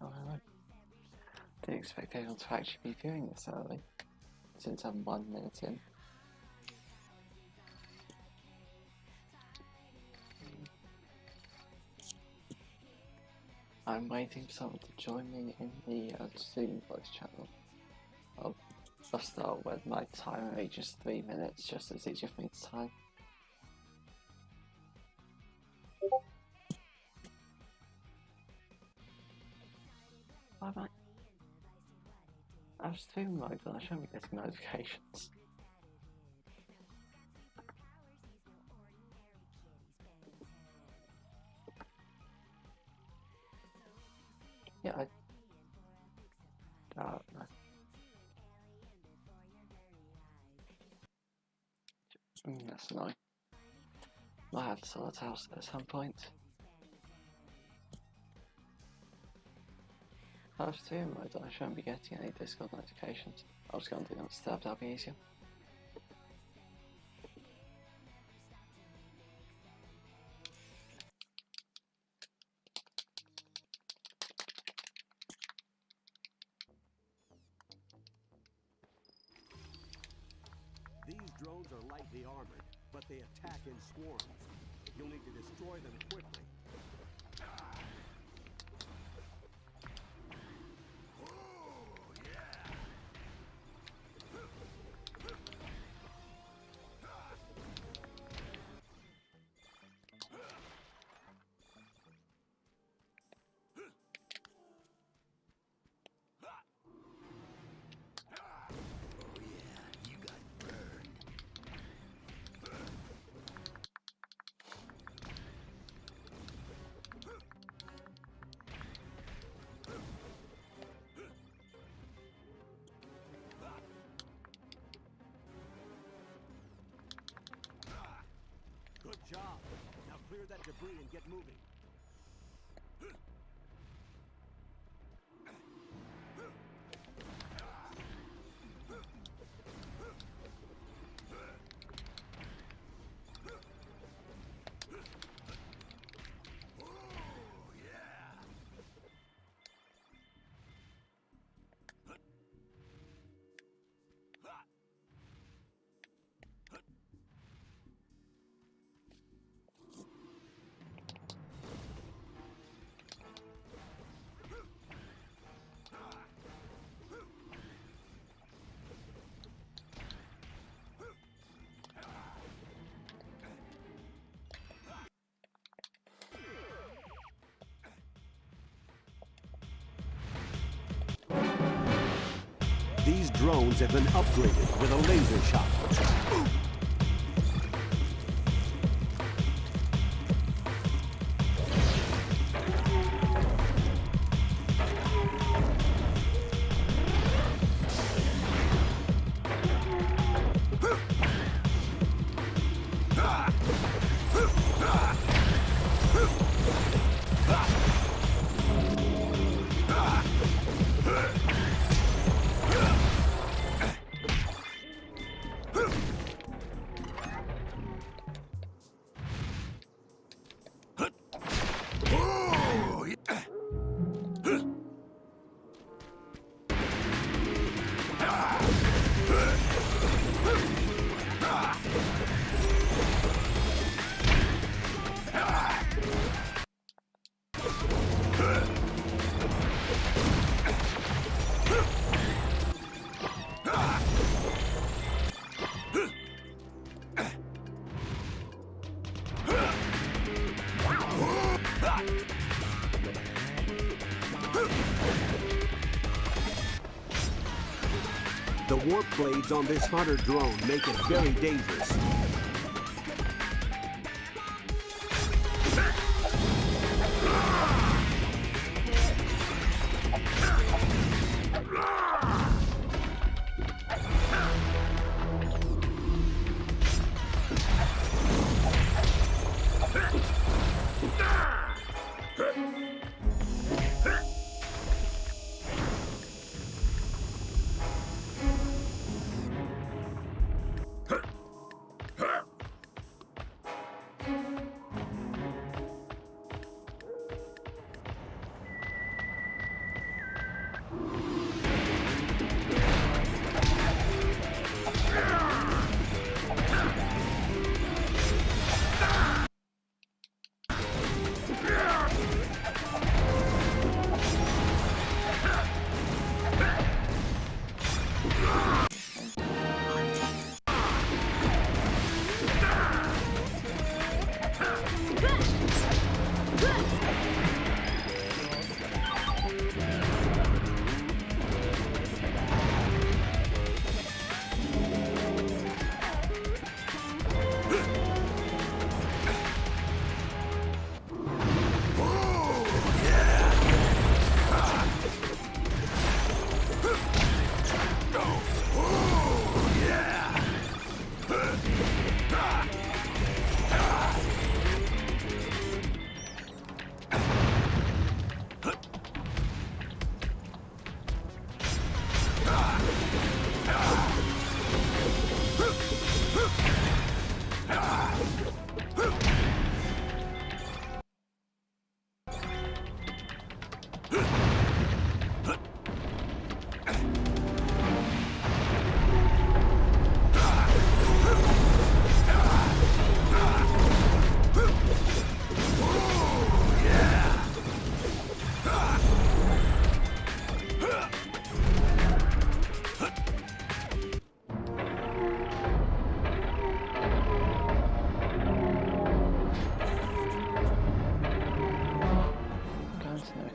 Oh, hello. Didn't expect anyone to actually be viewing this early, since I'm 1 minute in. I'm waiting for someone to join me in the Zoom voice channel. I'll start when my timer reaches 3 minutes, just as easier for me to time. Why am I was streaming mode and I shouldn't be getting notifications. Yeah, no. That's annoying. Might have to sort it out at some point. I was streaming mode and I shouldn't be getting any Discord notifications. I'll just go and do not disturb, that'll be easier. These drones are lightly armored, but they attack in swarms. You'll need to destroy them quickly. Good job. Now clear that debris and get moving. These drones have been upgraded with a laser shot. The warp blades on this hunter drone make it very dangerous.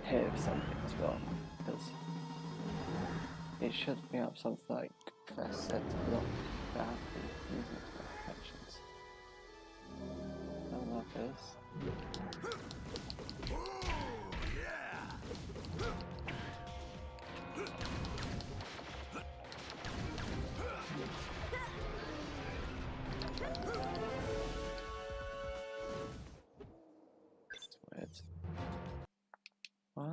Here if something's wrong, because it should bring up something like press set to block boundaries using actions. Don't like this. It's weird. What?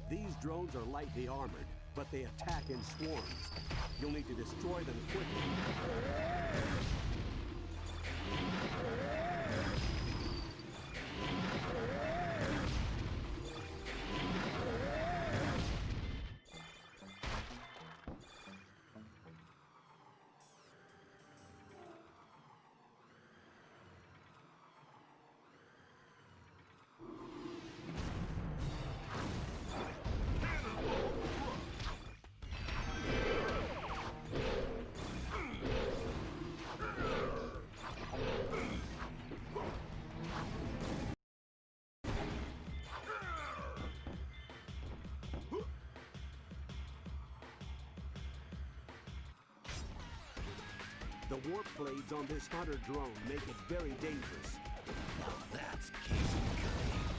These drones are lightly armored, but they attack in swarms. You'll need to destroy them quickly. The warp blades on this hunter drone make it very dangerous. Now that's Casey cutting.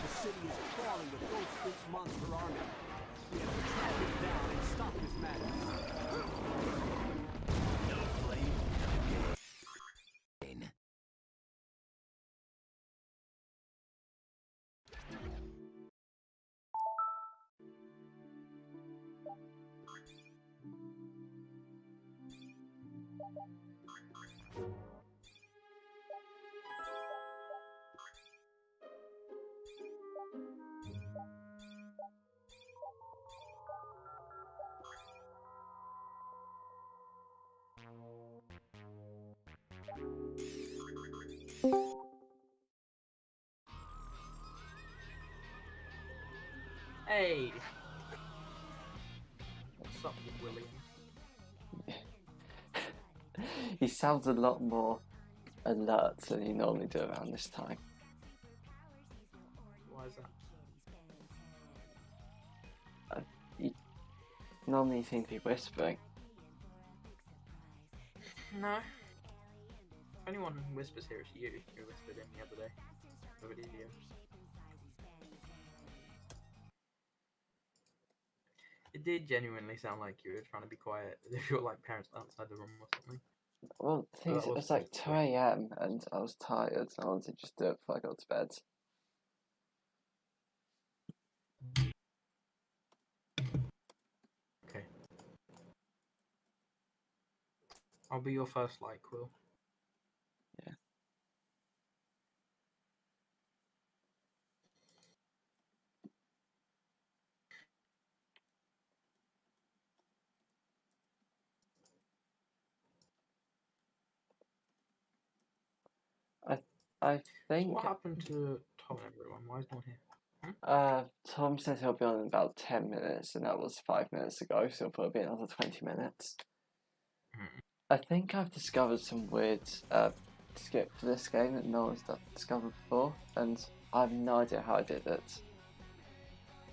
The city is crawling with Ghost's monster army. We have to track him down and stop his madness. No flame, no gain. Hey! What's up, William? He sounds a lot more alert than you normally do around this time. Why is that? You normally seem to be whispering. No. If anyone whispers here, it's you. You whispered in the other day. Nobody knew. It did genuinely sound like you were trying to be quiet, as if you were like parents outside the room or something. Well, the thing is, it was like 2 AM and I was tired, so I wanted to just do it before I got to bed. Okay. I'll be your first like, Will. Yeah. I think What happened to Tom and everyone? Why is no one here? Tom said he'll be on in about 10 minutes, and that was 5 minutes ago, so it'll probably be another 20 minutes. I think I've discovered some weird skip for this game that no one's discovered before, and I have no idea how I did it.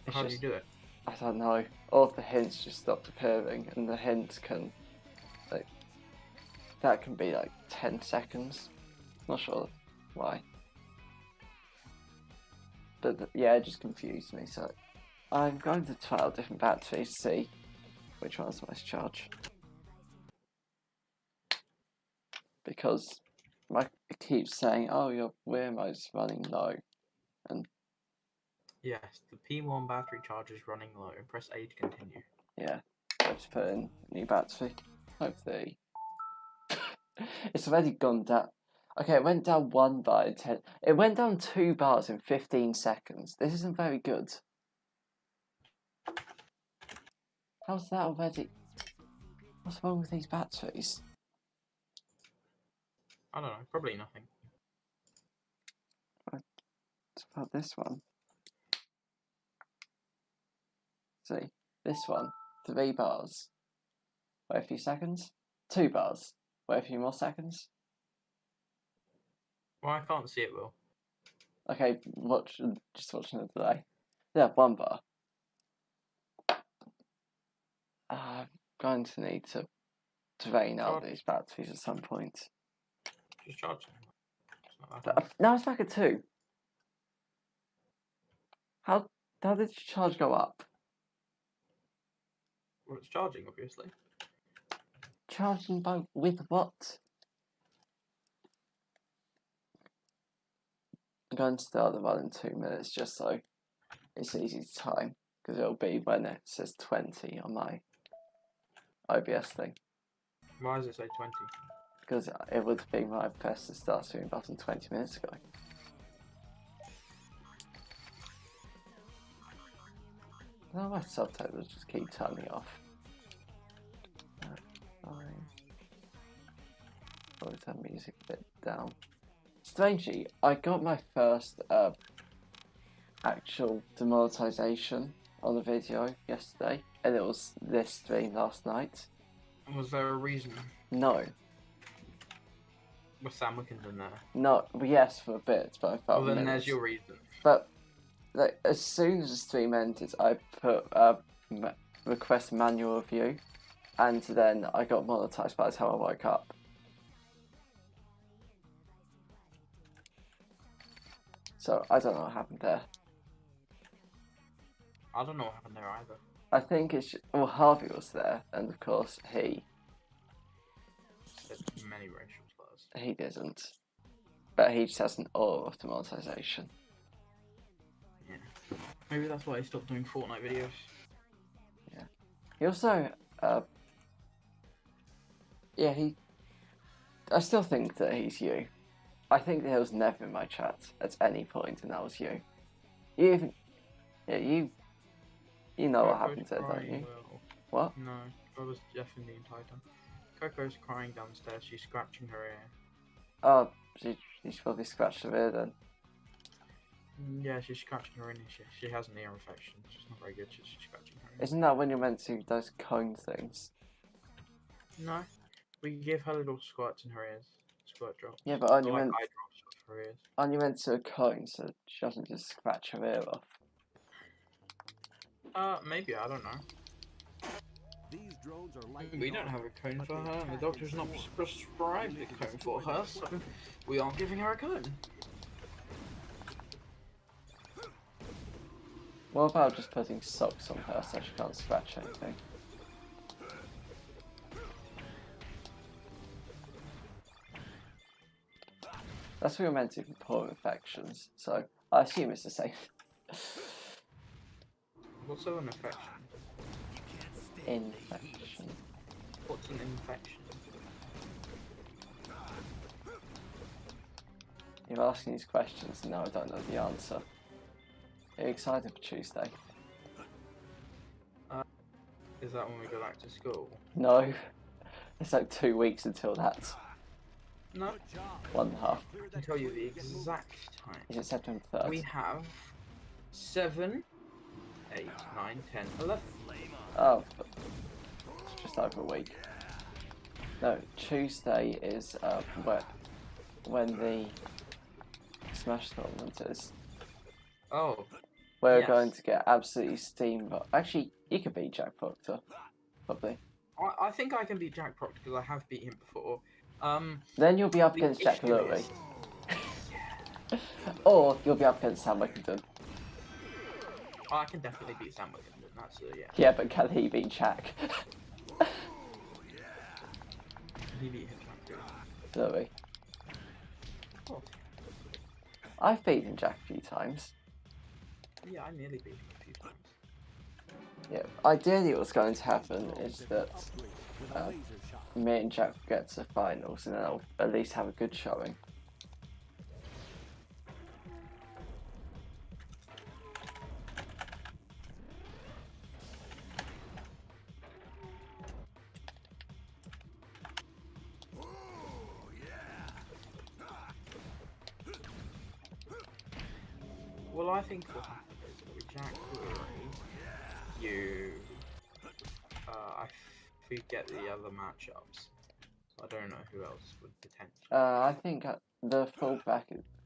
How do you do it? I don't know. All of the hints just stopped appearing, and the hints can, like, that can be like 10 seconds. Not sure why. But yeah, it just confused me, so I'm going to try out different batteries to see which one's the most charge. Because it keeps saying, oh, your wear mode's running low. And Yes, the P1 battery charge is running low. Press A to continue. yeah, let's put in a new battery. Hopefully. It's already gone down. Okay, it went down 1 bar in 10. It went down 2 bars in 15 seconds. This isn't very good. How's that already? What's wrong with these batteries? I don't know, probably nothing. What about this one? See, this one, 3 bars. Wait a few seconds. 2 bars. Wait a few more seconds. Well, I can't see it, Will. Okay, just watching the delay. Yeah, 1 bar. I'm going to need to drain out these batteries at some point. Just charge them. It's not that hard. Now it's back at 2. How did your charge go up? Well, it's charging, obviously. Charging with what? I'm going to start the run in 2 minutes just so it's easy to time, because it'll be when it says 20 on my OBS thing. Why does it say 20? Because it would be when I pressed the start stream button 20 minutes ago. Now my subtitles just keep turning off. Fine. Probably turn music a bit down. Strangely, I got my first actual demonetization on a video yesterday, and it was this stream last night. Was there a reason? No. Was Sam Wickenden there? No, well, yes, for a bit, but I felt Well, then there's your reason. But like, as soon as the stream ended, I put request manual review, and then I got monetized by the time I woke up. So I don't know what happened there. I don't know what happened there either. I think it's well, Harvey was there, and of course he There's many racial slurs. he didn't, but he just has an awe of demonetization. Yeah. Maybe that's why he stopped doing Fortnite videos. Yeah. He also I still think that he's you. I think that he was never in my chat at any point, and that was you. You even, you know what happened there, don't you? Will. What? No, I was deafened the entire time. Coco's crying downstairs. She's scratching her ear. Oh, she's probably scratched her ear then. Yeah, she's scratching her ear. She has an ear infection. She's not very good. She's scratching her ear. Isn't that when you're meant to do those cone things? No, we give her little squirts in her ears. Squirt drops. Yeah, but aren't Or you like meant? eye drops for her ears. Aren't you meant to a cone so she doesn't just scratch her ear off? Maybe, I don't know. These drones are lightly We don't have armored, a cone but for they her, and the attack doctor's in not swarms. prescribed a cone for her, so we aren't giving her a cone. What about just putting socks on her so she can't scratch anything? That's what you're meant to do for paw infections, so I assume it's the same. What's an infection? Infection. What's an infection? You're asking these questions and now I don't know the answer. Are you excited for Tuesday? Is that when we go back to school? No. It's like 2 weeks until that. No, 1.5. I can tell you the exact time. Is it September 3rd? We have 7, 8, 9, 10, 11. Oh, it's just over a week. No, Tuesday is when the Smash tournament is. Oh, We're yes. going to get absolutely steamrolled. Actually, you could beat Jack Proctor, probably. I think I can beat Jack Proctor because I have beat him before. Then you'll be up The against Jack issue Lurie. is- Or you'll be up against Sam Wickenden. Oh, I can definitely beat Sam with him. That's yeah. Yeah, but can he beat Jack? He beat him too. Really? Oh, I've beaten Jack a few times. yeah, I nearly beat him a few times. Yeah, ideally what's going to happen is that me and Jack will get to the finals and then I'll at least have a good showing. Well, I think what happened is that with Jack you, I forget the other matchups. I don't know who else would potentially. I think the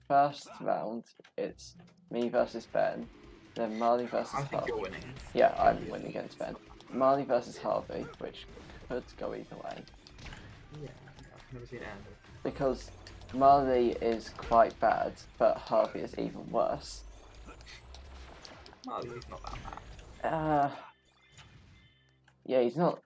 first round it's me versus Ben, then Marley versus I think Harvey. you're winning. Yeah, I'm winning against Ben. Marley versus Harvey, which could go either way. Yeah, I've never seen it end. Because Marley is quite bad, but Harvey is even worse. Marley's not that bad. Yeah, he's not.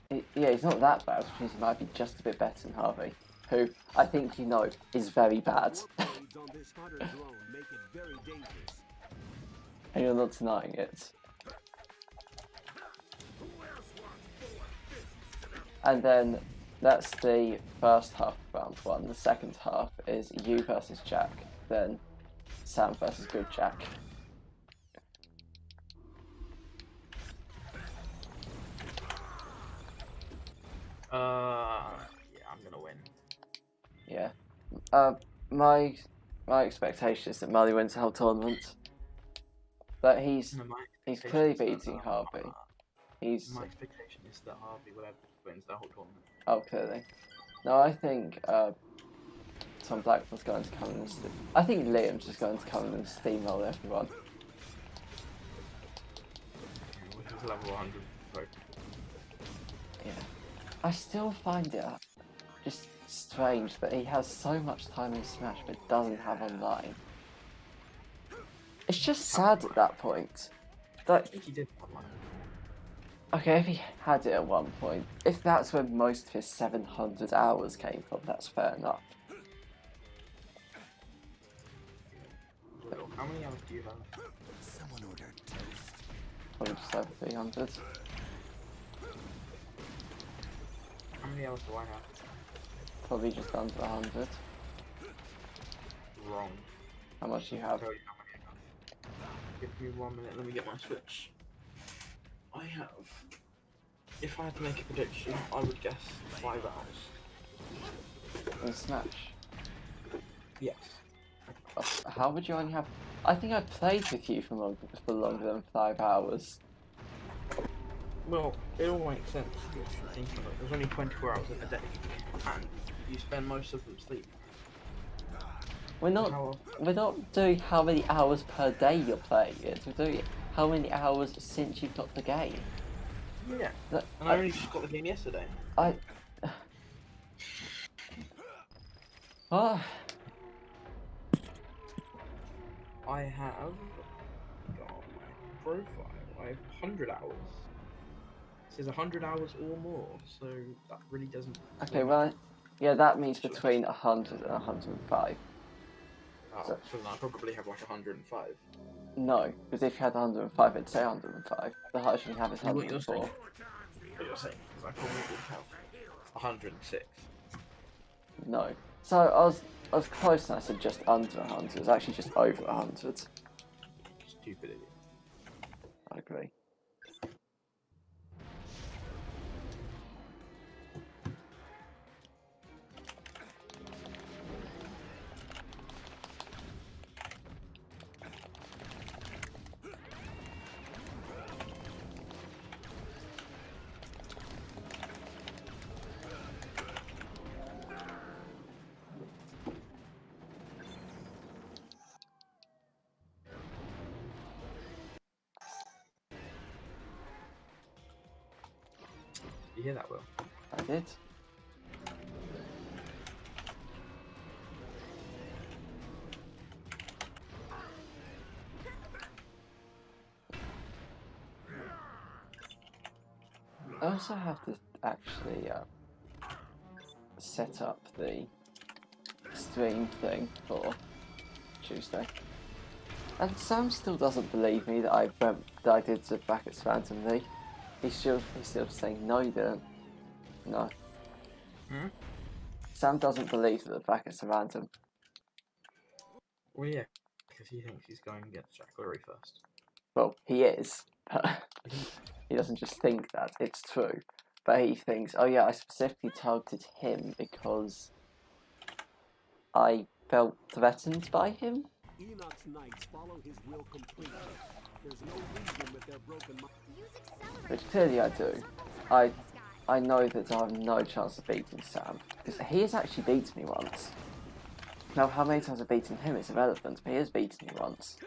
Yeah, he's not that bad, which means he might be just a bit better than Harvey, who I think you know is very bad. On this hunter drone make it very dangerous. And you're not denying it. And then that's the first half of round one. The second half is you versus Jack, then Sam versus Good Jack. Yeah, I'm gonna win. Yeah. My expectation is that Marley wins the whole tournament. But he's clearly beating Harvey. My expectation is that Harvey wins the whole tournament. Oh, clearly. No, I think Tom Blackman's going to come and I think Liam's just going to come and steamroll everyone. Which is level 100. Right. Yeah. I still find it just strange that he has so much time in Smash but doesn't have online. It's just sad at that point. I think he did have one. Okay, if he had it at one point, if that's where most of his 700 hours came from, that's fair enough. How many hours do you have? Someone ordered toast. Probably just over 300. How many hours do I have? Probably just under 100. Wrong. How much do you I'll have? tell you how many I have. Give me 1 minute, let me get my Switch. I have... If I had to make a prediction, I would guess 5 hours. In Smash? Yes. How would you only have... I think I played with you for longer than 5 hours. Well, it all makes sense if you think of it. There's only 24 hours in a day, and you spend most of them sleeping. We're not doing how many hours per day you're playing it. We're doing how many hours since you've got the game. Yeah. And I only just got the game yesterday. What? I have got my profile. I have 100 hours. It says 100 hours or more, so that really doesn't. Okay, well, yeah, that means between 100 and 105. Oh, so then I probably have like 105. No, because if you had 105, it'd say 105. The highest you can have is What you're 104. saying? What you're saying is I probably would have 106. No. So I was close and I said just under 100. It was actually just over 100. Stupid idiot. I agree. You hear that, Will? I did. I also have to actually set up the stream thing for Tuesday. And Sam still doesn't believe me that I did the brackets randomly. He's still saying no, you didn't. No. Hmm? Sam doesn't believe that the brackets are random. Well, yeah, because he thinks he's going against Jack Lurie first. Well, he is, but he doesn't just think that, it's true. But he thinks, oh yeah, I specifically targeted him because I felt threatened by him. Enoch's knights follow his will completely. There's no reason with their broken mind. Which clearly I do. I know that I have no chance of beating Sam, because he has actually beaten me once. Now, how many times I've beaten him is irrelevant, but he has beaten me once.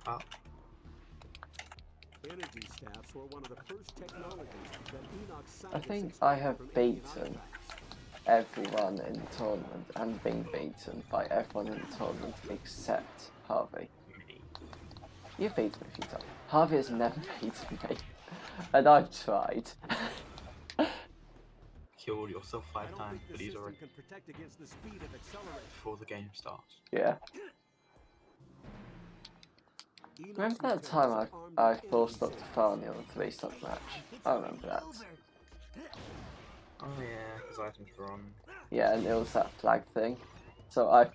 Oh. Energy staffs were one of the first technologies that Enoch's I think scientists I have from alien beaten artifacts. everyone in the tournament and been beaten by everyone in the tournament except Harvey. You've beaten me a few times. Harvey has never beaten me, and I've tried. Killed yourself I 5 don't times, think but this he's system already can protect against the speed of acceleration. before the game starts. Yeah. Enoch's Remember that lieutenants time are I armed with forced energy Dr. Farney on a 3-stock match? I remember that. Oh yeah, his items were on. Yeah, and it was that flag thing. So I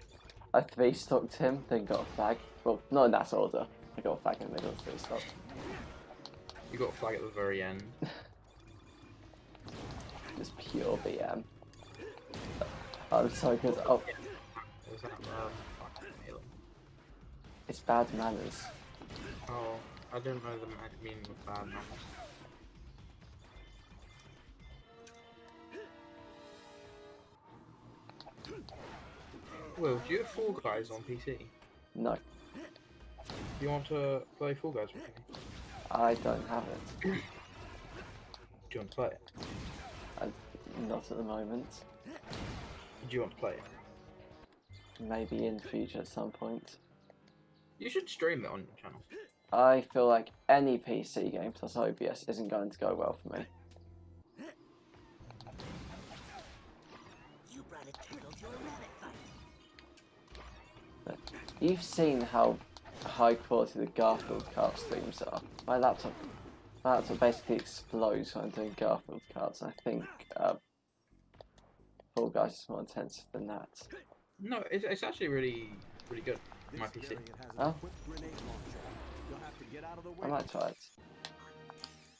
3-stocked him, then got a flag. Well, not in that order. I got a flag in the middle of 3-stock. You got a flag at the very end. Just pure BM. I'm so good. Oh, Was that Malin? it's bad manners. Oh, I don't know the meaning of bad manners. Will, do you have Fall Guys on PC? No, Do you want to play Fall Guys with me? I don't have it. Do you want to play it? Not at the moment. Do you want to play it? Maybe in the future at some point. You should stream it on your channel. I feel like any PC game plus OBS isn't going to go well for me. You brought a turtle to a rabbit fight. You've seen how high quality the Garfield cart streams are. My laptop basically explodes when I'm doing Garfield carts. I think Fall Guys is more intensive than that. No, it's actually really good. My This PC. variant has an Oh. equipped grenade launcher. You'll have to get out of the way I might try it.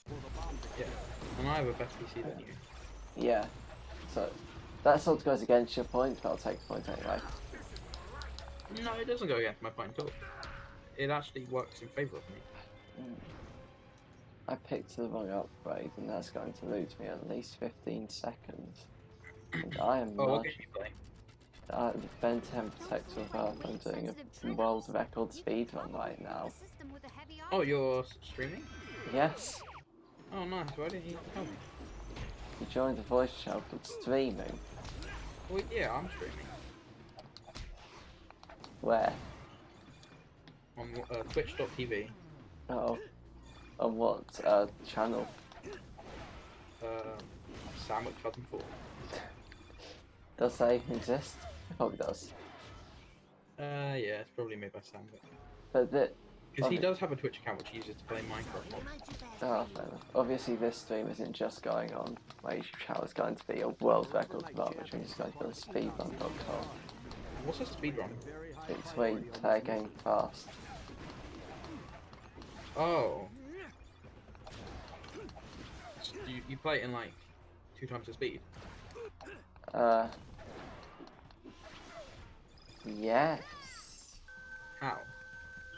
for the bomb to Yeah, hit. and I have a better PC than you. Yeah. So that sort of goes against your point, but I'll take the point anyway. No, it doesn't go against my point at all. It actually works in favour of me. I picked the wrong upgrade, and that's going to lose me at least 15 seconds. And I am Oh, not. what game you play? Ben 10 Protector of Earth. I'm doing a world record speedrun right now. Oh, you're streaming? Yes, Oh, nice. Why didn't you tell me? you joined the voice chat called streaming. Well, yeah, I'm streaming. Where? On twitch.tv. Oh, on what channel? Sandwich 2004. Does that even exist? It probably does. Yeah, it's probably made by Sandwich. But Because he does have a Twitch account which he uses to play Minecraft mods. oh, fair enough. Obviously, this stream isn't just going on. My YouTube channel is going to be a world record run, which means it's going to go to speedrun.com. What's a speedrun? It's where you play a game fast. Oh. So you play it in like 2 times the speed? Yes. How?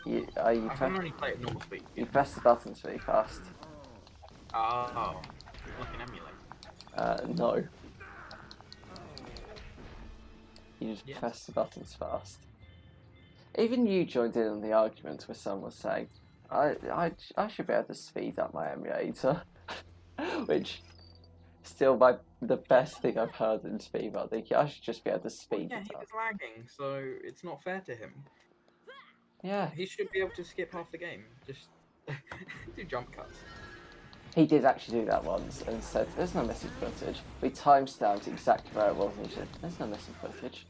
You I can only play at normal speed. you press the buttons really fast. Oh. Like an emulator. No. You just Yes. press the buttons fast. Even you joined in on the argument where someone was saying, I should be able to speed up my emulator. Which, still the best thing I've heard in speedrun. I should just be able to speed Yeah, it he up. was lagging, so it's not fair to him. Yeah. He should be able to skip half the game. Just do jump cuts. He did actually do that once and said, there's no missing footage. We timestamped exactly where it was and he said, there's no missing footage.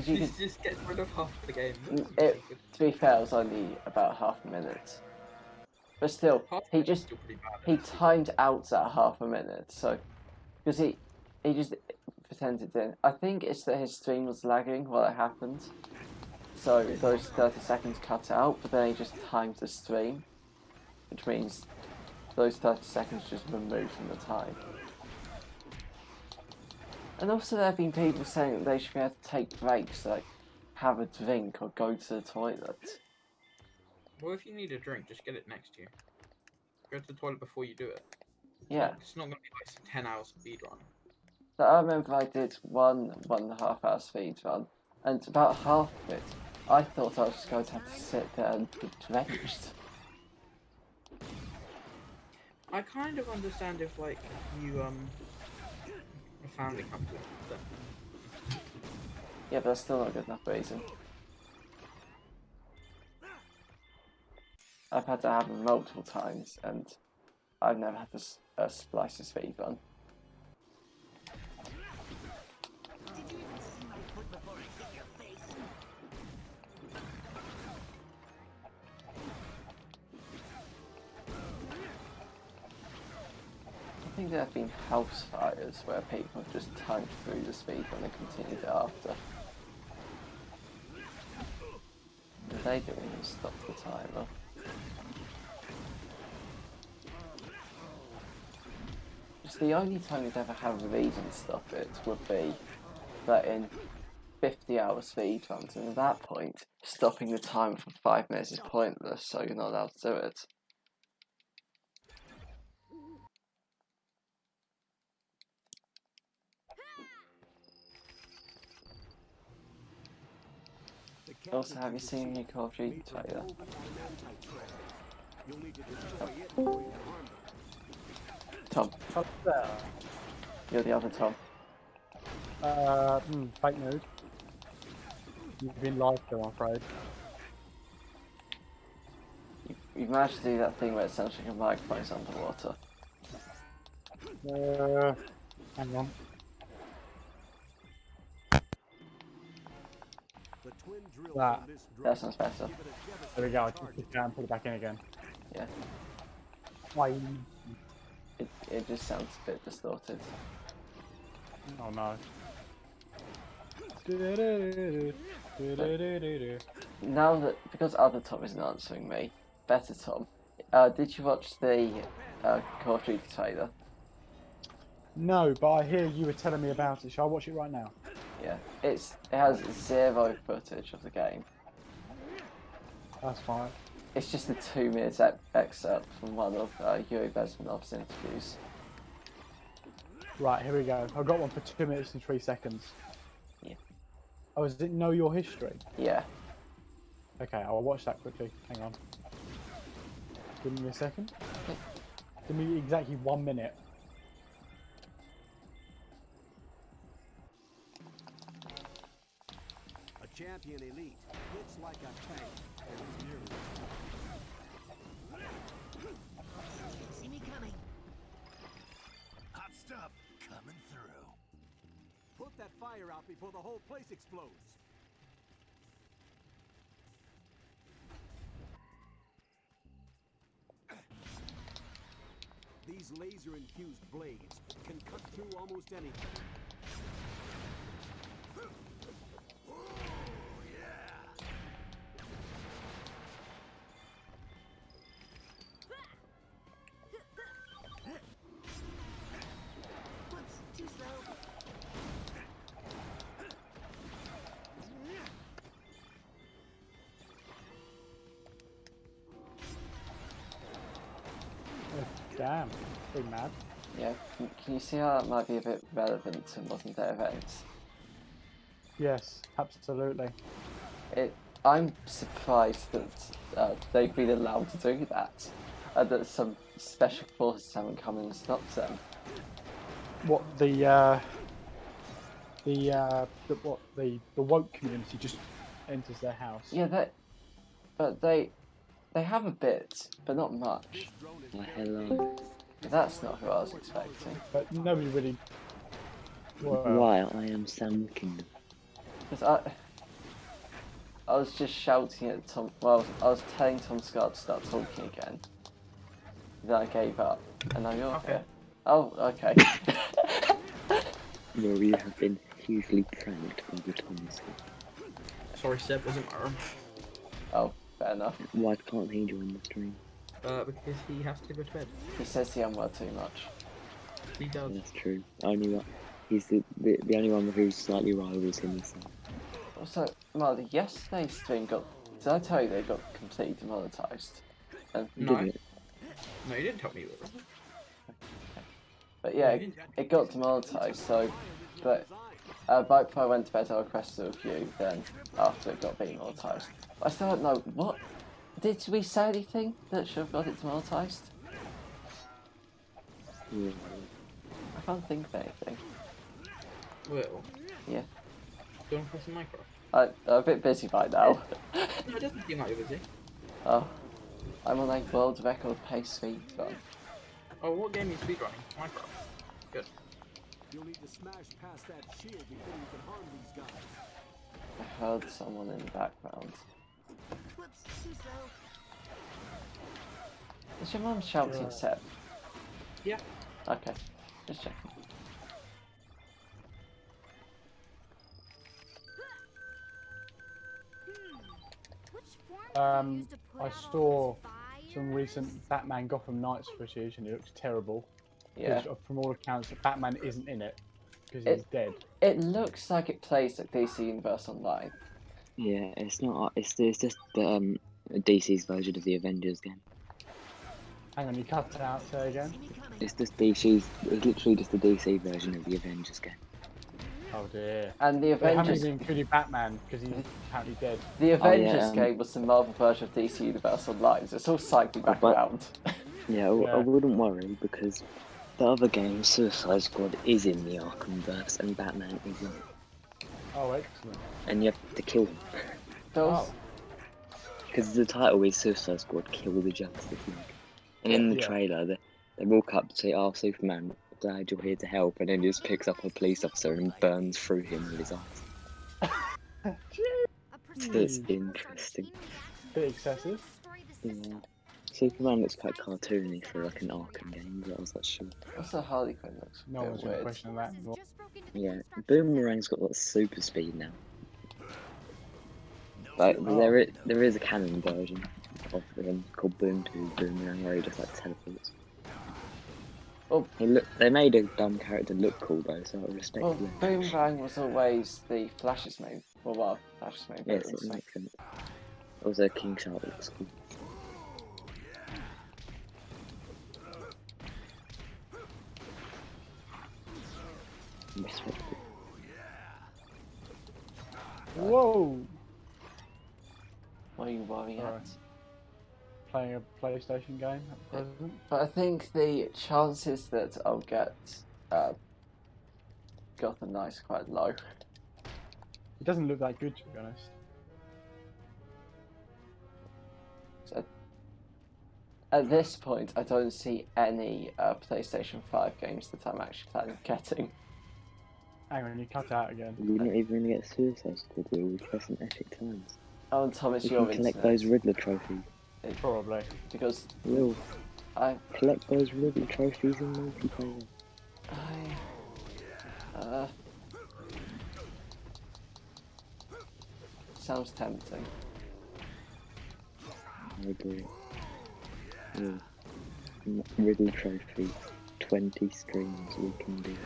He just gets rid of half the game. To be fair, it was only about half a minute. But still, he timed out at half a minute, so because he just pretended in. I think it's that his stream was lagging while it happened, so those 30 seconds cut out. But then he just timed the stream, which means those 30 seconds just removed from the time. And also, there have been people saying that they should be able to take breaks, like have a drink or go to the toilet. Well, if you need a drink, just get it next to you. Go to the toilet before you do it. It's not going to be like some 10-hour speed run. So I remember I did 1.5 hour speed run, and about half of it, I thought I was just going to have to sit there and be drenched. I kind of understand if like you a family comes with them. Yeah, but that's still not a good enough reason. I've had to have it multiple times, and I've never had to splice a speed run. I think there have been house fires where people have just timed through the speed run and continued it after. What they do when you stop the timer? Just the only time you'd ever have a reason to stop it would be that in 50-hour speed runs, and at that point, stopping the timer for 5 minutes is pointless, so you're not allowed to do it. Also, have you seen the Call of Duty trailer? Tom. You're the other Tom. Fake news. You've been lied to, I'm afraid. You've managed to do that thing where it sounds like a microphone's underwater. Hang on. That sounds better. There we go. I just put it down and put it back in again. Yeah. Why? It just sounds a bit distorted. Oh no. Now that, because other Tom isn't answering me, better Tom, did you watch the Call of Duty trailer? No, but I hear you were telling me about it. Shall I watch it right now? Yeah, it has 0 footage of the game. That's fine. It's just a 2-minute excerpt from one of Yuri Bezmenov's interviews. Right, here we go. I've got one for 2 minutes and 3 seconds. Yeah. Oh, is it Know Your History? Yeah. Okay, I'll watch that quickly. Hang on. Give me a second. Give me exactly 1 minute. Champion elite hits like a tank and is nearly. See me coming. Hot stuff coming through. Put that fire out before the whole place explodes. These laser-infused blades can cut through almost anything. Damn, big mad. Yeah, can you see how that might be a bit relevant to modern day events? Yes, absolutely. I'm surprised that they've been allowed to do that, and that some special forces haven't come in and stopped them. What the woke community just enters their house. Yeah, but they have a bit, but not much. Oh, hello. That's not who I was expecting. But nobody really. Well, Why? I am Sam Kingdom. Because I was just shouting at Tom. Well, I was telling Tom Scott to start talking again. Then I gave up, and now you're Okay. here. Oh, okay. Well, you have been hugely pranked by the Thomas. Sorry, Seb, wasn't my room. Oh, fair enough. Why can't he join the stream? Because he has to go to bed. He says the M-word too much. He does. That's true. Only one. He's the only one who slightly rivals him. So. Also, Marley, yesterday's stream got. Did I tell you they got completely demonetized? And, No. Didn't it? No, you didn't tell me you were. but yeah, it got demonetized. So, but right before I went to bed, I requested a review. Then after it got demonetized, I still don't know what. Did we say anything that should have got it demonetized? Yeah. I can't think of anything. Well, Yeah. do you want to play some Minecraft? I'm a bit busy right now. No, it doesn't seem like you're busy. Oh, I'm on a world record pace speed run. Oh, what game are you speedrunning? Minecraft. Good. You'll need to smash past that shield before you can harm these guys. I heard someone in the background. Whoops, too slow. Is your mum shouting Yeah. Seb? Yeah. Okay, just checking. Which formula do you use to put I out all saw this fire? some recent Batman Gotham Knights footage, and it looks terrible. Yeah. 'Cause from all accounts, Batman isn't in it because It- he's dead. It looks like it plays like DC Universe Online. Yeah, it's not. It's just the DC's version of the Avengers game. Hang on, you cut it out. Say again. See me coming. It's just DC's. It's literally just the DC version of the Avengers game. Oh dear. And the They haven't Avengers, even included Batman because he's apparently dead. the Avengers yeah, game was the Marvel version of DC Universe Online, so it's all cycling back but- around. Yeah, Yeah. I wouldn't worry because the other game, Suicide Squad, is in the Arkhamverse and Batman isn't. Oh, excellent. And you have to kill him. Those, Oh. Because the title is Suicide Squad Kill the Justice League. And in the Yeah. trailer, they walk up to say, "Oh, Superman, glad you're here to help," and then he just picks up a police officer and burns through him with his eyes. A That's percentage interesting. will start a chain reaction Bit excessive. destroy the system. Yeah. Superman looks quite cartoony for like an Arkham game, but I was like, sure. also Harley Quinn looks a No bit one's gonna weird. question that. Forces just broke into the Yeah, construction Boomerang's got like super speed now. But there is a canon version of him called Boom 2 Boomerang where he just like teleports. Oh. They made a dumb character look cool though, so I respect Well, them. Boomerang was always the Flash's main. Well, Flash's main. Yes, villain, it so- makes sense. Also, King Shark looks cool. Respect it. Whoa! What are you worrying Alright. at? Playing a PlayStation game at present. But I think the chances that I'll get Gotham Knights are quite low. It doesn't look that good, to be honest. So at this point, I don't see any PlayStation 5 games that I'm actually planning on getting. Hang on, you cut out again. You're not even gonna get Suicide Squad, will we play some epic times? Oh, and Thomas, You your can collect internet. those Riddler trophies. Probably. Because Will, I collect those Riddler trophies in multiplayer. Sounds tempting. I agree. Yeah. Riddler trophy, 20 streams, we can do it.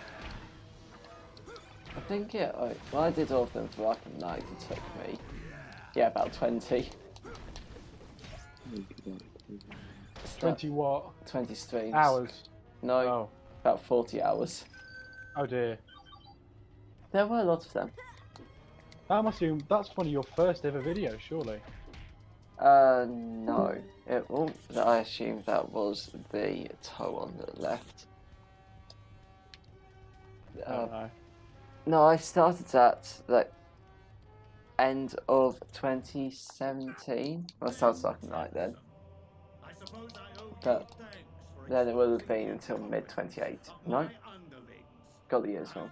I think when I did all of them for Arkham Knight, it took me, about 20. We could do it. 20 what? 20 streams. Hours. No, Oh. about 40 hours. Oh dear. There were a lot of them. That's one of your first ever videos, surely. No. I assume that was the toe on the left. I don't know. No, I started at like end of 2017. Well, it sounds like right then. But then it would have been until mid 28. No? Got the years wrong,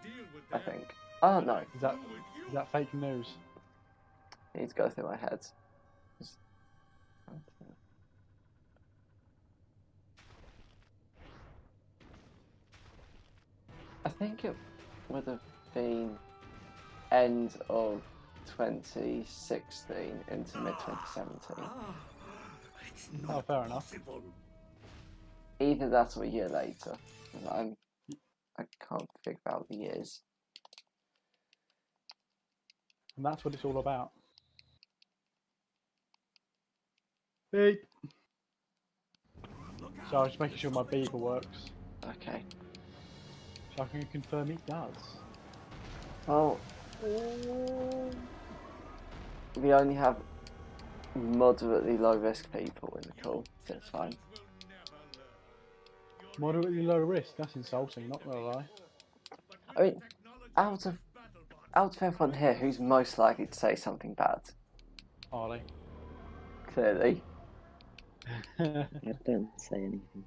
I think. I don't know. Is that fake news? I need to go through my head. I think it would have been end of 2016 into mid 2017. Oh, fair enough. Either that or a year later. I can't figure out the years. And that's what it's all about. Beep. So I was just making sure my beeper works. Okay. So I can confirm it does. Well, we only have moderately low risk people in the call, so it's fine. Moderately low risk, that's insulting, not gonna lie. I mean, out of everyone here, who's most likely to say something bad? Are they? Clearly. I don't say anything.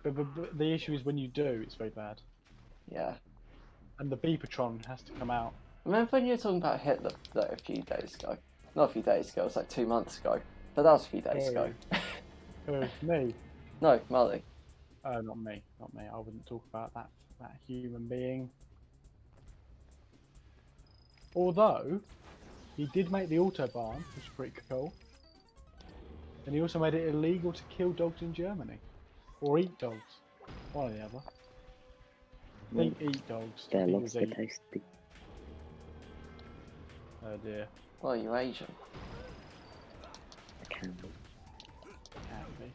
But the issue is when you do, it's very bad. Yeah. And the beepatron has to come out. Remember when you were talking about Hitler a few days ago? Not a few days ago, it was like 2 months ago. But that was a few days ago. Me? No, Molly. Not me. Not me. I wouldn't talk about that human being. Although, he did make the Autobahn, which is pretty cool. And he also made it illegal to kill dogs in Germany. Or eat dogs. One or the other. I think eat dogs. They're People's lobster eat. tasty. Oh dear. Well, you're Asian. I can be. Can be.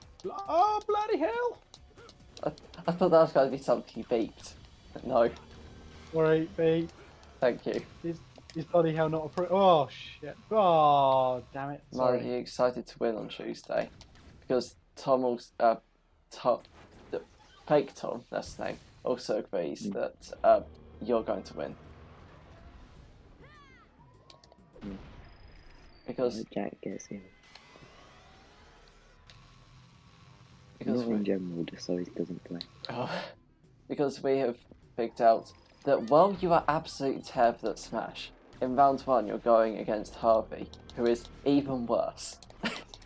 Oh, bloody hell! I thought that was going to be something you beeped. But no, Alright, beep. thank you. Is bloody hell not approved? Oh shit. Oh, damn it. Molly, Sorry. are you excited to win on Tuesday? Because Tom also, the fake Tom, that's the name, also agrees that you're going to win. Because Jack gets in. because Not in general, just so he doesn't play. because we have figured out that while you are absolutely terrible at Smash, in round 1 you're going against Harvey, who is even worse.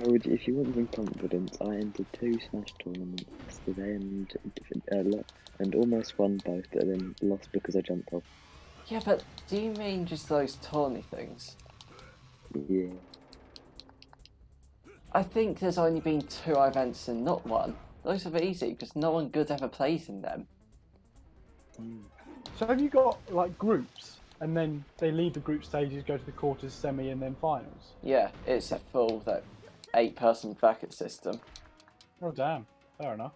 If you want some confidence, I entered 2 Smash tournaments yesterday and almost won both, but then lost because I jumped off. Yeah, but do you mean just those tawny things? Yeah. I think there's only been 2 events and not 1. Those are easy because no one good ever plays in them. So have you got like groups, and then they leave the group stages, go to the quarters, semi, and then finals? Yeah, it's a full 8-person bracket system. Oh damn, fair enough.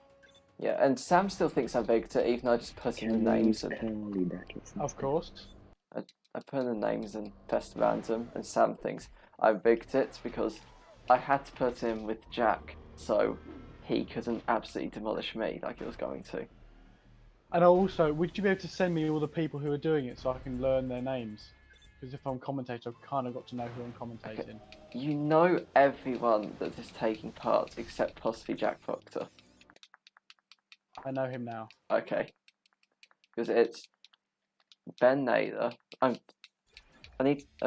Yeah, and Sam still thinks I'm big to even though I just put in the names and curly brackets. Of course. I put in the names and pressed random, and Sam thinks I rigged it because I had to put in with Jack so he couldn't absolutely demolish me like he was going to. And also, would you be able to send me all the people who are doing it so I can learn their names? Because if I'm commentator, I've kind of got to know who I'm commentating. You know everyone that is taking part except possibly Jack Proctor. I know him now. Okay. Because it's Ben Naylor. I'm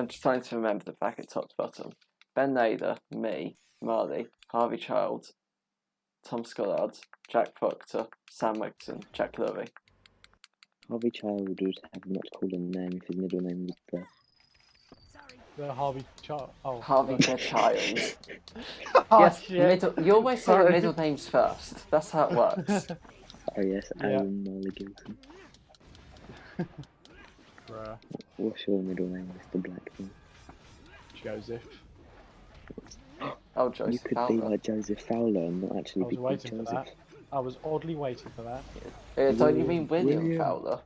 just trying to remember the bracket top to bottom. Ben Naylor, me, Marley, Harvey Child, Tom Scollard, Jack Proctor, Sam Wigton, Jack Lurie. Harvey Child would have a much cooler name if his middle name was Beth. The Harvey Child. Oh, Harvey the sorry. Child. Oh, Yes, shit. you always say the Sorry. middle names first. That's how it works. Oh yes, Yeah. Aaron Marley Gilson. Bruh. What's your middle name, Mr. Blackman? Joseph. Oh, You Joseph could be Fowler. like Joseph Fowler and not I actually was be called waiting for Joseph. that. I was oddly waiting for that. Don't you mean William William. Fowler?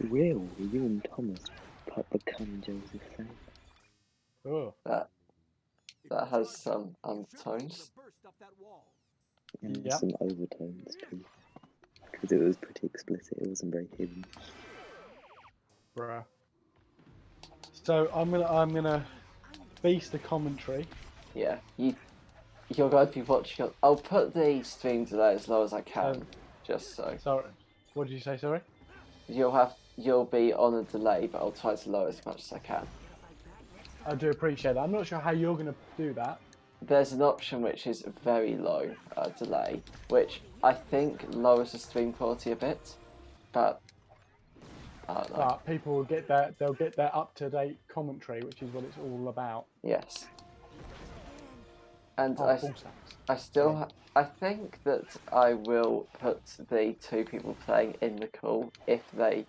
Will you and Thomas become Joseph Fowler? Oh. That has some undertones. And Yep. some overtones too. Because it was pretty explicit, it wasn't very hidden. Bruh. So I'm gonna beast the commentary. Yeah, you're going to be watching. I'll put the stream delay as low as I can, just so. Sorry, what did you say? Sorry. You'll be on a delay, but I'll try to lower as much as I can. I do appreciate that. I'm not sure how you're gonna do that. There's an option which is very low delay, which I think lowers the stream quality a bit, but I don't know. But people will get that. They'll get their up-to-date commentary, which is what it's all about. Yes. And Oh, full sacks. I think that I will put the two people playing in the call if they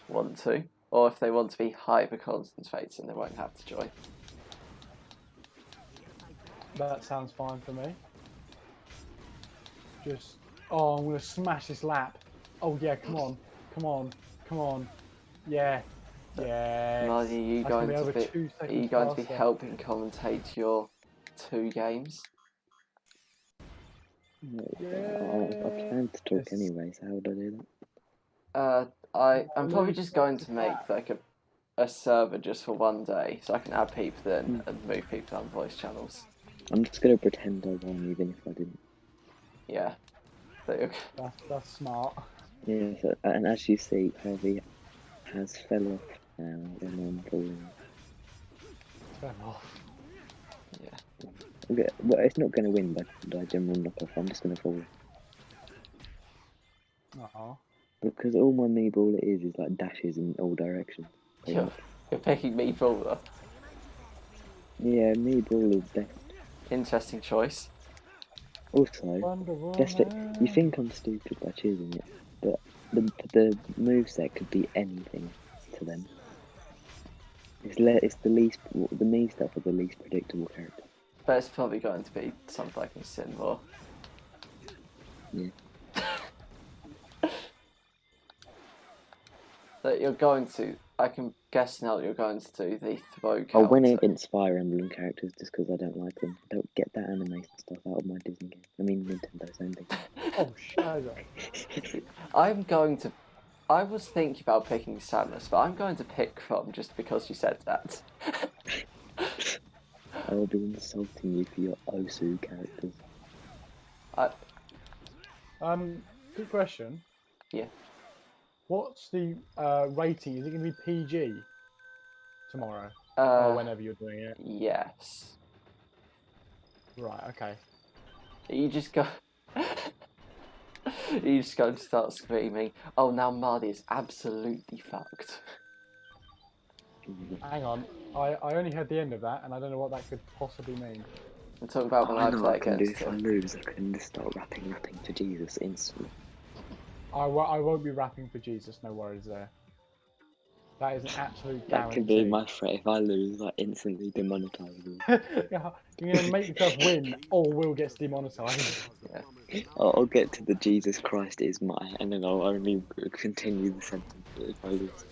want to, or if they want to be hyper concentrated and they won't have to join. That sounds fine for me. Just, oh, I'm gonna smash this lap. Oh yeah, come on, come on, come on. Yeah, yeah. Marty, are you going to be helping commentate your 2 games? No, I plan to talk anyway, so how would I do that? I'm probably just going to make like a server just for one day, so I can add people in and move people on voice channels. I'm just gonna pretend I won, even if I didn't. Yeah. That's smart. Yeah, so, and as you see, Harvey has fell off now, and I'm falling. Fell off. Yeah. Okay, well, it's not gonna win by general knockoff. I'm just gonna fall. Because all my knee ball is like dashes in all directions. You're picking me brawler. Yeah, me ball is best. Interesting choice. Also, you think I'm stupid by choosing it, but the moveset could be anything to them. It's the me stuff are the least predictable character. But it's probably going to be something like a Sin War. Yeah. That you're going to, I can guess now that you're going to do the throw counter. I'll win against Fire Emblem characters just because I don't like them. Don't get that animation stuff out of my Disney game. I mean Nintendo's own thing. Oh, shit. I was thinking about picking Samus, but I'm going to pick Crom just because you said that. I will be insulting you for your Osu characters. Good question. Yeah. What's the rating? Is it going to be PG tomorrow? Or whenever you're doing it? Yes. Right, okay. You just go... You just going to start screaming, oh, now Marty is absolutely fucked. Hang on, I only heard the end of that, and I don't know what that could possibly mean. I'm talking about when I play against him. If I lose, I can just start rapping to Jesus instantly. I won't be rapping for Jesus, no worries there. That is an absolute guarantee. That could be my threat. If I lose, I instantly demonetize you. You're going to make yourself win, or Will gets demonetized. Yeah. I'll get to the Jesus Christ is my, and then I'll only continue the sentence if I lose.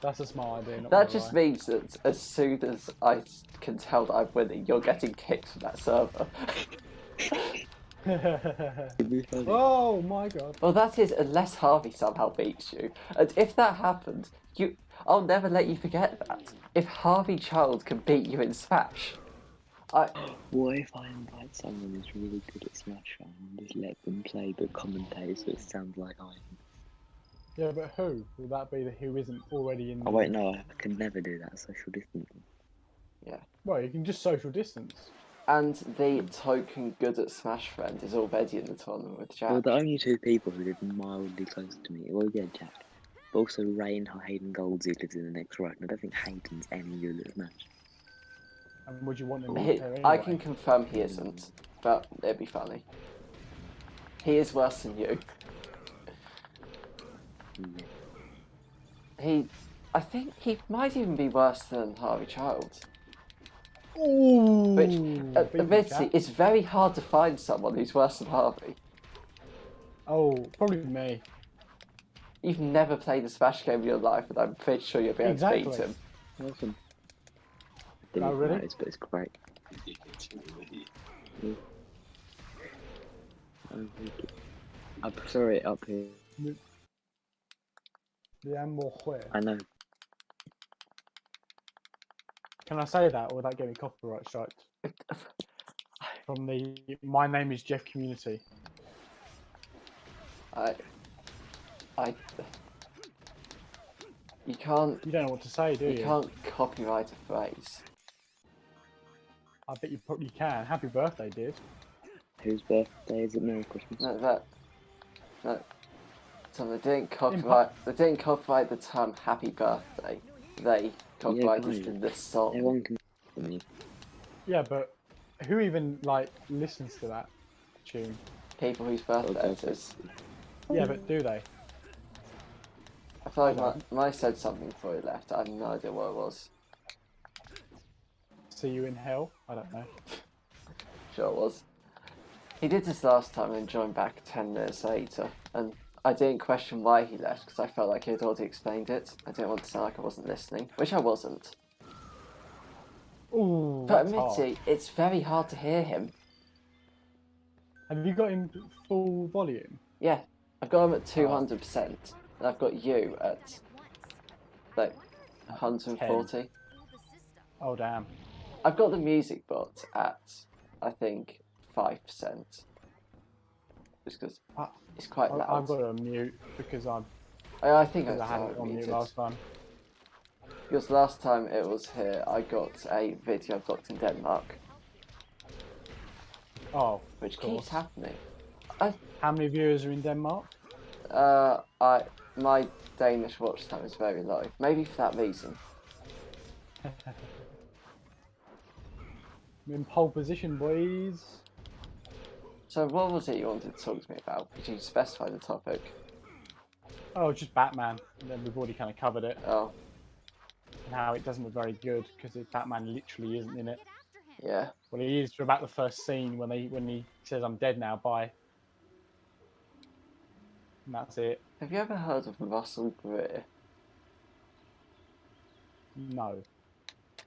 That's a smart idea. That just means that as soon as I can tell that I'm winning, you're getting kicked from that server. Oh my god. Well, that is unless Harvey somehow beats you. And if that happened, I'll never let you forget that. If Harvey Child can beat you in Smash, What if I invite someone who's really good at Smash and just let them play but commentate so it sounds like I am? Yeah, but who? Will that be who isn't already in the... Oh wait, no, I can never do that, social distancing. Yeah. Well, you can just social distance. And the token good at Smash friend is already in the tournament with Jack. Well, the only 2 people who live mildly close to me, well, yeah, Jack. But also Ray and Hayden Goldsy lives in the next row, and I don't think Hayden's any good at Smash. And would you want him there anyway? I can confirm he isn't, but it'd be funny. He is worse than you. Yeah. I think he might even be worse than Harvey Child. Ooh, Which, admittedly, it's very hard to find someone who's worse than Harvey. Oh, probably me. You've never played a Smash game in your life, and I'm pretty sure you'll be able to beat him. Awesome. Oh, really? Notice, but it's great. Yeah. I prefer it up here. The more where? I know. Can I say that, or would that get me copyright striked? From the My Name is Jeff community. You can't. You don't know what to say, do you? You can't copyright a phrase. I bet you probably can. Happy birthday, dude. Whose birthday is it? Merry Christmas. No. So they didn't copyright. They didn't copyright the term "Happy Birthday." They copyrighted the song. Everyone can from you. Yeah, but who even like listens to that tune? People whose birthday it is. Yeah, but do they? I feel like Mai said something before he left. I have no idea what it was. See you in hell? I don't know. Sure it was. He did this last time and joined back 10 minutes later, and I didn't question why he left because I felt like he had already explained it. I didn't want to sound like I wasn't listening, which I wasn't. Ooh, But that's admittedly, hard. it's very hard to hear him. Have you got him full volume? Yeah, I've got him at 200%, and I've got you at like 140. Oh damn. I've got the music bot at, I think, 5%. Just because it's quite loud. I've got it on mute because I think I had it on mute last time. Because last time it was here, I got a video blocked in Denmark. Oh, which of course. keeps happening. How many viewers are in Denmark? My Danish watch time is very low. Maybe for that reason. I'm in pole position, boys. So what was it you wanted to talk to me about? Could you specify the topic? Oh, just Batman. And then we've already kind of covered it. Oh. And how it doesn't look very good because Batman literally isn't in it. Yeah. Well, he is for about the first scene when he says, "I'm dead now, bye." And that's it. Have you ever heard of Russell Greer? No.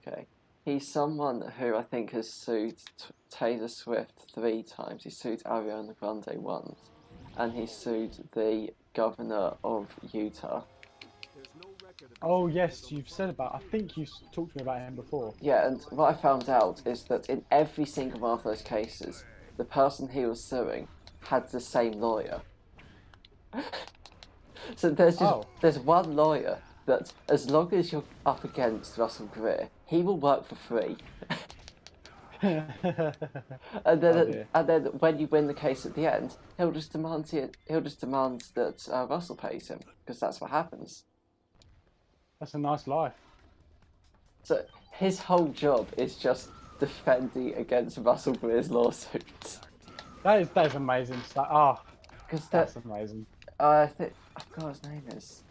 Okay. He's someone who I think has sued Taylor Swift 3 times. He sued Ariana Grande once. And he sued the governor of Utah. Oh yes, you've said about. I think you talked to me about him before. Yeah, and what I found out is that in every single one of those cases, the person he was suing had the same lawyer. So there's one lawyer that, as long as you're up against Russell Greer, he will work for free. and then when you win the case at the end, he'll just demand that Russell pays him, because that's what happens. That's a nice life. So his whole job is just defending against Russell Greer's lawsuits. That is amazing. Because that's amazing. I forgot his name is.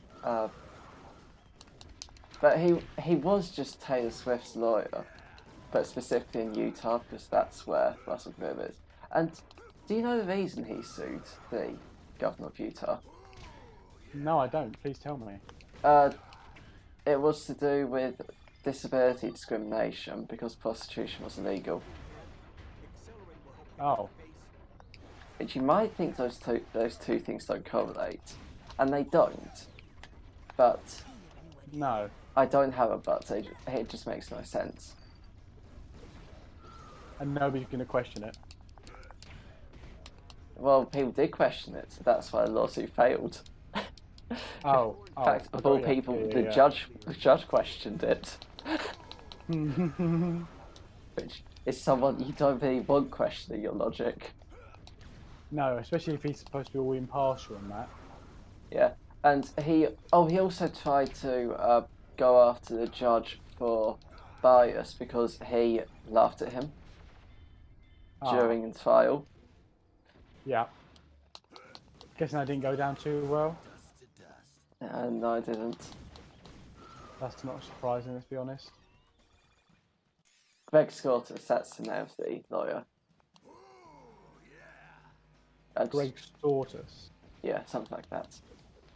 But he was just Taylor Swift's lawyer, but specifically in Utah because that's where Russell Greer is. And do you know the reason he sued the governor of Utah? No, I don't. Please tell me. It was to do with disability discrimination because prostitution was illegal. Oh. Which you might think those two things don't correlate, and they don't. But no, I don't have a but. It just makes no sense. And nobody's going to question it. Well, people did question it, so that's why the lawsuit failed. In fact, of all people, the judge questioned it. Which is someone you don't really want questioning your logic. No, especially if he's supposed to be all impartial in that. Yeah, and he also tried to go after the judge for bias because he laughed at him during the trial. Yeah. Guessing that didn't go down too well. No, I didn't. That's not surprising, let's be honest. Greg Scortus, that's the name of the lawyer. Greg Stortus. Yeah, something like that.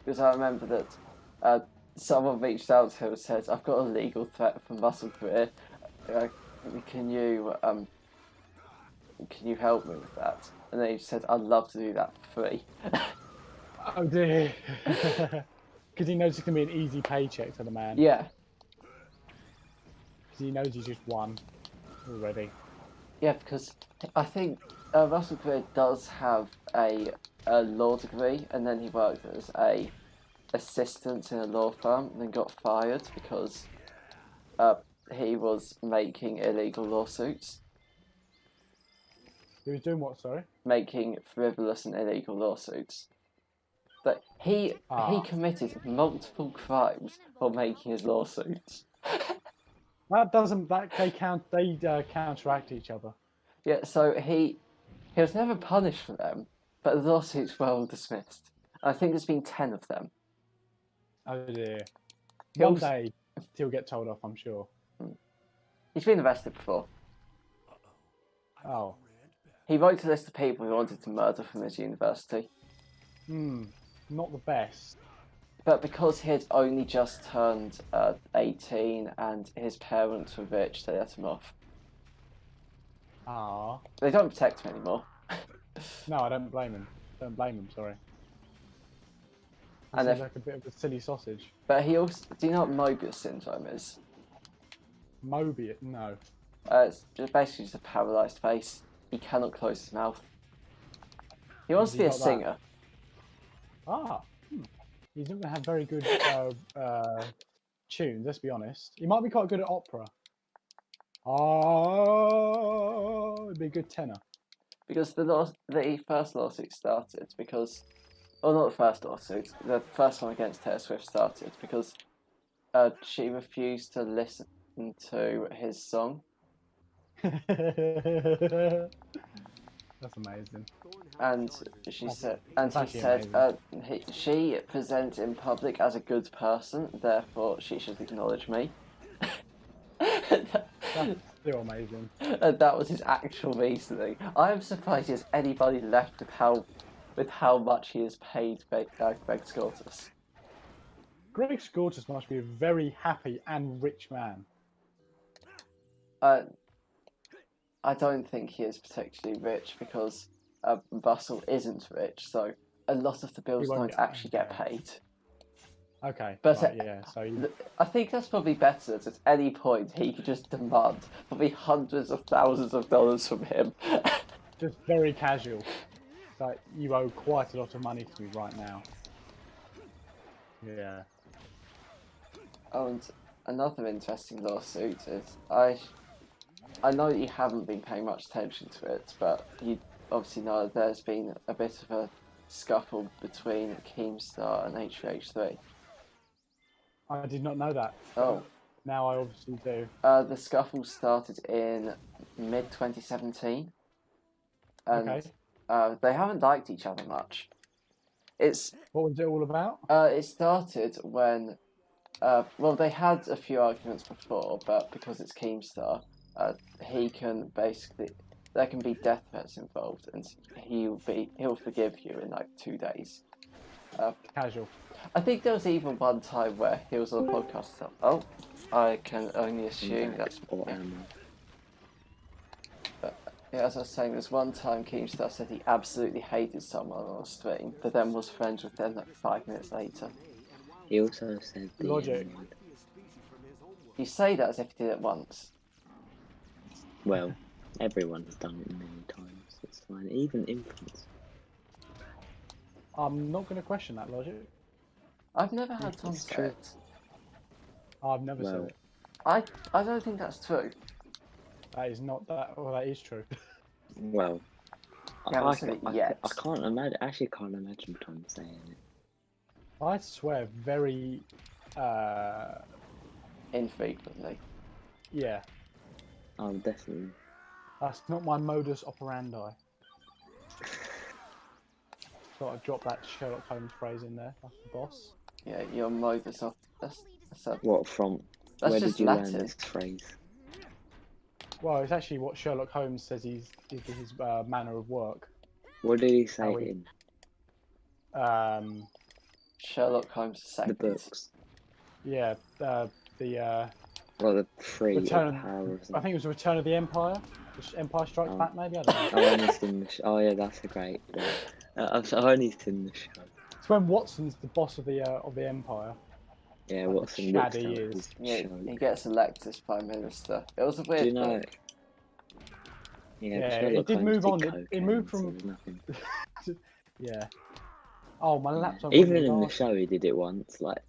Because I remember that someone reached out to him and said, "I've got a legal threat from Russell Greer. Can you help me with that?" And then he said, "I'd love to do that for free." Oh dear. Because he knows it's going to be an easy paycheck for the man. Yeah. because he knows he's just won already. Yeah, because I think Russell Crowe does have a law degree, and then he worked as a assistant in a law firm, and then got fired because he was making illegal lawsuits, He was doing what? Sorry. making frivolous and illegal lawsuits. But he committed multiple crimes for making his lawsuits. That doesn't. That they counteract each other. Yeah, so he was never punished for them, but the lawsuits were all dismissed. I think there's been 10 of them. Oh dear. He One also- day he'll get told off, I'm sure. He's been arrested before. Oh. He wrote a list of people he wanted to murder from his university, Not the best. but because he had only just turned 18 and his parents were rich, they let him off. Ah. They don't protect him anymore. No, I don't blame him. Sorry. That And seems if- like a bit of a silly sausage. But he also... Do you know what Mobius syndrome is? Mobius? No. It's basically just a paralysed face. He cannot close his mouth. He wants to Has he be a got that? singer. Ah. He's not going to have very good tunes, let's be honest. He might be quite good at opera. Oh, it'd be a good tenor. Because the first lawsuit started because... Well, not the first lawsuit. The first one against Taylor Swift started because she refused to listen to his song. That's amazing. And she said, she presents in public as a good person, therefore she should acknowledge me. That's still amazing. And that was his actual reasoning. I am surprised he has anybody left with how much he has paid Greg Scortus. Greg Scortus must be a very happy and rich man. I don't think he is particularly rich because Russell isn't rich, so a lot of the bills won't don't get- actually get okay. paid. Okay, But, right, yeah. So I think that's probably better that at any point he could just demand probably hundreds of thousands of dollars from him. just very casual. Like, you owe quite a lot of money to me right now. Yeah. Oh, and another interesting lawsuit is I know that you haven't been paying much attention to it, but you obviously know there's been a bit of a scuffle between Keemstar and HVH3. I did not know that. Oh. Now I obviously do. The scuffle started in mid-2017, and Okay. they haven't liked each other much. What was it all about? It started when, they had a few arguments before, but because it's Keemstar, there can be death threats involved, and he'll forgive you in like 2 days. Casual. I think there was even one time where he was on a podcast. Oh, I can only assume that's. Or Yeah. ammo. But yeah, as I was saying, there's one time Keemstar said he absolutely hated someone on a stream, but then was friends with them like 5 minutes later. He also said the Logic. N-word. You say that as if he did it once. Well, everyone's done it many times. It's fine. Even infants. I'm not going to question that logic. I've never had Yes, Tom it's say true. it. I've never said Well, it. I don't think that's true. That is not that. Well, that is true. well. You haven't said it yet. I can't imagine. Actually, can't imagine Tom saying it. I swear, very. Infrequently. Yeah, Oh, definitely. that's not my modus operandi. Thought I'd drop that Sherlock Holmes phrase in there. That's the boss. Yeah, your modus of that's What from? That's Where just did you learn Latin. this phrase? Well, it's actually what Sherlock Holmes says is his manner of work. What did he say How we- in Sherlock Holmes the second. books? Yeah, the Well, the three Return. of power or I something. think it was Return of the Empire. Empire Strikes Oh. Back, maybe. I don't know. I've only seen the oh yeah, that's a great. I've only seen the show. It's when Watson's the boss of the Empire, Yeah, Like Watson the looks shad he out is. his Yeah, show. he gets elected as Prime Minister. It was a Do weird you know? thing. Yeah, Yeah, Sherlock it did Holmes move did on. It cocaine, moved so from. there's nothing. Yeah. Oh, my Yeah. laptop. Even in the show, he did it once. Like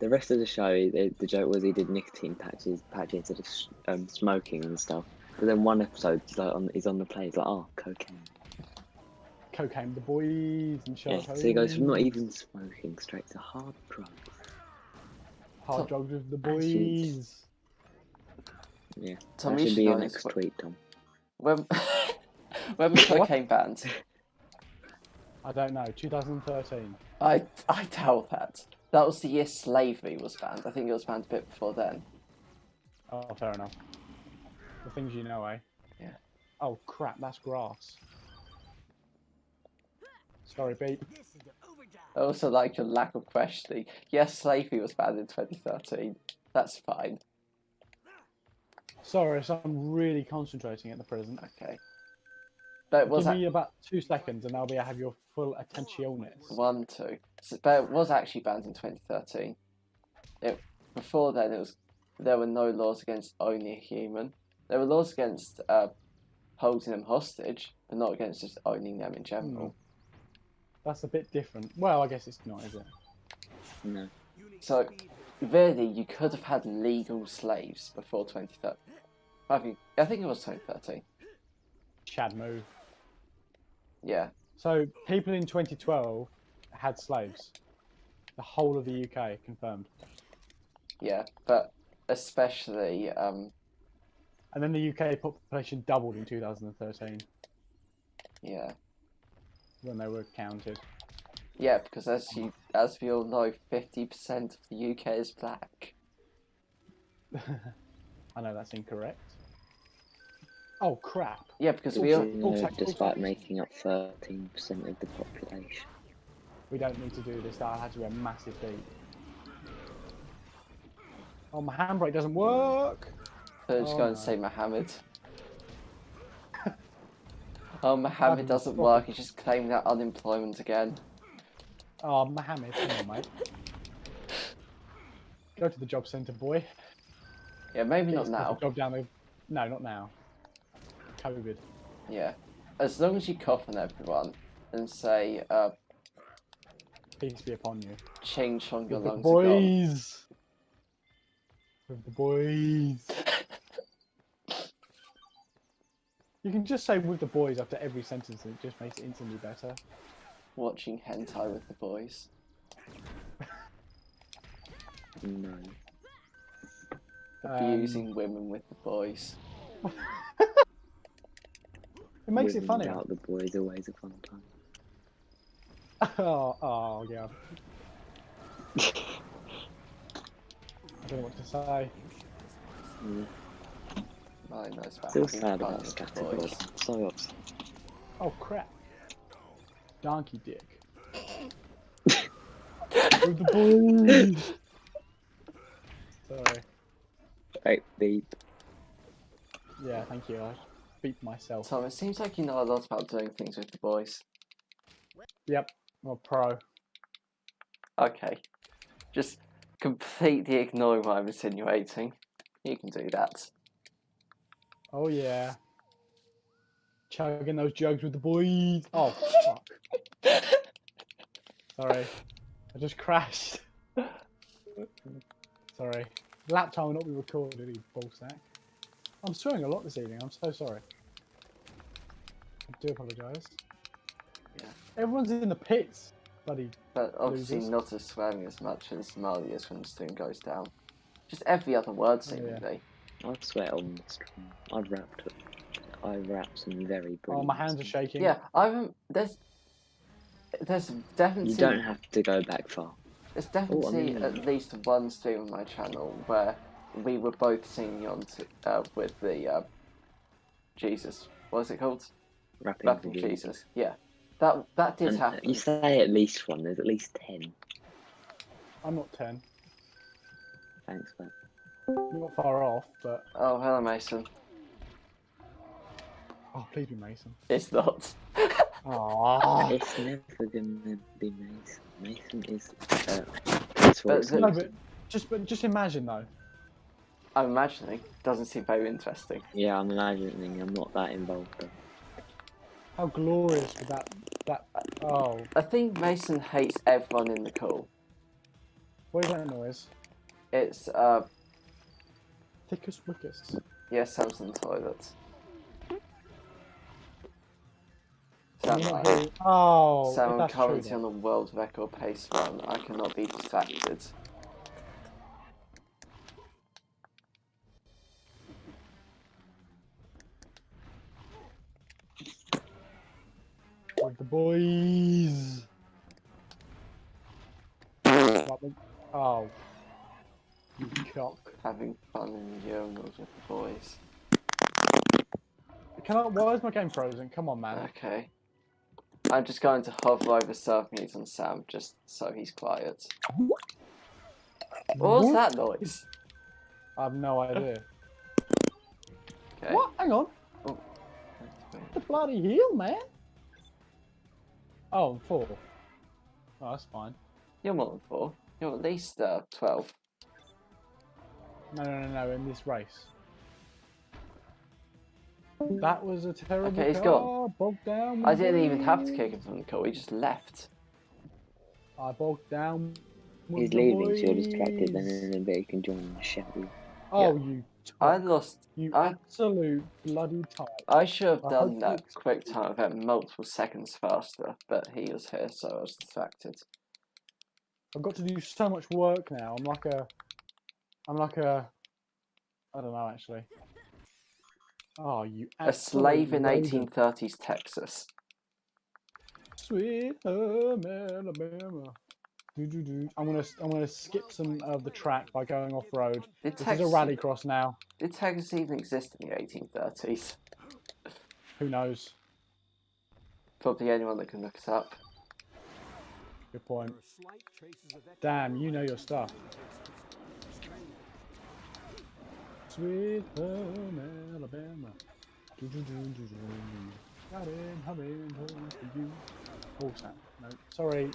the rest of the show, the joke was he did nicotine patches instead of smoking and stuff. But then one episode, he's on the plane. He's like, "Oh, cocaine." Cocaine with the boys and Yeah, Sherlock so he goes from not Holmes. even smoking straight to hard drugs. Hard drugs with the As you- boys. Yeah, Tom, that you should should be your know this. next tweet, Tom. When when was cocaine banned? I don't know. 2013. I doubt that. That was the year slavery was banned. I think it was banned a bit before then. Oh, fair enough. The things you know, eh? Yeah. Oh crap! That's grass. Sorry, beep. I also like your lack of questioning. Yes, slavery was banned in 2013. That's fine. Sorry, so I'm really concentrating at the present. Okay. But it was Give me about 2 seconds and I'll be have your full attentioness. 1, 2. So, but it was actually banned in 2013. Before then, there were no laws against owning a human. There were laws against holding them hostage, but not against just owning them in general. That's a bit different. Well, I guess it's not, is it? No. So, really, you could have had legal slaves before 2013. I think it was 2013. Chad move. Yeah. So, people in 2012 had slaves. The whole of the UK confirmed. Yeah, but especially And then the UK population doubled in 2013 yeah. when they were counted. Yeah, because as we all know, 50% of the UK is black. I know that's incorrect. Oh crap! Yeah, because Did we you all know, despite making up 13% of the population. We don't need to do this. That had to be a massive beat. Oh, my handbrake doesn't work. let's Oh, go and no. say Mohammed. Oh, Mohammed doesn't work. He's just claiming that unemployment again. Oh, Mohammed, come on, mate. Go to the job centre, boy. Yeah, maybe Get not yourself now. a job down there. No, not now. COVID. Yeah, as long as you cough on everyone and say Peace be upon you. "Ching chong, your With the lungs are gone." boys. With the boys. You can just say "with the boys" after every sentence, and it just makes it instantly better. Watching hentai with the boys. No. Abusing women with the boys. It makes it Women funnier. without the boys always a fun time. Oh, yeah. I don't know what to say. Yeah. I know it's about Still having sad fun about with the Scattergold. boys. So upset. Oh crap. Donkey dick. With the boys. Sorry. Right, beep. Yeah, thank you. I beat myself. Tom, it seems like you know a lot about doing things with the boys. Yep, I'm a pro. Okay. Just completely ignore what I'm insinuating. You can do that. Oh yeah. Chugging those jugs with the boys. Oh fuck. Sorry. I just crashed. Sorry. Laptop will not be recorded, you ballsack. I'm swearing a lot this evening, I'm so sorry. I do apologise. Yeah. Everyone's in the pits. Bloody But obviously losers. not as swearing as much as Marley is when the stream goes down. Just every other word, seemingly. I'd sweat on the stream. I rap some very brilliant. Oh, my hands are stuff. shaking. Yeah, there's definitely... You don't have to go back far. There's definitely I mean- at least one stream on my channel where we were both singing on with the Jesus. What is it called? Rapping for Jesus. Yeah, that did And happen. you say at least one. There's at least 10. I'm not 10. Thanks, man. You're not far off, but... Oh, hello, Mason. Oh, please be Mason. It's not. Aww. It's never gonna be Mason. Mason is. But No, but Just imagine though. I'm imagining. Doesn't seem very interesting. Yeah, I'm imagining. I'm not that involved though. How glorious would that oh, I think Mason hates everyone in the call. what is that noise? It's Thickest wickest. yeah, Sam's in the toilet. Can Sam, you not hear? Oh, Sam, if I'm that's true. currently Then. on the world record pace run. I cannot be distracted. With the boys. Oh, you cock. Having fun in the urinals with the boys. Why is my game frozen? Come on, man. Okay. I'm just going to hover over serve mute on Sam just so he's quiet. What was that noise? I have no idea. Okay. What? Hang on. Oh. The bloody hell, man. Oh, I'm 4. Oh, that's fine. You're more than 4. You're at least 12. No, in this race. That was a terrible Okay, he's car. gone. Bogged down. I didn't even have to kick him from the call, he just left. I bogged down. With He's the leaving, so you're distracted, boys. then in a bit you can join the show. Oh, Yeah. you I twat. lost. You I absolute bloody type. I should have I done hope that you- quick time event multiple seconds faster, but he was here, so I was distracted. I've got to do so much work now. I'm like a. I don't know actually. Oh, you A slave in absolute 1830s Texas. Sweet home Alabama. I'm gonna skip some of the track by going off road. Did This is a rallycross now. Did Texas even exist in the 1830s? Who knows? Probably anyone that can look it up. Good point. There are slight traces of Damn, you know your stuff. Sweet home Alabama. Home for you. Oh, snap. No, sorry.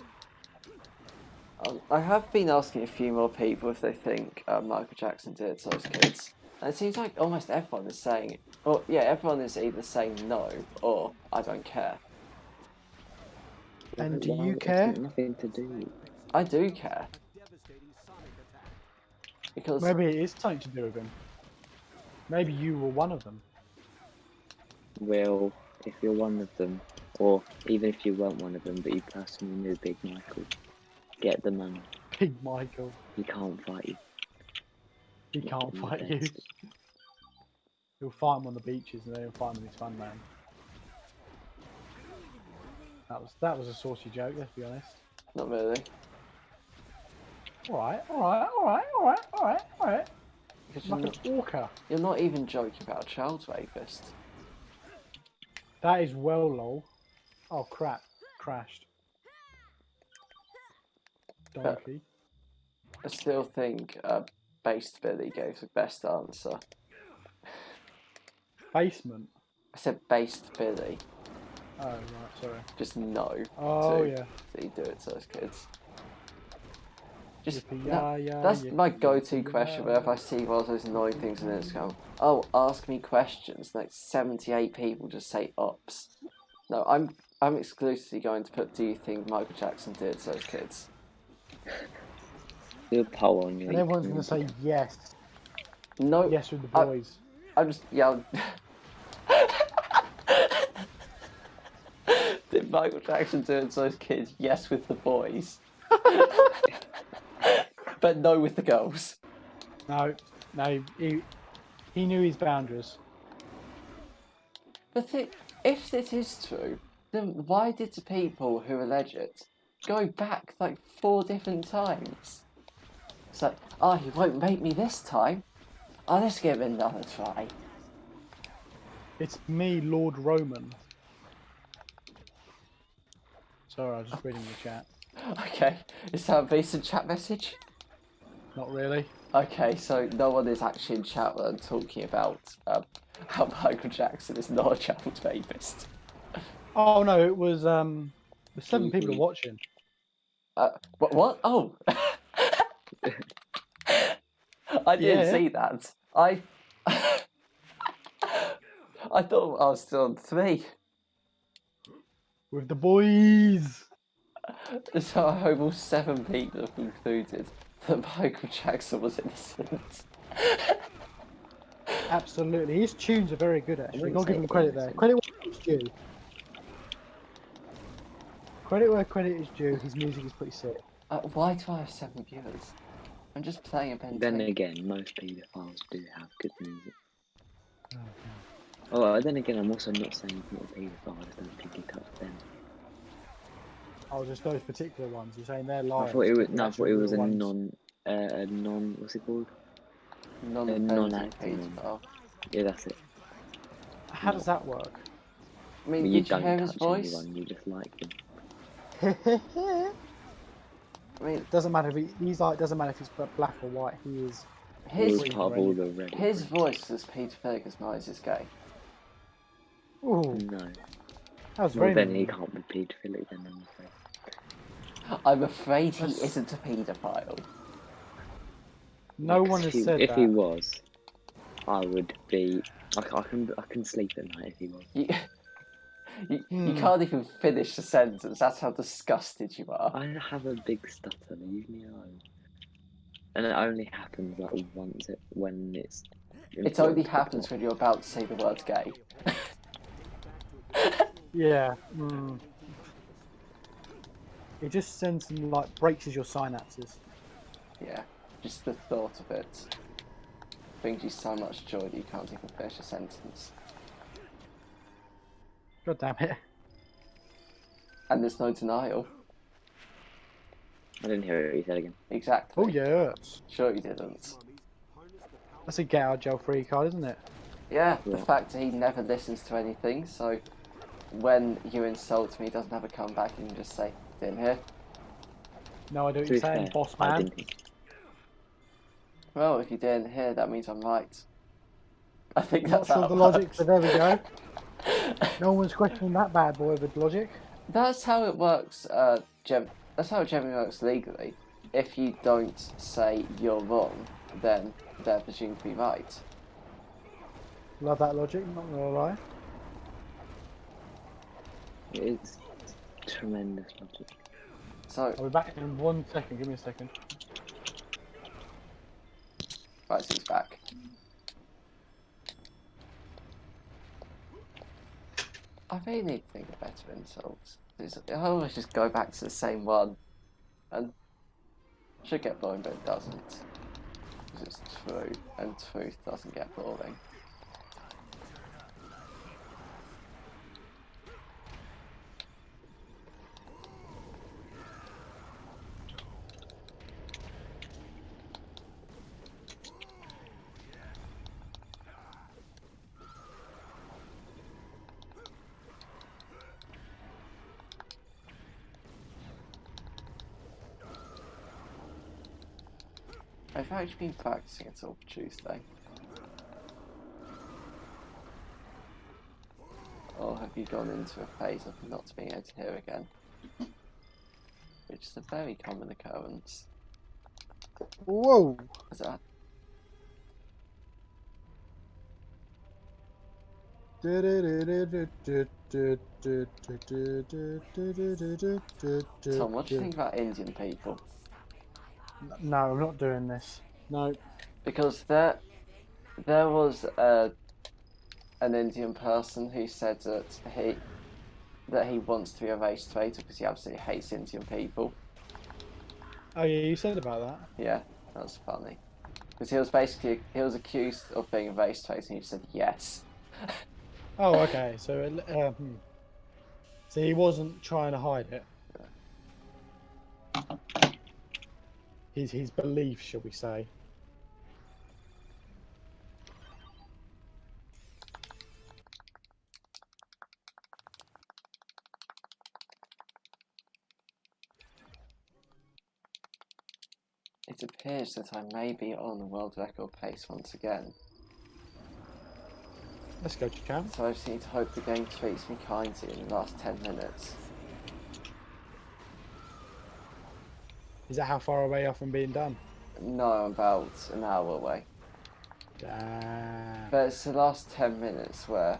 I have been asking a few more people if they think Michael Jackson did it to those kids. And it seems like almost everyone is saying, well, yeah, everyone is either saying no or I don't care. And do Well, you it's care? got nothing to do. I do care. devastating sonic attack. Because Maybe it is something to do with him. Maybe you were one of them. Well, if you're one of them, or even if you weren't one of them, but you personally knew Big Michael, get the money. Big Michael. He can't fight you. He can't fight you. He'll fight him on the beaches and then he'll fight him in his fun land. That was a saucy joke, let's be honest. not really. Alright. Because you're Like not, an orca. you're not even joking about a child rapist. That is well lol. Oh crap. Crashed. Donkey. I still think Based Billy gave the best answer. Basement. I said Based Billy. Oh right, sorry. Just no. Oh to yeah. that you do it to those kids. Just Yippee-yi-yi, that's my go-to yippee-yi-yi. question whenever I see one of those annoying things on Instagram. Oh, ask me questions. Like 78 people just say ups. No, I'm exclusively going to put. Do you think Michael Jackson did it to those kids? Do a poll on your. And everyone's gonna say yes. No. Yes with the boys. I'm just yelling. Did Michael Jackson do it to those kids? Yes, with the boys. But no with the girls. No, he knew his boundaries. But if this is true, then why did the people who allege it go back like 4 different times? It's like, oh, he won't rape me this time. Oh, let's give it another try. It's me, Lord Roman. Sorry, I was just reading the chat. Okay, is that a recent chat message? Not really. Okay, so no one is actually in chat when I'm talking about how Michael Jackson is not a child rapist. Oh no, it was the 7 people are watching. What? Oh! I didn't Yeah. see that. I thought I was still on 3. With the boys. So I hope all 7 people have concluded that Michael Jackson was innocent. Absolutely. His tunes are very good, actually. wouldn't Gotta give say him credit there. innocent. Credit where it's due. Credit where credit is due. His music is pretty sick. Why do I have 7 viewers? I'm just playing a Ben Then 10. again, most paedophiles do have good music. Oh, Oh, then again, I'm also not saying he's not a paedophile. I just don't think he touched them. oh, just those particular ones. You're saying they're I liars. thought it was but no. I actual thought it was real a ones. non. What's it called? Non-offending non-acting one. paedophile. Yeah, that's it. How does that work? I mean, But you did you don't hear his touch voice? anyone. You just like them. I mean, Doesn't matter if he's like. Doesn't matter if he's black or white. He is. He his was part of all the Reddit. his voice is paedophilic as nice as gay. Ooh, No. that was Well, very. then he mean. can't be paedophilic. Then I'm afraid. I'm afraid he That's- isn't a paedophile. No one has said if that. he was, I would be. I can sleep at night if he was. You can't even finish the sentence. That's how disgusted you are. I have a big stutter. Leave me alone. And it only happens like once when it's. It only important to happens talk. when you're about to say the word gay. Yeah. Mm. It just sends and like breaks your synapses. Yeah, just the thought of it brings you so much joy that you can't even finish a sentence. God damn it. And there's no denial. I didn't hear what you said again. Exactly. Oh yes. Sure you didn't. That's a get out of jail free card, isn't it? Yeah, the Yeah. fact that he never listens to anything, so when you insult me, he doesn't have a comeback, you can just say, didn't hear. No, I do what To you're be saying, fair, boss I man. didn't. Well, if you didn't hear, that means I'm right. I think I'm not that's sure how of the it logic, works. but there we go. No one's questioning that bad boy with logic. That's how it works, that's how it generally works legally. If you don't say you're wrong, then they're presumed to be right. Love that logic, not gonna lie. It is tremendous logic. So, I'll be back in 1 second, give me a second. right, so he's back. I really need to think of better insults. I always just go back to the same one. And should get boring, but it doesn't. Because it's true, and truth doesn't get boring. I've actually been practicing it all for Tuesday. Or have you gone into a phase of not being able to hear again? Which is a very common occurrence. Whoa! Is that? Tom, what do you think about Indian people? No, I'm not doing this. No. Because there was an Indian person who said that he wants to be a race traitor because he absolutely hates Indian people. Oh yeah, you said about that. Yeah, that was funny. Because he was accused of being a race traitor and he said yes. Oh, okay. So he wasn't trying to hide it. His belief, shall we say? It appears that I may be on the world record pace once again. Let's go, champ. So I just need to hope the game treats me kindly in the last 10 minutes. Is that how far away you are from being done? No, I'm about an hour away. Damn. But it's the last 10 minutes where,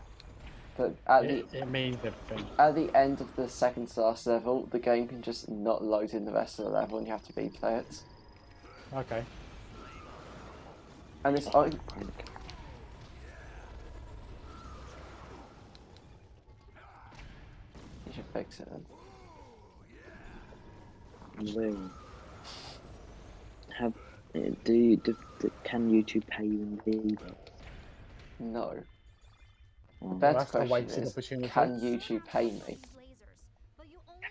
It means everything. at the end of the second to last level, the game can just not load in the rest of the level, and you have to replay it. Okay. And it's you should fix it then. Well, can YouTube pay you in V-Bucks? No. The Oh. better that's a question wasted is, opportunity. can YouTube pay me?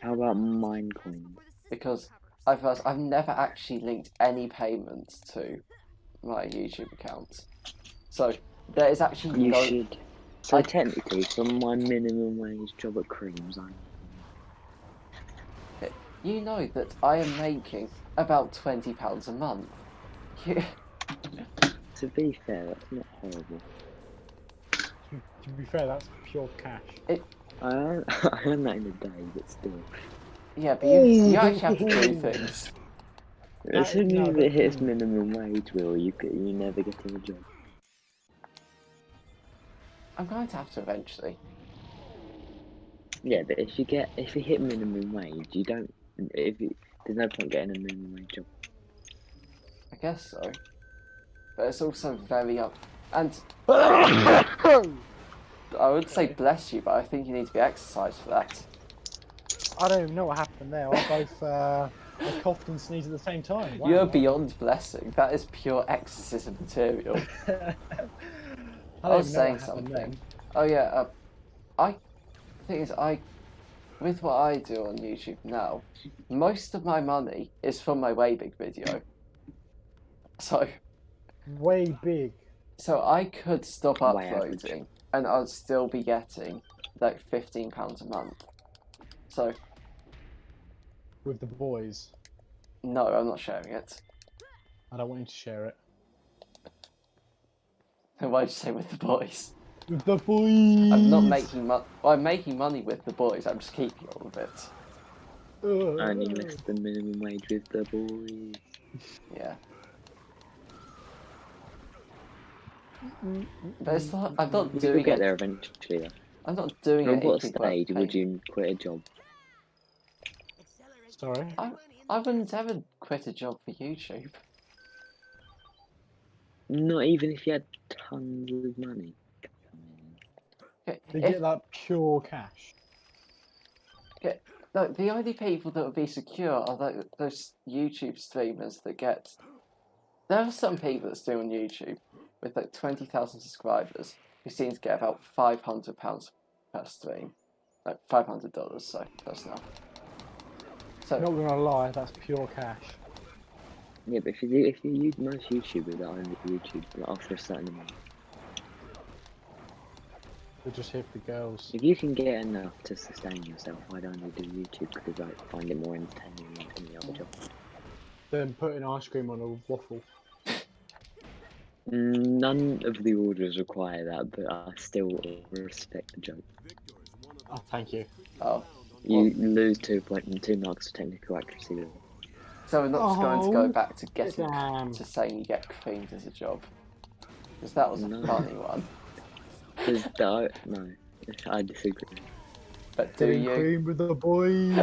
How about Minecoin? Because I've never actually linked any payments to my YouTube account. So there is actually You no. should. So technically, from my minimum wage job at Creams, You know that I am making about £20 a month. to be fair, that's not horrible. To be fair, that's pure cash. I earn that in a day, but still. Yeah, but you actually have to do things. As soon no, as but- it hits minimum wage, you never get a job. I'm going to have to eventually. Yeah, but if you hit minimum wage, there's no point getting a minimum wage job. I guess so. But it's also very up. And I would say bless you, but I think you need to be exercised for that. I don't even know what happened there. I both I coughed and sneezed at the same time. Wow. You're beyond blessing. That is pure exorcism material. I was don't even know saying what happened something. then. Oh yeah, the thing is, with what I do on YouTube now, most of my money is from my Way Big video. Way big. So I could stop Way uploading, and I'd still be getting like £15 a month. So With the boys. no, I'm not sharing it. I don't want you to share it. Then why'd you say with the boys? With the boys! I'm not making money. Well, I'm making money with the boys. I'm just keeping all of it. Earning less than minimum wage with the boys. Yeah. But it's not. I'm not You'll doing get it. there eventually. Though. I'm not doing At it. what stage would you quit a job? Sorry? I wouldn't ever quit a job for YouTube. Not even if you had tons of money. Okay, They get that pure cash. Like, the only people that would be secure are those YouTube streamers that get. There are some people that stream on YouTube with like 20,000 subscribers who seem to get about £500 per stream, like $500. So that's enough. So Not gonna lie, that's pure cash. Yeah, but if you use most YouTubers that own YouTube after a certain amount, We're just here for the girls. if you can get enough to sustain yourself, I'd only do YouTube because I find it more entertaining than any other job. Then putting ice cream on a waffle. None of the orders require that, but I still respect the joke. Oh, thank you. oh, You lose 2 marks for technical accuracy. so we're not just going to go back to getting Damn. to saying you get creamed as a job, because that was a No. funny one. No, I disagree. But do Getting you? cream with the boys.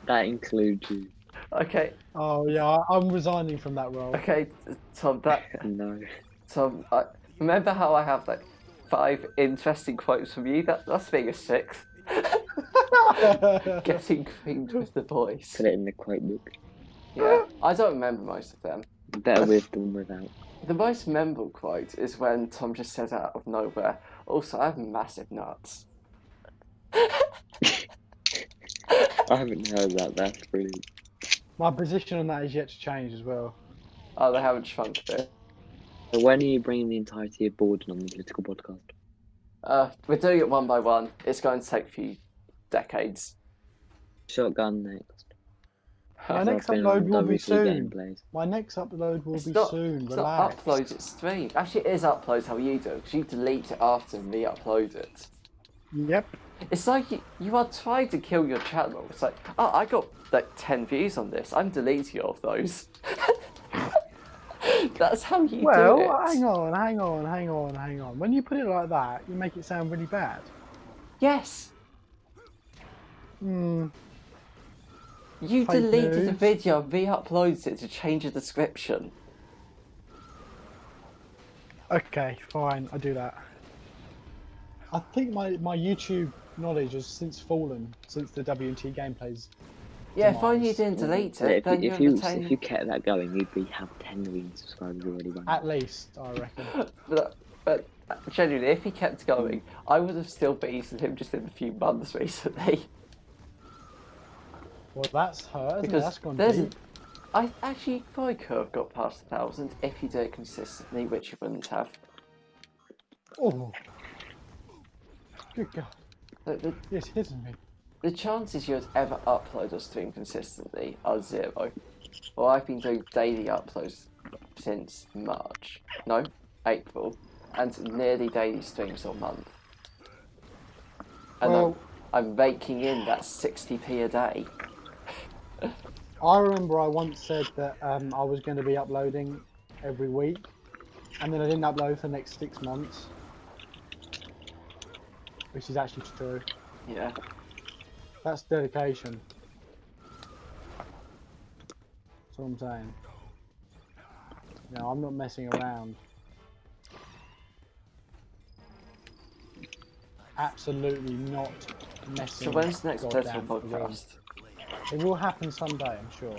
That includes you. Okay, Oh yeah, I'm resigning from that role. okay, Tom. No. Tom, remember how I have like 5 interesting quotes from you? That's being a 6th. Getting creamed with the boys. Put it in the quote book. Yeah, I don't remember most of them. Better with than without. The most memorable quote is when Tom just says out of nowhere, "Also, I have massive nuts." I haven't heard that. That's brilliant. My position on that is yet to change as well. Oh, they haven't shrunk a bit. So when are you bringing the entirety of Borden on the political podcast? We're doing it one by one. It's going to take a few decades. Shotgun next. My next I've been on upload will be WC soon. gameplays. My next upload will It's be not- soon. It's Relax. not upload, it's stream. Actually, it is upload how you do it, because you delete it after and re-upload it. Yep. It's like you are trying to kill your channel. It's like, oh, I got like 10 views on this. I'm deleting all of those. That's how you do it. Well, hang on. When you put it like that, you make it sound really bad. Yes. Hmm. You Fake deleted the news. video, re-uploaded it to change the description. Okay, fine, I do that. I think my YouTube knowledge has since fallen since the W&T gameplays. Yeah, if only you demise. didn't delete Yeah, it, then if you you would retain... if you kept that going, you'd have 10 million subscribers already by now. At least, I reckon. But genuinely, if he kept going, I would have still beaten him just in a few months recently. Well, that's her, isn't it? Because That's gone there's... deep. I actually probably could have got past 1,000 if you did it consistently, which you wouldn't have. Oh. Good God. The Yes, hitting me. The chances you'd ever upload or stream consistently are 0. Well, I've been doing daily uploads since March. No, April. And nearly daily streams all month. And Well, I'm raking in that 60p a day. I remember I once said that I was going to be uploading every week, and then I didn't upload for the next 6 months. Which is actually true. Yeah. That's dedication. That's what I'm saying. No, I'm not messing around. Absolutely not messing. So when's the next goddamn political around. podcast? It will happen someday, I'm sure.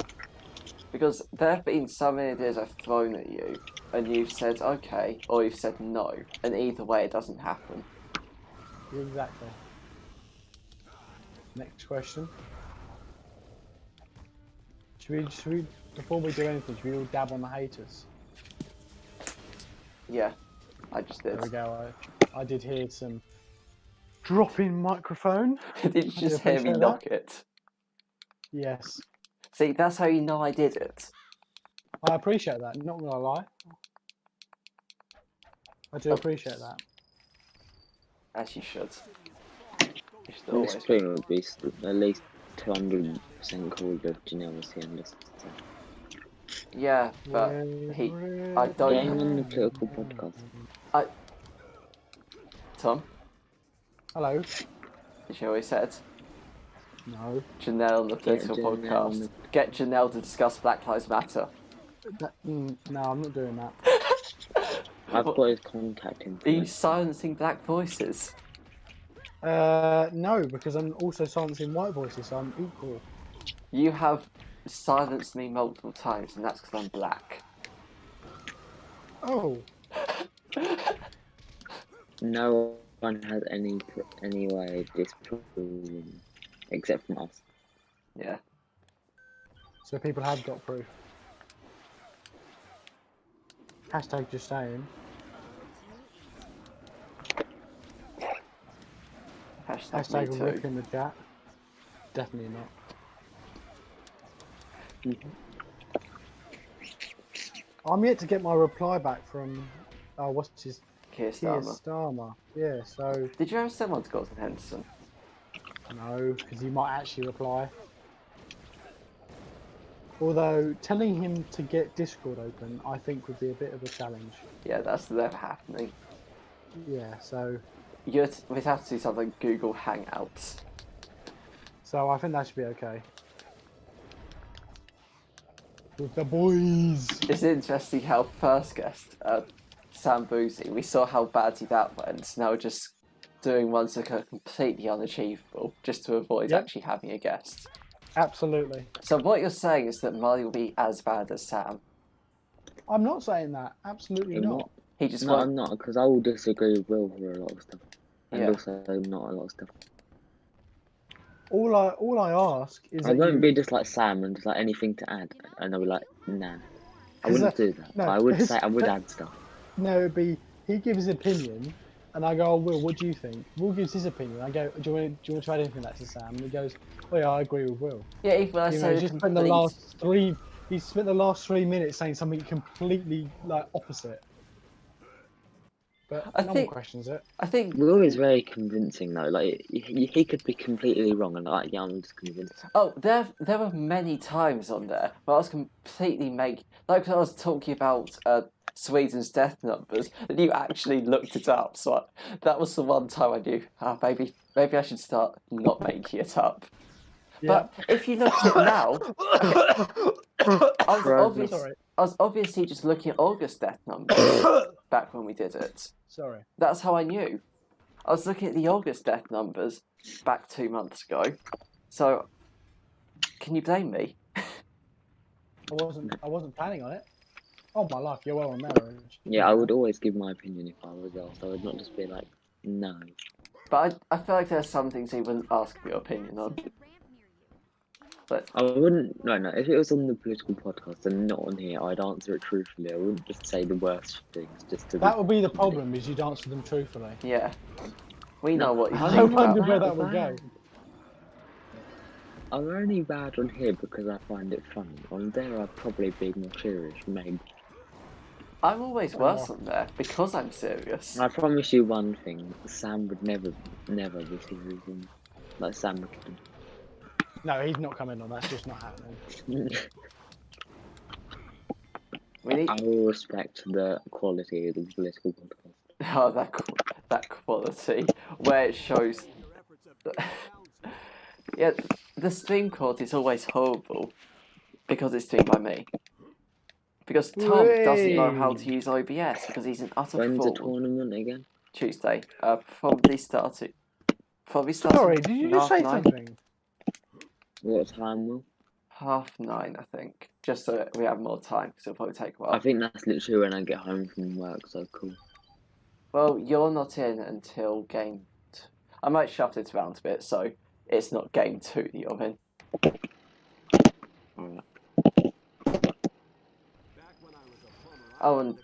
Because there have been so many ideas I've thrown at you, and you've said okay, or you've said no, and either way it doesn't happen. Exactly. Next question. Should we, before we do anything, should we all dab on the haters? Yeah, I just did. There we go. I did hear some dropping microphone. Did you I do just hear me appreciate knock that. it? Yes. See, that's how you know I did it. I appreciate that, not gonna lie. I do appreciate that. As you should. You should always. This stream would be at least 200% cool if Janelle was here and listened to it. Yeah, but I Getting don't. on the political podcast. Tom, Hello. did you hear what he said? No. Janelle on the political Janelle podcast. on the- Get Janelle to discuss Black Lives Matter. No, I'm not doing that. I've got his contact Are you info. silencing black voices? No, because I'm also silencing white voices, so I'm equal. You have silenced me multiple times, and that's because I'm black. Oh. No one has any way of disproving except from us. Yeah. So people have got proof. Hashtag just saying. Hashtag me rip too. in the chat. Definitely not. I'm yet to get my reply back from what's his Keir Keir Starmer. Starmer. Yeah, so Did you ever send one to Gordon Henderson? no, because he might actually reply. Although telling him to get Discord open, I think would be a bit of a challenge. Yeah, that's never happening. Yeah, so We'd have to do something like Google Hangouts. I think that should be okay. With the boys. It's interesting how first guest, Sam Boozy, we saw how badly that went. Now we're just doing ones that are completely unachievable, just to avoid Yep. actually having a guest. Absolutely. So what you're saying is that Molly will be as bad as Sam. I'm not saying that. Absolutely I'm not. not. He just No, won't. I'm not, because I will disagree with Will for a lot of stuff. And Yeah. also not a lot of stuff. All I ask is I that won't you... be just like Sam and just like anything to add. And I'll be like, nah. I Is wouldn't that- do that. no, but I would it's- say I would add stuff. No, it'd be he gives his opinion, and I go, oh, Will, what do you think? Will gives his opinion. I go, do you want to try anything that's to Sam? And he goes, oh yeah, I agree with Will. Yeah, even when I You know, say he's the just spent the complete... last three. He spent the last 3 minutes saying something completely like opposite. but I no one think- questions it. I think. Will is very convincing though. Like he could be completely wrong, and like yeah, I'm just convinced. Oh, there were many times on there where I was completely like when I was talking about Sweden's death numbers, and you actually looked it up. So that was the one time I knew, maybe I should start not making it up. Yeah. But if you look at it now, I was obviously just looking at August death numbers back when we did it. Sorry. That's how I knew. I was looking at the August death numbers back 2 months ago. So, can you blame me? I wasn't planning on it. Oh my life, you're well on marriage. Yeah, I would always give my opinion if I was asked. I would not just be like, no. But I feel like there's some things you wouldn't ask for your opinion on. But I wouldn't. No. If it was on the political podcast and not on here, I'd answer it truthfully. I wouldn't just say the worst things just to. That would be the problem, is you'd answer them truthfully. yeah, we know what you I I think wonder about. where that would go. I'm only bad on here because I find it funny. On there, I'd probably be more serious, maybe. I'm always worse on there because I'm serious. I promise you one thing: Sam would never be serious. Like Sam McKinnon. No, he's not coming on. That's just not happening. We need I will respect the quality of the political podcast. that quality where it shows. Yeah, the stream quality is always horrible because it's streamed by me. Because Tom doesn't know how to use OBS because he's an utter When's fool. the tournament again? Tuesday. Probably started. Sorry, did you just say 9:30. something? What time will? 9:30, I think. Just so that we have more time because it'll probably take a while. I think that's literally when I get home from work, so cool. Well, you're not in until game. I might shuffle it around a bit so it's not game 2 that you're in. Alright. Oh, and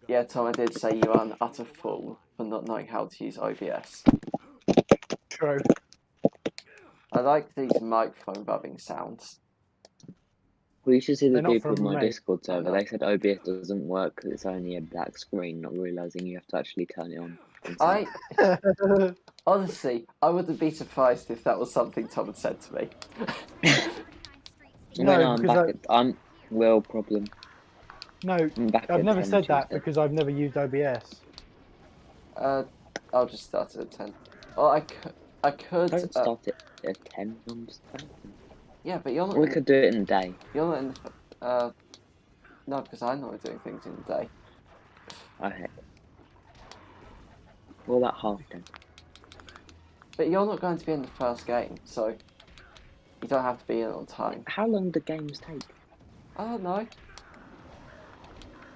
yeah, Tom, I did say you are an utter fool for not knowing how to use OBS. True. I like these microphone rubbing sounds. We should see the They're not people on from my me. Discord server. know. They said OBS doesn't work because it's only a black screen, not realising you have to actually turn it on. Honestly, I wouldn't be surprised if that was something Tom had said to me. No, I'm because back I'm Will problem. No, I'm back I've at never 10 said that Tuesday. because I've never used OBS. I'll just start it at 10. Well, I could. Don't start it at 10. I'm just Yeah, but you're not. We could do it in a day. You're not in. No, because I'm not doing things in the day. Okay. What about half 10? But you're not going to be in the first game, so you don't have to be in on time. How long do games take? I don't know.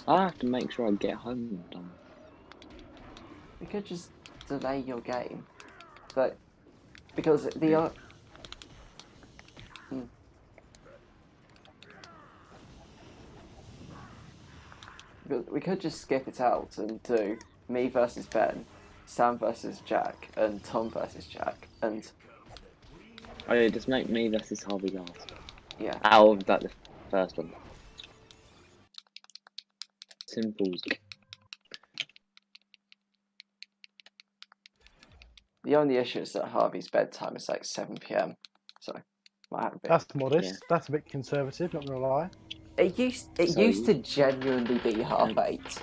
I have to make sure I get home on time. You could just delay your game, but because the we could just skip it out and do me versus Ben, Sam versus Jack, and Tom versus Jack, and Oh yeah, just make me versus Harvey last. yeah. Out of the first one. Simples. The only issue is that Harvey's bedtime is like 7 PM, so might have a bit. That's modest. Yeah. That's a bit conservative, not gonna lie. It used to genuinely be 8:30.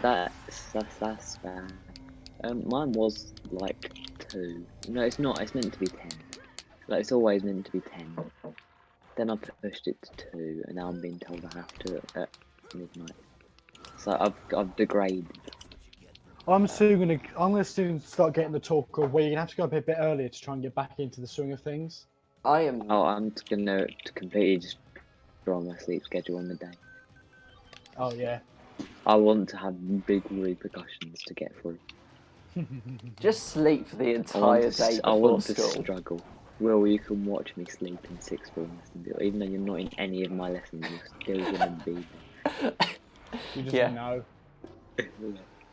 That's bad. Mine was like 2. No, it's not. It's meant to be 10. Like it's always meant to be 10. Then I pushed it to 2, and now I'm being told I have to at midnight. So I've degraded. I'm gonna soon start getting the talk of where you're gonna have to go up a bit earlier to try and get back into the swing of things. I am. Oh, I'm gonna completely just draw my sleep schedule on the day. Oh yeah. I want to have big repercussions to get through. Just sleep for the I entire want day to, before I want to school. struggle. Will, you can watch me sleep in 6th form lessons, even though you're not in any of my lessons, you're still gonna be there. You just Yeah. know.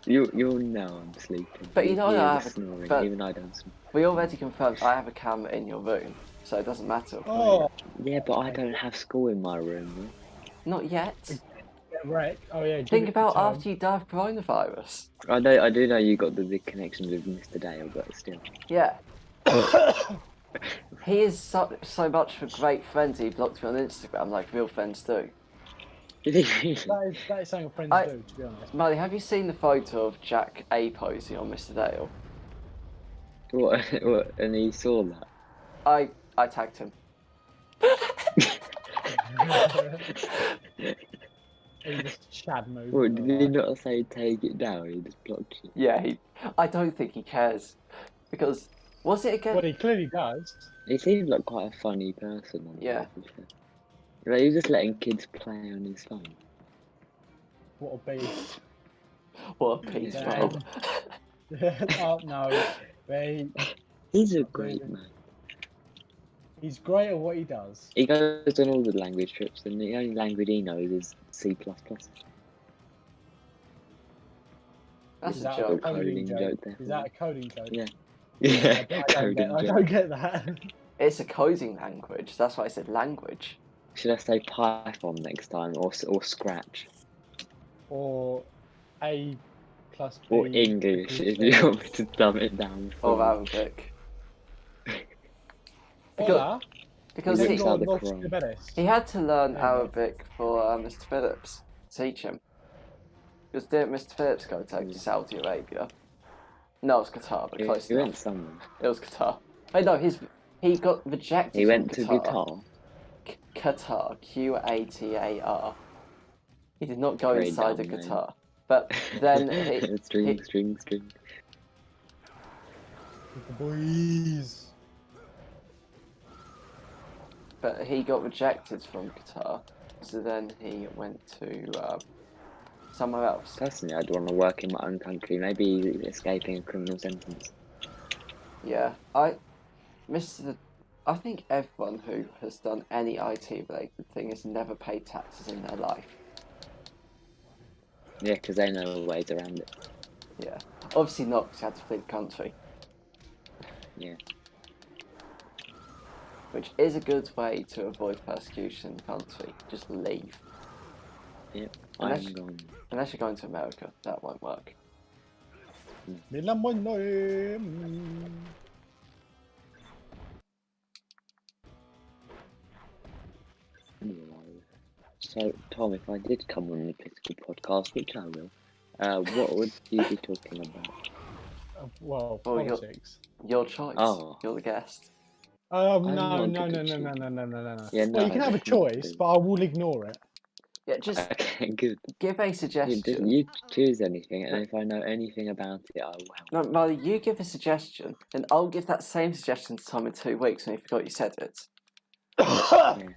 You'll know I'm sleeping. But you know hear I the have a- snoring, but- even I don't snore. We already confirmed I have a camera in your room, so it doesn't matter. Oh, Yeah, but I don't have school in my room. Not yet. Get wrecked. Oh yeah. give Think it about the turn. after you die of coronavirus. I do know you got the big connection with Mr. Dale, but still. Yeah. He is so much of a great friend. He blocked me on Instagram like real friends do. That is something friends do, to be honest. Marley, have you seen the photo of Jack A posing on Mr. Dale? What? And he saw that. I tagged him. He just Chad move. What, did he not say take it down? He just blocked you. Yeah, I don't think he cares. Because, was it again? Well, he clearly does. He seems like quite a funny person. Yeah. Like, he's just letting kids play on his phone. What a beast. What a piece, Yeah. Rob. Oh, no. He's a great man. He's great at what he does. He goes on all the language trips, and the only language he knows is C++. That's Is a that joke. coding joke there. Is that a coding joke? Yeah. I Yeah, don't get that. It's a coding language. That's why I said language. Should I say Python next time, or Scratch? Or A plus B. Or English, if you want me to dumb it down. Or for you. Arabic. Hola. Because He he, looks like the Quran. he had to learn Yeah. Arabic for Mr. Phillips to teach him. Because didn't Mr. Phillips go to Saudi Arabia? No, it was Qatar, but close He went enough. somewhere. It was Qatar. Wait, no, he got rejected. He from went to Qatar. Qatar, Qatar. He did not go Very inside dumb a name. Qatar. But then string. The boys. But he got rejected from Qatar, so then he went to somewhere else. Personally, I'd want to work in my own country, maybe escaping a criminal sentence. Yeah, I think everyone who has done any IT related thing has never paid taxes in their life. Yeah, because they know ways around it. Yeah, obviously not because you had to flee the country. Yeah. Which is a good way to avoid persecution in the country. Just leave. Yep. Unless- I'm gone. Unless you're going to America, that won't work. Anyway, so Tom, if I did come on the political podcast, which I will, what would you be talking about? Well, Oh, you're- politics. Your choice. Oh. You're the guest. No. not Yeah, no, no. no, You can have a choice, but I will ignore it. Yeah, just Okay, good. give a suggestion. You choose anything, and if I know anything about it, I will help. No, Molly, you give a suggestion, and I'll give that same suggestion to Tom in 2 weeks when you forgot you said it. Sorry.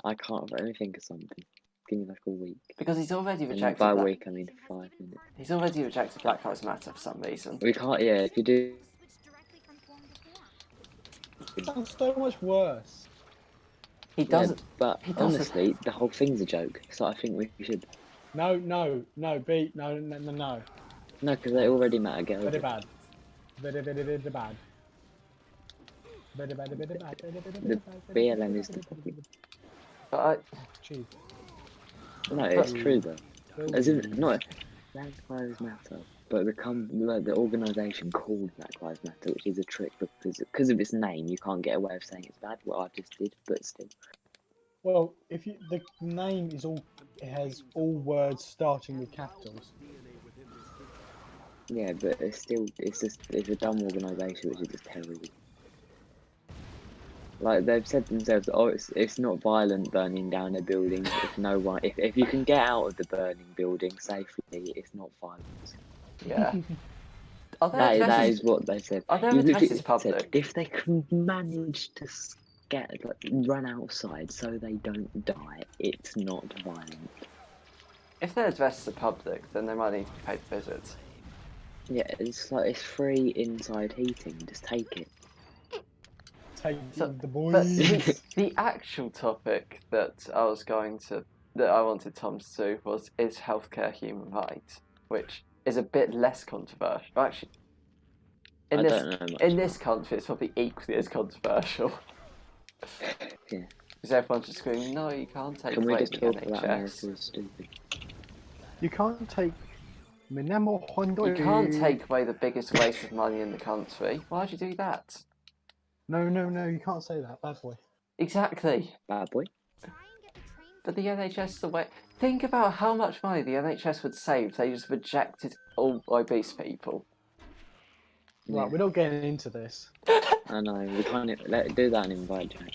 I can't only think of something. Give me like a week. Because he's already And rejected by a Black- week, I mean 5 minutes. He's already rejected Black Lives Matter for some reason. We can't, yeah, if you do... Switch directly from form to form. Sounds so much worse. He doesn't. Yeah, but he doesn't- honestly, the whole thing's a joke, so I think we should... No, B, no. No, because they already matter, get over Very it. bad. Very bad. Very bad. The BLM is the topic. But Jeez. No, it's true though. As in, Jeez. not Black Lives Matter, but the organisation called Black Lives Matter, which is a trick because of its name. You can't get away with saying it's bad. What I just did, but still. Well, if you, the name is all, it has all words starting with capitals. Yeah, but it's a dumb organisation which is just terrible. Like they've said themselves, oh, it's not violent burning down a building. If you can get out of the burning building safely, it's not violence. yeah. Are there That addresses? is what they said. Are there You literally addresses said, public? if they can manage to run outside so they don't die, it's not violent. If their addresses are public, then they might need to be paid to visit. Yeah, it's free inside heating. Just take it. Take So- the But boys. the actual topic that I wanted Tom to do is healthcare human rights, which is a bit less controversial. Actually, I in don't know much. this country, it's probably equally as controversial. Yeah. Because everyone's just screaming, no, you can't take Can we away just the talk about America NHS. is stupid? You can't take Minamo Hondo. You can't take away the biggest waste of money in the country. Why'd you do that? No, you can't say that, bad boy. Exactly. Bad boy. Try and get the train. But the NHS is the way. Think about how much money the NHS would save if they just rejected all obese people. Right, Yeah. we're not getting into this. I know, we can't do that and invite Jack.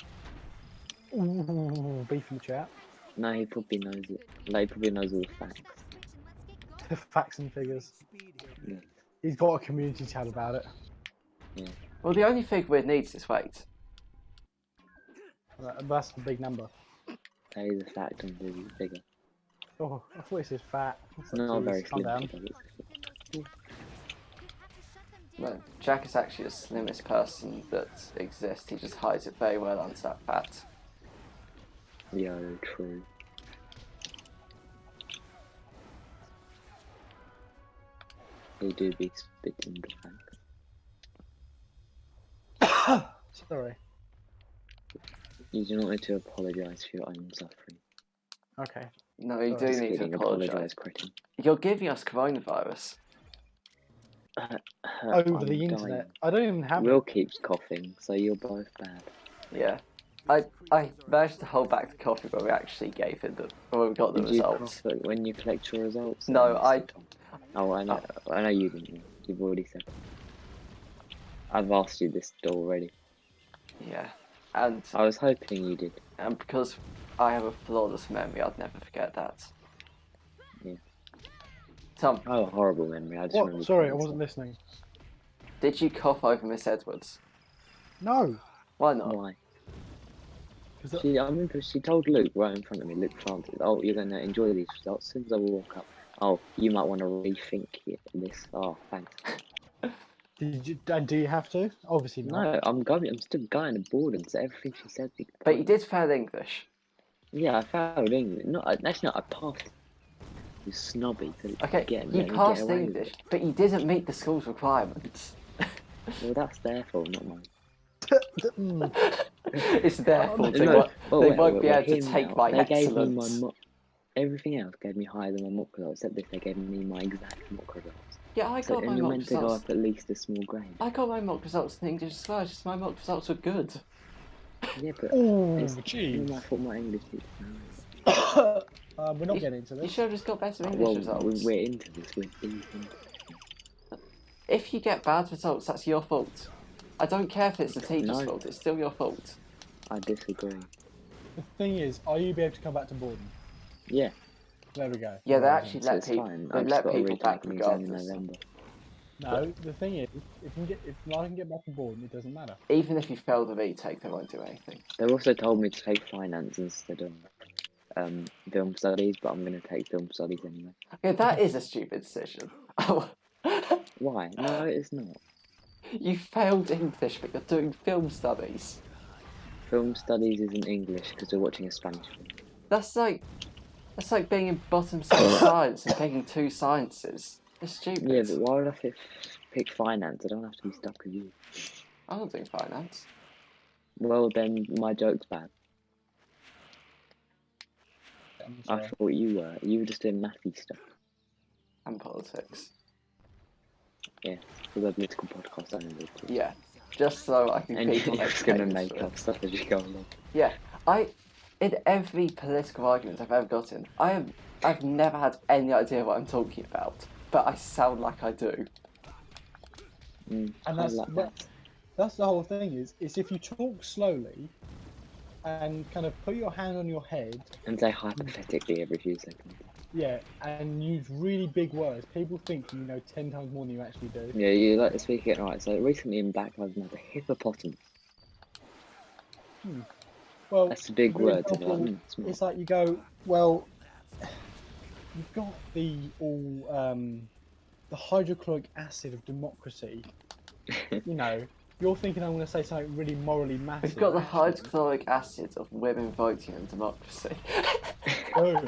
Ooh, beef in the chat. No, he probably knows it. Like, he probably knows all the facts. Facts and figures. Yeah. He's got a community tab about it. Yeah. Well, the only thing we need is weight. Right, that's a big number. That is a fact and the figure. Oh, I thought it said fat. It's not a very Calm slim down. figure. No, Jack is actually the slimmest person that exists. He just hides it very well under that fat. Yeah, true. He do be spitting the facts. Sorry. You do not need to apologise for your own suffering. Okay. No, you Sorry. do need to Kidding, apologise. Cretin. You're giving us coronavirus. Over I'm the dying. internet. I don't even have Will it. keeps coughing, so you're both bad. Yeah. I managed to hold back the coffee when we actually gave it when we got the Did you results. cough when you collect your results? No, Oh, I know. I know you didn't. You've already said. I've asked you this already. Yeah. And I was hoping you did. because I have a flawless memory, I'd never forget that. Yeah. Tom, Oh, a horrible memory. I just remember. What? Sorry, I things wasn't like- listening. did you cough over Miss Edwards? No. Why not? Why? 'Cause I remember she told Luke right in front of me, Luke Francis, oh, you're going to enjoy these results. As soon as I walk up, oh, you might want to rethink this. Oh, thanks. do you have to? Obviously not. No, I'm still going to boredom, so everything she said. But you did fail English. Yeah, I failed English. That's not, I passed. You snobby. So Okay, let you me get passed away with English, it. but you didn't meet the school's requirements. Well, that's their fault, not mine. Mm. It's their fault. They, No, they won't be able to hear me take out. my They gave me excellence. my mock. Everything else gave me higher than my mock results, except this, they gave me my exact mock results. Yeah, I So, got my and you're mock meant to go results. up at least a small grade. I got my mock results in English as well, just my mock results were good. Yeah, but Oh, it's jeez. I thought my English teacher. We're not getting into You this. should have just got better English Well, results. we're into this. We're deep into this. If you get bad results, that's your fault. I don't care if it's the teacher's No. fault, it's still your fault. I disagree. The thing is, are you be able to come back to Borden? Yeah, There we go. Yeah, they Right, actually so let it's people. fine. They I've just let got to people back retake an exam in regardless. November. No, the thing is, if I can get back to Borden, it doesn't matter. Even if you fail the retake, they won't do anything. They also told me to take finance instead of film studies, but I'm going to take film studies anyway. Okay, that is a stupid decision. Oh, Why? No, it's not. you failed English, but you're doing film studies. Film studies isn't English because we're watching a Spanish film. That's like being in bottom six science and picking two sciences. It's stupid. Yeah, but why would I pick finance? I don't have to be stuck with you. I'm not doing finance. Well, then my joke's bad. I'm I sorry. thought you were. You were just doing mathy stuff. And politics. Yeah, for the political podcast I know. Yeah, just so I can And keep you're on just going to educated make for up it. stuff as you go along. Yeah, in every political argument I've ever gotten, I've never had any idea what I'm talking about, but I sound like I do. And I like that. that's the whole thing. Is if you talk slowly and kind of put your hand on your head, And say hypothetically every few seconds. yeah, and use really big words, people think you know 10 times more than you actually do. Yeah, you like to speak it right. So recently in Black Lives Matter, hippopotamus. Well, That's a big for word to be example, like, smart. it's like you go, well, you've got the the hydrochloric acid of democracy. You know, you're thinking I'm going to say something really morally massive. We've got the actually. hydrochloric acid of women voting in democracy. Boom.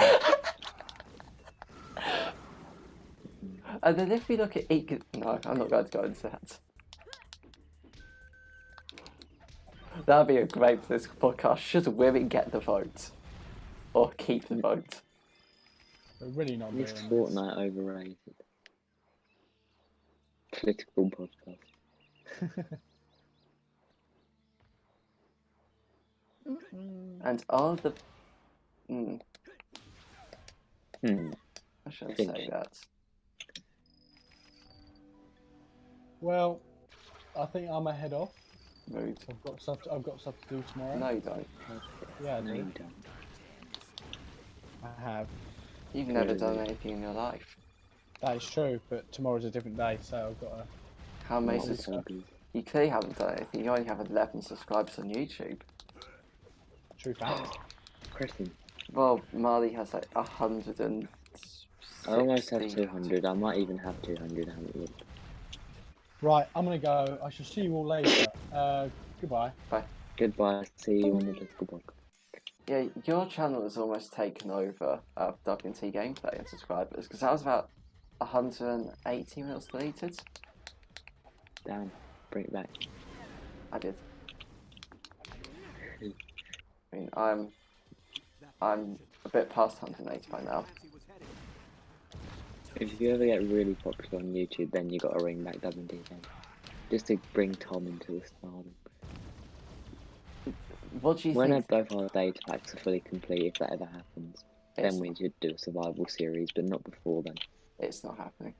And then if we look at no, I'm not going to go into that. That'd be a great political podcast. Should women get the vote? Or keep the vote? We're really not doing Is this. Fortnite overrated? Political podcast. And are the... I shouldn't say Finish. that. Well, I think I'm head off. Rude. I've got stuff to do tomorrow. No, you don't. Yeah, I No, do. you don't. I have. You've never Clearly. done anything in your life. That is true, but tomorrow's a different day, so I've got to. How many Not subscribers? hobbies. You clearly haven't done anything. You only have 11 subscribers on YouTube. True fact. Kristen, Well, Marley has like 160. I almost have 200. I might even have 200. I haven't looked. Right, I'm gonna go. I shall see you all later. Goodbye. Goodbye. See you on the political podcast. Yeah, your channel has almost taken over WNT Gameplay and subscribers because that was about 180 minutes deleted. Damn. Bring it back. I did. I mean, I'm a bit past 180 by now. If you ever get really popular on YouTube, then you got to ring back WD again. Just to bring Tom into the stardom. What do you When think? both our data packs are fully complete, if that ever happens, It's then we should do a survival series, but not before then. It's not happening.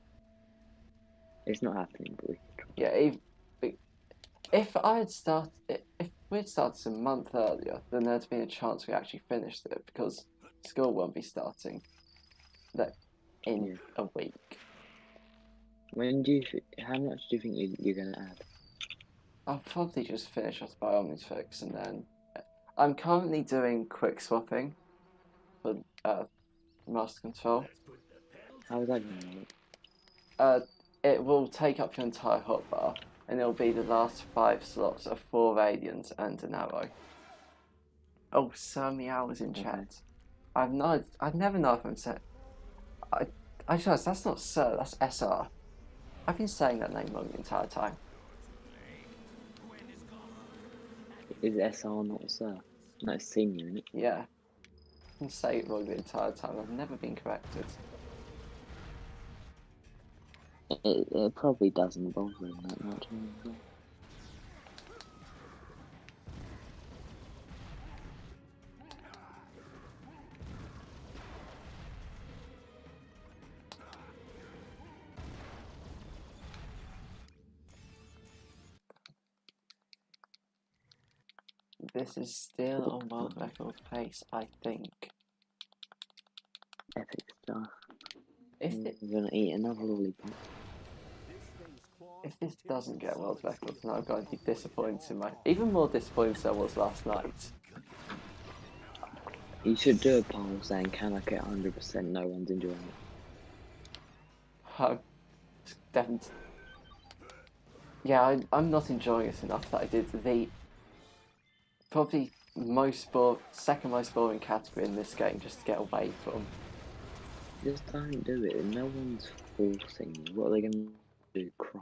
It's not happening, but we can try. Yeah, if we'd started a month earlier, then there'd been a chance we actually finished it because school won't be starting in a week. When do you? How much do you think you're gonna add? I'll probably just finish off Biomics Fix and then I'm currently doing quick swapping for Master Control. How is that gonna work? It will take up your entire hotbar and it'll be the last 5 slots of 4 radians and an arrow. Oh, Sir Meow is in chat. I've never known if I'm saying. I just that's not Sir, that's SR. I've been saying that name wrong the entire time. Is SR not Sir? No, it's Senior, isn't it? Yeah. I can say it wrong the entire time. I've never been corrected. It probably doesn't bother him that much. Anyway. This is still on world record pace, I think. Epic stuff. If You're gonna eat another lollipop. this doesn't get world record, then I'm going to be disappointed. Even more disappointed than I was last night. You should do a poll saying, can I get 100%? No one's enjoying it. Definitely. Yeah, I'm not enjoying it enough that I did the probably second most boring category in this game just to get away from. Just don't do it. No one's forcing you. What are they gonna do? Cry?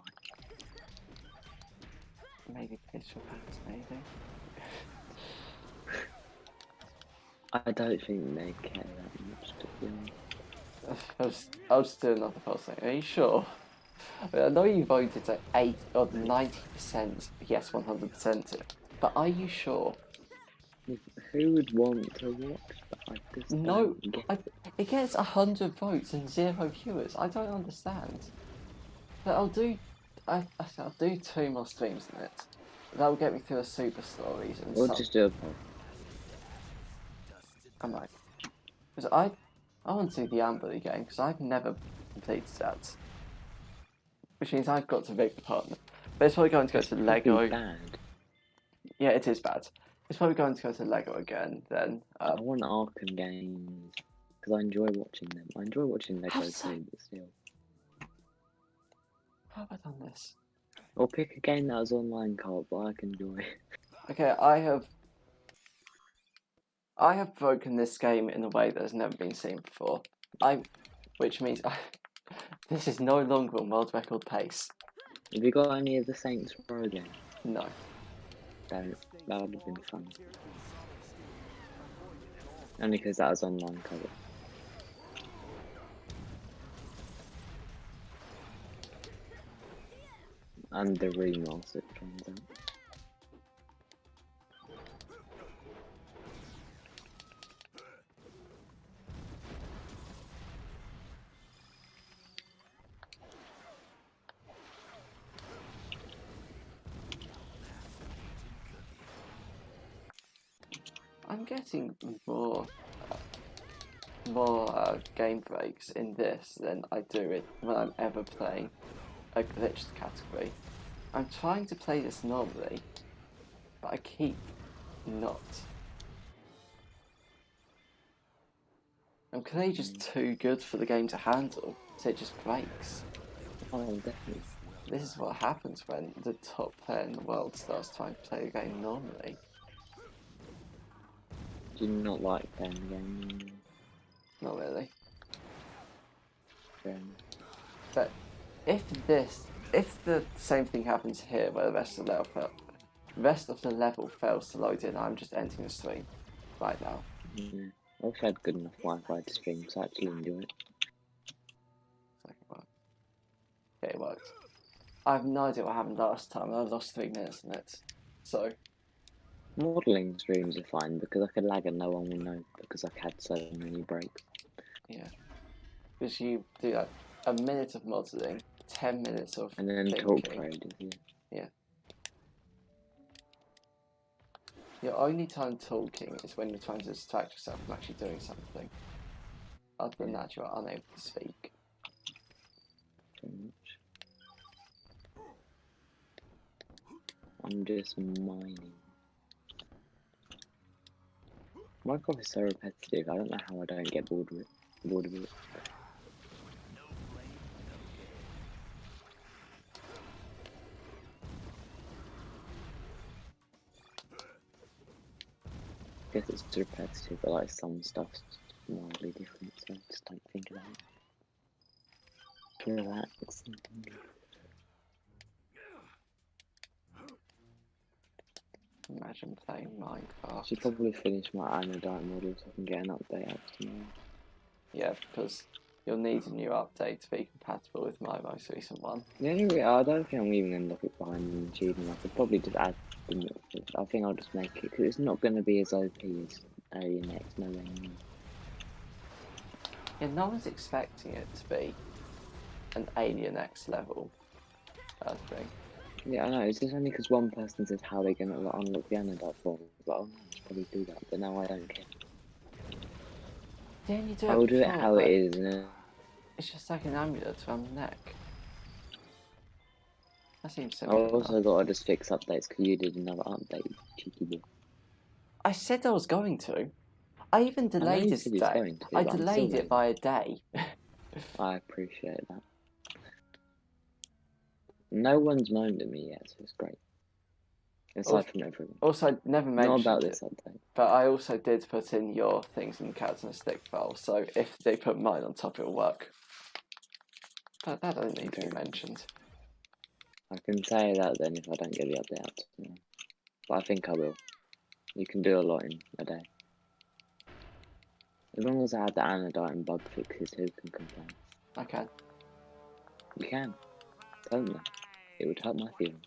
Maybe picture packs, maybe. I don't think they care that much, to be honest. I'll just do another poll saying, are you sure? I mean, I know you voted at 8 or 90% yes, 100% but are you sure? Who would want to watch that? I just No, don't get it. it gets 100 votes and 0 viewers. I don't understand. But I'll do 2 more streams in it. That will get me through the super stories and Or stuff. just do a poll. I might. Because I want to do the Amberley game because I've never completed that. Which means I've got to pick the partner. But it's probably going to go to It's Lego. bad. Yeah, it is bad. It's probably going to go to Lego again then. I want Arkham games because I enjoy watching them. I enjoy watching Lego Have some. too, but still. How have I done this? Or pick a game that was online co-op that I can enjoy. Okay, I have broken this game in a way that has never been seen before. Which means this is no longer on world record pace. Have you got any of the Saints Row games? No. Don't. That would have been fun. Only because that was online cover. And the remaster, it turns out. I'm getting more game breaks in this than I do when I'm ever playing a glitched category. I'm trying to play this normally, but I keep not. I'm clearly just too good for the game to handle, so it just breaks. Oh, definitely. This is what happens when the top player in the world starts trying to play the game normally. Do you not like playing the game? Not really. Yeah. But if the same thing happens here where the rest of the level fails to load in, I'm just ending the stream right now. Yeah. I wish I had good enough Wi-Fi to stream to actually enjoy it. Okay, it worked. I have no idea what happened last time. I lost 3 minutes in it. So Modelling streams are fine because I could lag and no one will know because I've had so many breaks. yeah, because you do like a minute of modelling, 10 minutes of And then thinking. talk raid, Yeah. Your only time talking is when you're trying to distract yourself from actually doing something. Other than that, you are unable to speak. Pretty much. I'm just mining. Minecraft is so repetitive. I don't know how I don't get bored of it. I guess it's repetitive, but like some stuff's mildly different, so I just don't think about it. Relax. Imagine playing Minecraft. I should probably finish my Anodite model so I can get an update out tomorrow. Yeah, because you'll need a new update to be compatible with my most recent one. Yeah, anyway, I don't think I'm even going to look it behind an achievement. I could probably just add them. I think I'll just make it, because it's not going to be as OP as Alien X, no way near. Yeah, no one's expecting it to be an Alien X level thing. Yeah, I know, it's just only because one person said how they're going to unlock the Anodite form. I was like, oh no, I should probably do that, but now I don't care. Didn't you do I will do it before, how it is, and then... It's just like an amulet around the neck. That seems I simple also enough. got to just fix updates because you did another update, you cheeky boy. I said I was going to. I even delayed it a day. I delayed it by a day. I appreciate that. No one's moaned at me yet, so it's great. Aside from everyone. Also, I never mentioned Not about it, this update. but I also did put in your things in the carrots and stick file, so if they put mine on top, it'll work. But that doesn't need to be mentioned. I can say that then if I don't get the update out tomorrow. But I think I will. You can do a lot in a day. As long as I had the Anodite and bug fixes, who can complain? I can. You can. Tell them that. It would hurt my feelings.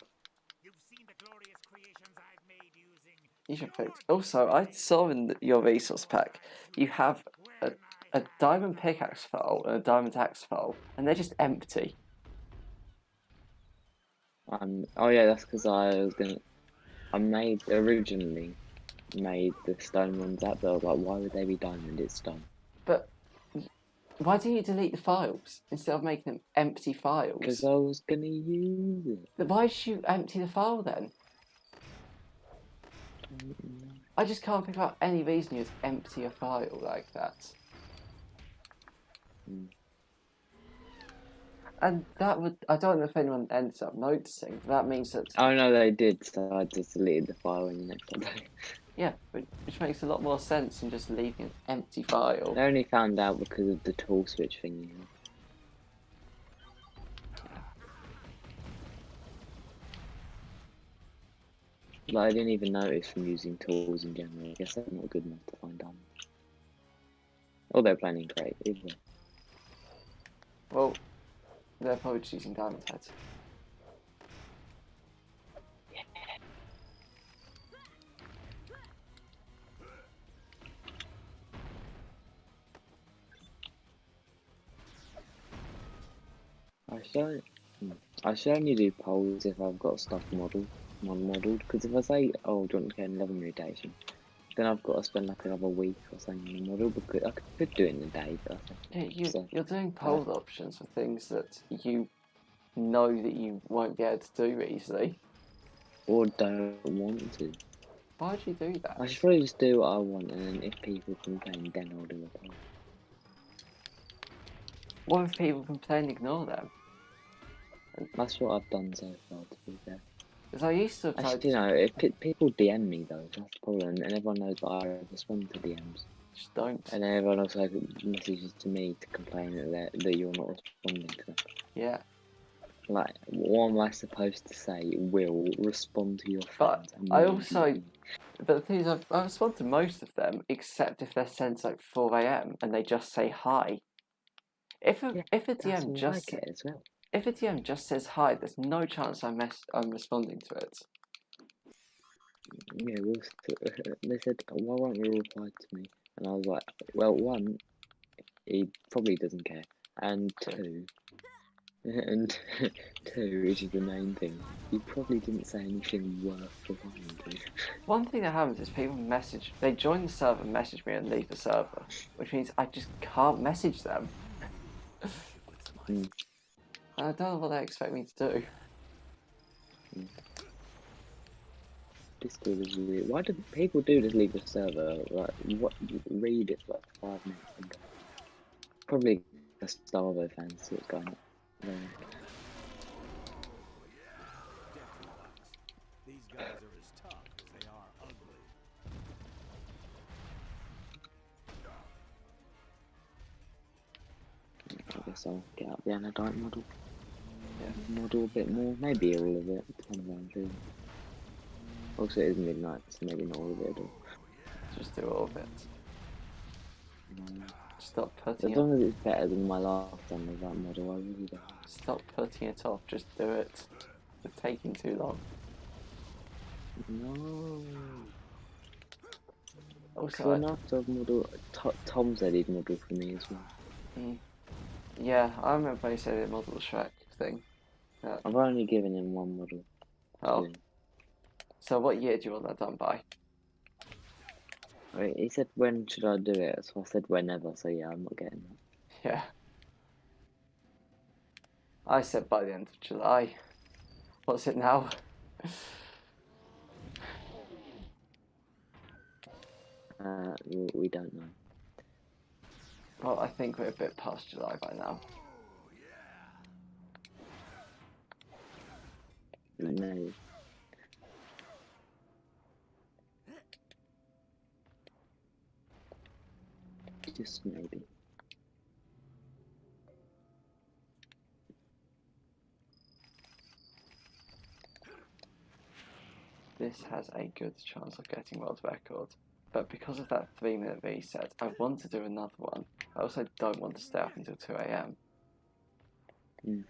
You should fix. Also, I saw in your resource pack, you have a diamond pickaxe file and a diamond axe file, and they're just empty. Oh yeah, that's because I originally made the stone ones up, but I was like, why would they be diamond? It's stone. But why didn't you delete the files instead of making them empty files? Because I was gonna use it. But why did you empty the file then? I just can't think about any reason you'd empty a file like that. And that would, I don't know if anyone ends up noticing, but that means that... Oh no, they did, so I just deleted the file in the next update. Yeah, which makes a lot more sense than just leaving an empty file. I only found out because of the tool switch thing, you know. Like, I didn't even notice from using tools in general. I guess that's not good enough to find diamonds. Or they're planning great, either way. Well, they're probably just using diamond heads. I should only do polls if I've got stuff modelled, because if I say, oh, do you want to get an 11 mutation, then I've got to spend like another week or something on the model, because I could do it in a day, but I think Yeah, so. you're doing poll options for things that you know that you won't be able to do easily. Or don't want to. Why would you do that? I should probably just do what I want, and then if people complain, then I'll do a poll. What if people complain, ignore them? That's what I've done so far, to be fair. Because I used to have tried Actually, you know, if people DM me though, that's the problem, and everyone knows that I respond to DMs. just don't. And then everyone also messages to me to complain that you're not responding to them. Yeah. Like, what am I supposed to say? Will respond to your But friends. And I won't also, DM me? but the thing is, I respond to most of them, except if they're sent like 4 AM and they just say hi. If a That's DM what just I get as well. if a DM just says hi, there's no chance I'm responding to it. Yeah, they said, why won't you reply to me? And I was like, well, one, he probably doesn't care, and two, which is the main thing, he probably didn't say anything worth replying to. One thing that happens is people they join the server, message me, and leave the server, which means I just can't message them. I don't know what they expect me to do. Discord is weird. Why do people do just leave the server? Like, what? Read it for like 5 minutes and go. Probably a Starvo fan see what's going on. These guys are as tough as they are ugly. I guess I'll get out the anodite model. Yeah. Model a bit more, maybe all of it. Depending on who. Also, it is midnight, so maybe not all of it at all. Just do all of it. Stop putting As long as it's better than my last one with that model, I really don't. Stop putting it off, just do it. It's taking too long. No. Also, After model, Tom said he'd model for me as well. Yeah, I remember he said he model the Shrek thing. I've only given him one model. Oh. So what year do you want that done by? Wait, he said when should I do it, so I said whenever, so yeah, I'm not getting that. Yeah. I said by the end of July. What's it now? We don't know. Well, I think we're a bit past July by now. Maybe. Just maybe. This has a good chance of getting world record. But because of that 3-minute reset, I want to do another one. I also don't want to stay up until 2 AM. Wait,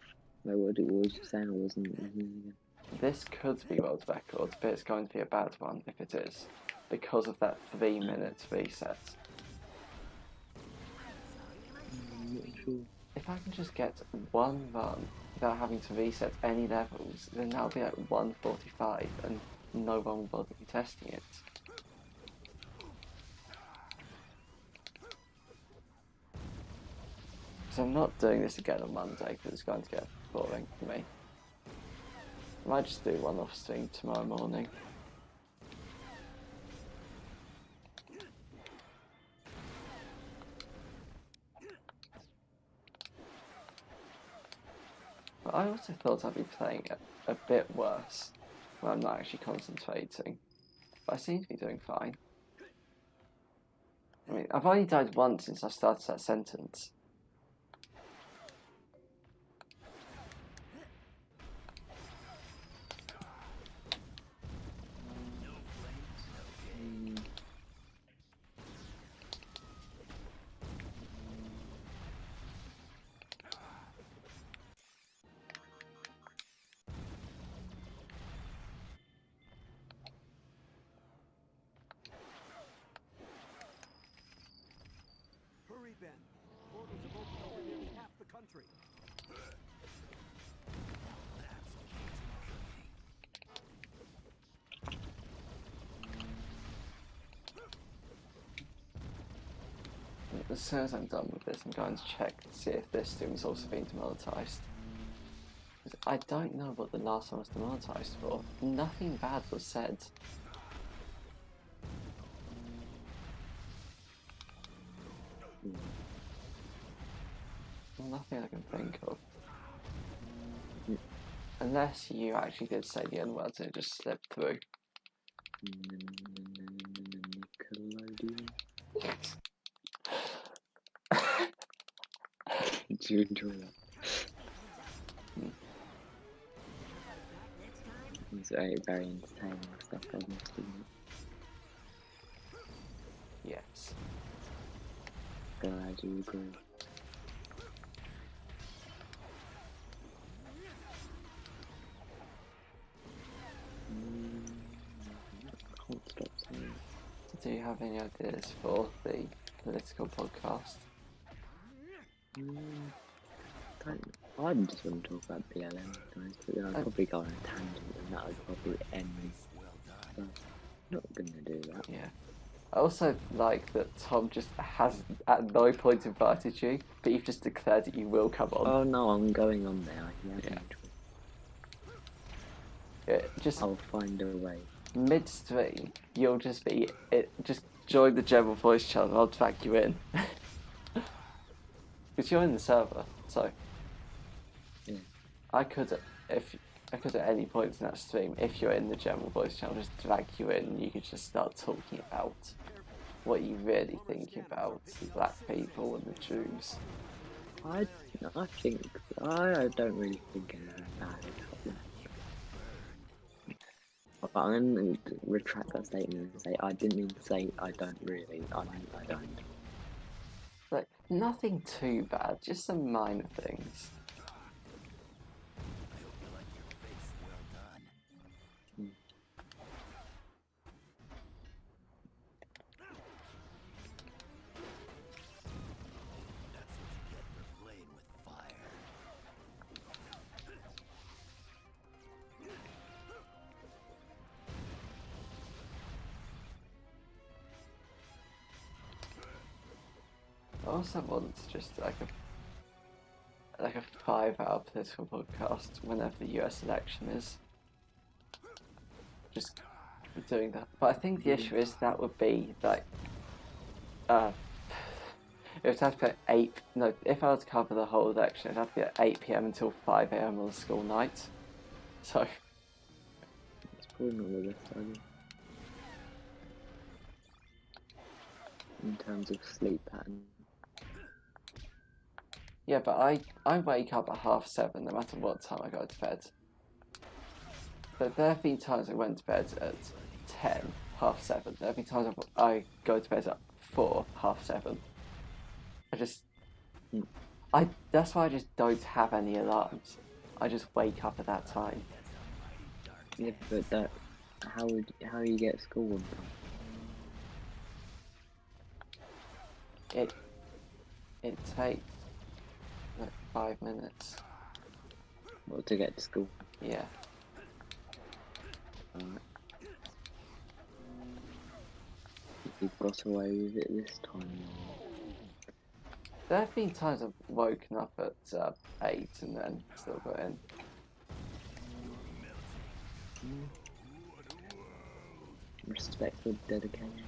what was you saying? I wasn't again. This could be world record, but it's going to be a bad one if it is. Because of that 3-minute reset. I'm not sure. If I can just get one run without having to reset any levels, then that'll be like 145 and no one will bother me testing it. So I'm not doing this again on Monday because it's going to get boring for me. I might just do one off stream tomorrow morning. But I also thought I'd be playing it a bit worse when I'm not actually concentrating. But I seem to be doing fine. I mean, I've only died once since I started that sentence. Ben. Borders have opened over nearly half the country. As soon as I'm done with this, I'm going to check to see if this stream has also been demonetized. 'Cause I don't know what the last one was demonetized for. Nothing bad was said. Nothing I can think of. Unless you actually did say the N-words and it just slipped through. Nickelodeon. Did you enjoy that? It's very entertaining stuff, I must admit. Yes. Glad you agree. I can't stop saying. Do you have any ideas for the political podcast? I just want to talk about BLM, guys, but then I'd probably go on a tangent and that would probably end me. So, not gonna do that. Yeah. I also like that Tom just has at no point invited you, but you've just declared that you will come on. Oh no, I'm going on there. Just I'll find a way. Midstream, you'll just be just join the general voice channel and I'll drag you in. Because you're in the server, so yeah. I could at any point in that stream, if you're in the general voice channel, just drag you in and you could just start talking about what you really think about the black people and the Jews. I think I don't really think anything bad about that. But I'm going to retract that statement and say I didn't mean to say I don't really. I mean I don't. Like nothing too bad, just some minor things. I also want just like a 5-hour political podcast whenever the US election is. Just doing that. But I think the issue is that would be like it would have to be if I was to cover the whole election, it'd have to be at 8 PM until 5 AM on a school night. So It's probably not the best idea. In terms of sleep pattern. yeah, but I wake up at 7:30 no matter what time I go to bed. But there have been times I went to bed at 10, 7:30. There have been times I go to bed at 4, 7:30. That's why I just don't have any alarms. I just wake up at that time. Yeah, but how you get school on time? It takes like 5 minutes. Well, to get to school. Yeah. You've got away with it this time. There have been times I've woken up at 8 and then still got in. Respectful dedication.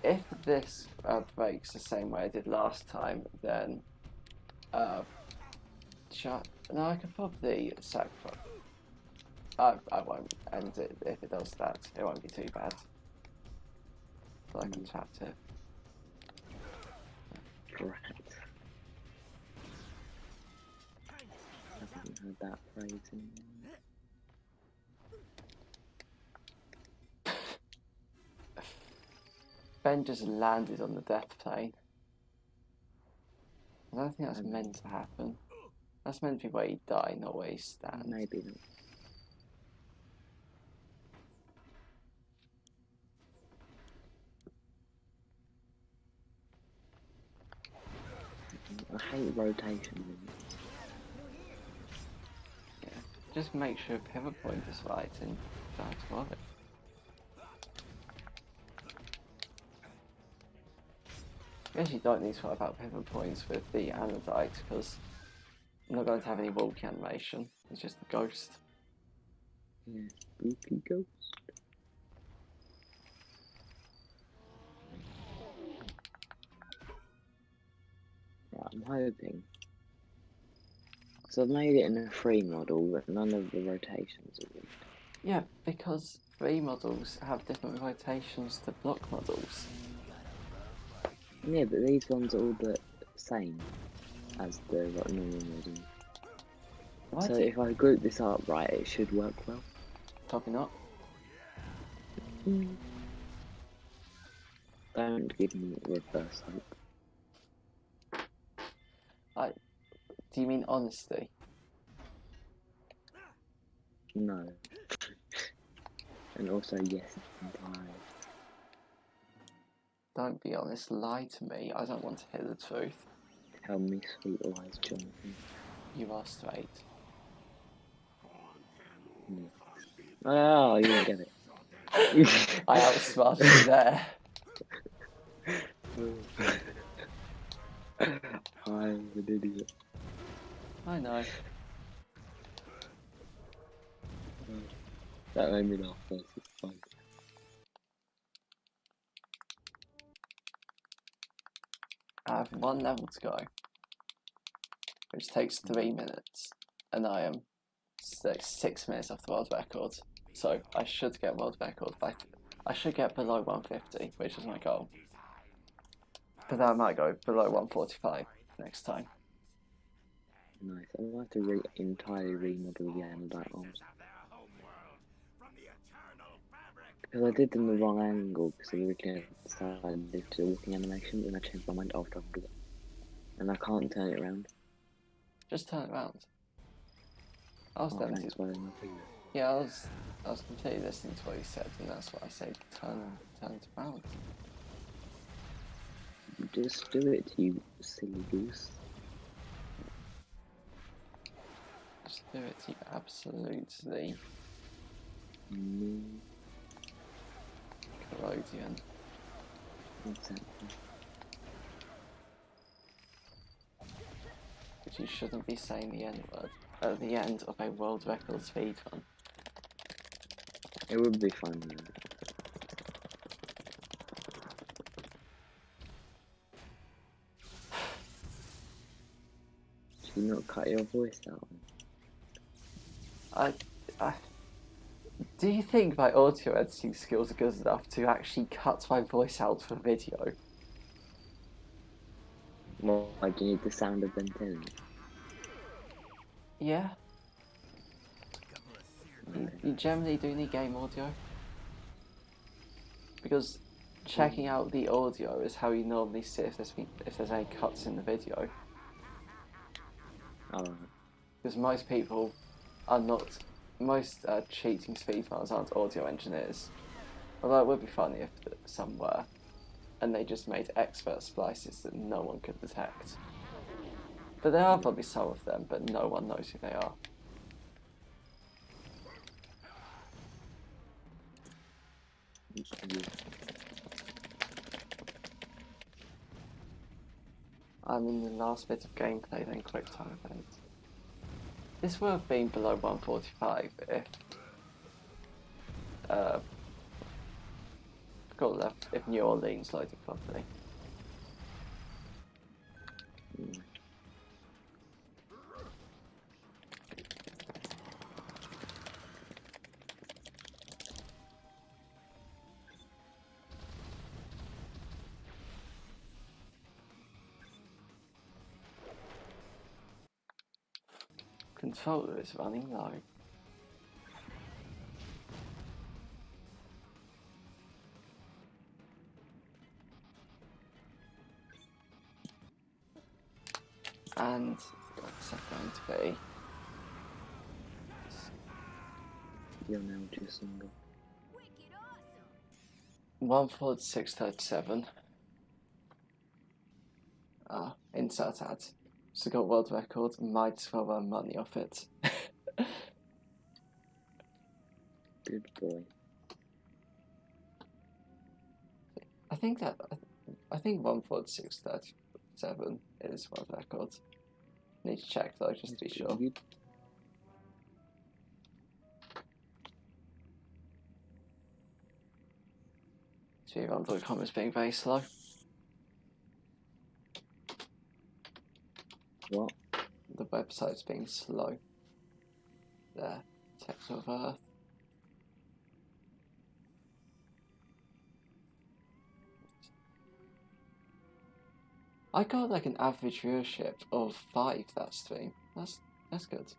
If this breaks the same way I did last time, then I can probably sacrifice. I won't end it if it does that. It won't be too bad. But I can chat it. Right. I haven't heard that phrase in. Ben just landed on the death plane. I don't think that's meant to happen. That's meant to be where you die, not where you stand. Maybe not. hate rotation. Yeah. Just make sure pivot point is right and don't worry. I guess you don't need to worry about pivot points with the Anodite because I'm not going to have any walkie animation. It's just the ghost. Yeah, spooky ghost. Right, I'm hoping. So I've made it in a free model, but none of the rotations are weird. Yeah, because free models have different rotations to block models. Yeah, but these ones are all the same as the normal model. Why So do you... if I group this up right, it should work well. Probably not. Don't give me reverse hope. Do you mean honesty? No. And also yes, entirely. Don't be honest, lie to me. I don't want to hear the truth. Tell me sweet lies, Jonathan. You are straight. Yeah. Oh, you didn't get it. I outsmarted you there. I'm an idiot. I know. That made me laugh first, it's fine. I have one level to go, which takes 3 minutes, and I am 6 minutes off the world record. So I should get world record by. I should get below 150, which is my goal. But then I might go below 145 next time. Nice. I might have to entirely remodel the Anodite arms. Because I did them the wrong angle, because originally I decided to do walking animation, and I changed my mind after I did it. And I can't turn it around. Just turn it around. I was tempted. Thanks, well, Yeah, I was completely listening to what you said, and that's what I said. Turn it around. Just do it, you silly goose. Just do it, you absolutely Corodian. Exactly. But you shouldn't be saying the N-word at the end of a world record speed run. It would be fun, though. Should you not cut your voice out? Do you think my audio editing skills are good enough to actually cut my voice out for video? Well, like, do you need the sound of them too? Yeah. You generally do need game audio. Because checking out the audio is how you normally see if there's any cuts in the video. Oh. Because most people are not, most cheating speedrunners aren't audio engineers. Although it would be funny if some were, and they just made expert splices that no one could detect. But there are probably some of them, but no one knows who they are. I'm in the last bit of gameplay, then quick time event. This would have been below 145 if New Orleans loaded properly. Controller is running low. And what's that going to be? You're now just single. 14637. Insert ads. So got world record, might as well earn money off it. Good boy. I think 146.37 is world record. Need to check though, just to be sure. Good. Speedrun.com is being very slow. What? The website's being slow. There, text of Earth. I got like an average viewership of 5 that stream. That's good.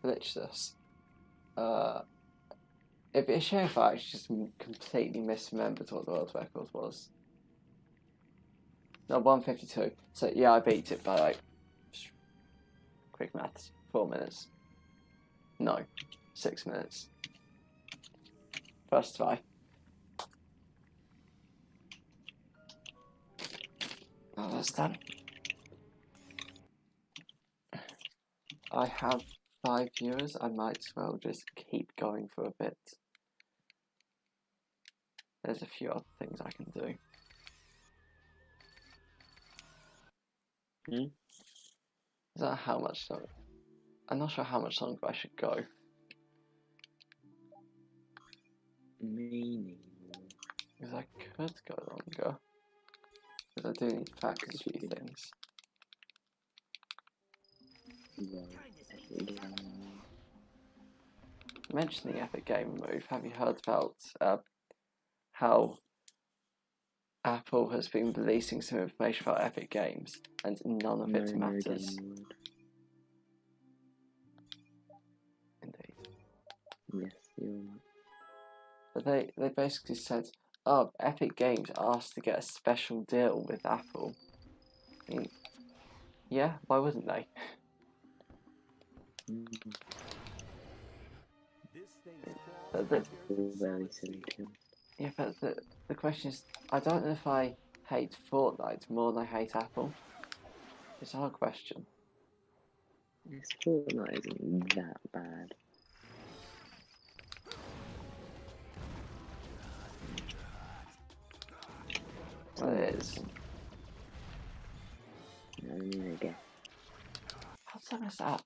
Glitchess. It'd be a shame if I actually just completely misremembered what the world record was. No, 152. So yeah, I beat it by like quick maths. 4 minutes. No, 6 minutes. First try. Oh, that's done. I have 5 viewers. I might as well just keep going for a bit. There's a few other things I can do. Hmm? Is that how much longer? I'm not sure how much longer I should go. Me neither. Because I could go longer. Because I do need to practice a few things. Mentioning Epic Game Move, have you heard about how Apple has been releasing some information about Epic Games and none of it matters? Indeed. Yes, you're right. But they basically said, oh, Epic Games asked to get a special deal with Apple. I mean, yeah, why wouldn't they? That's all very silly too. Yeah, but the question is, I don't know if I hate Fortnite more than I hate Apple. It's a hard question. This Fortnite isn't that bad. Well, it is. No, there you go. How's that messed up?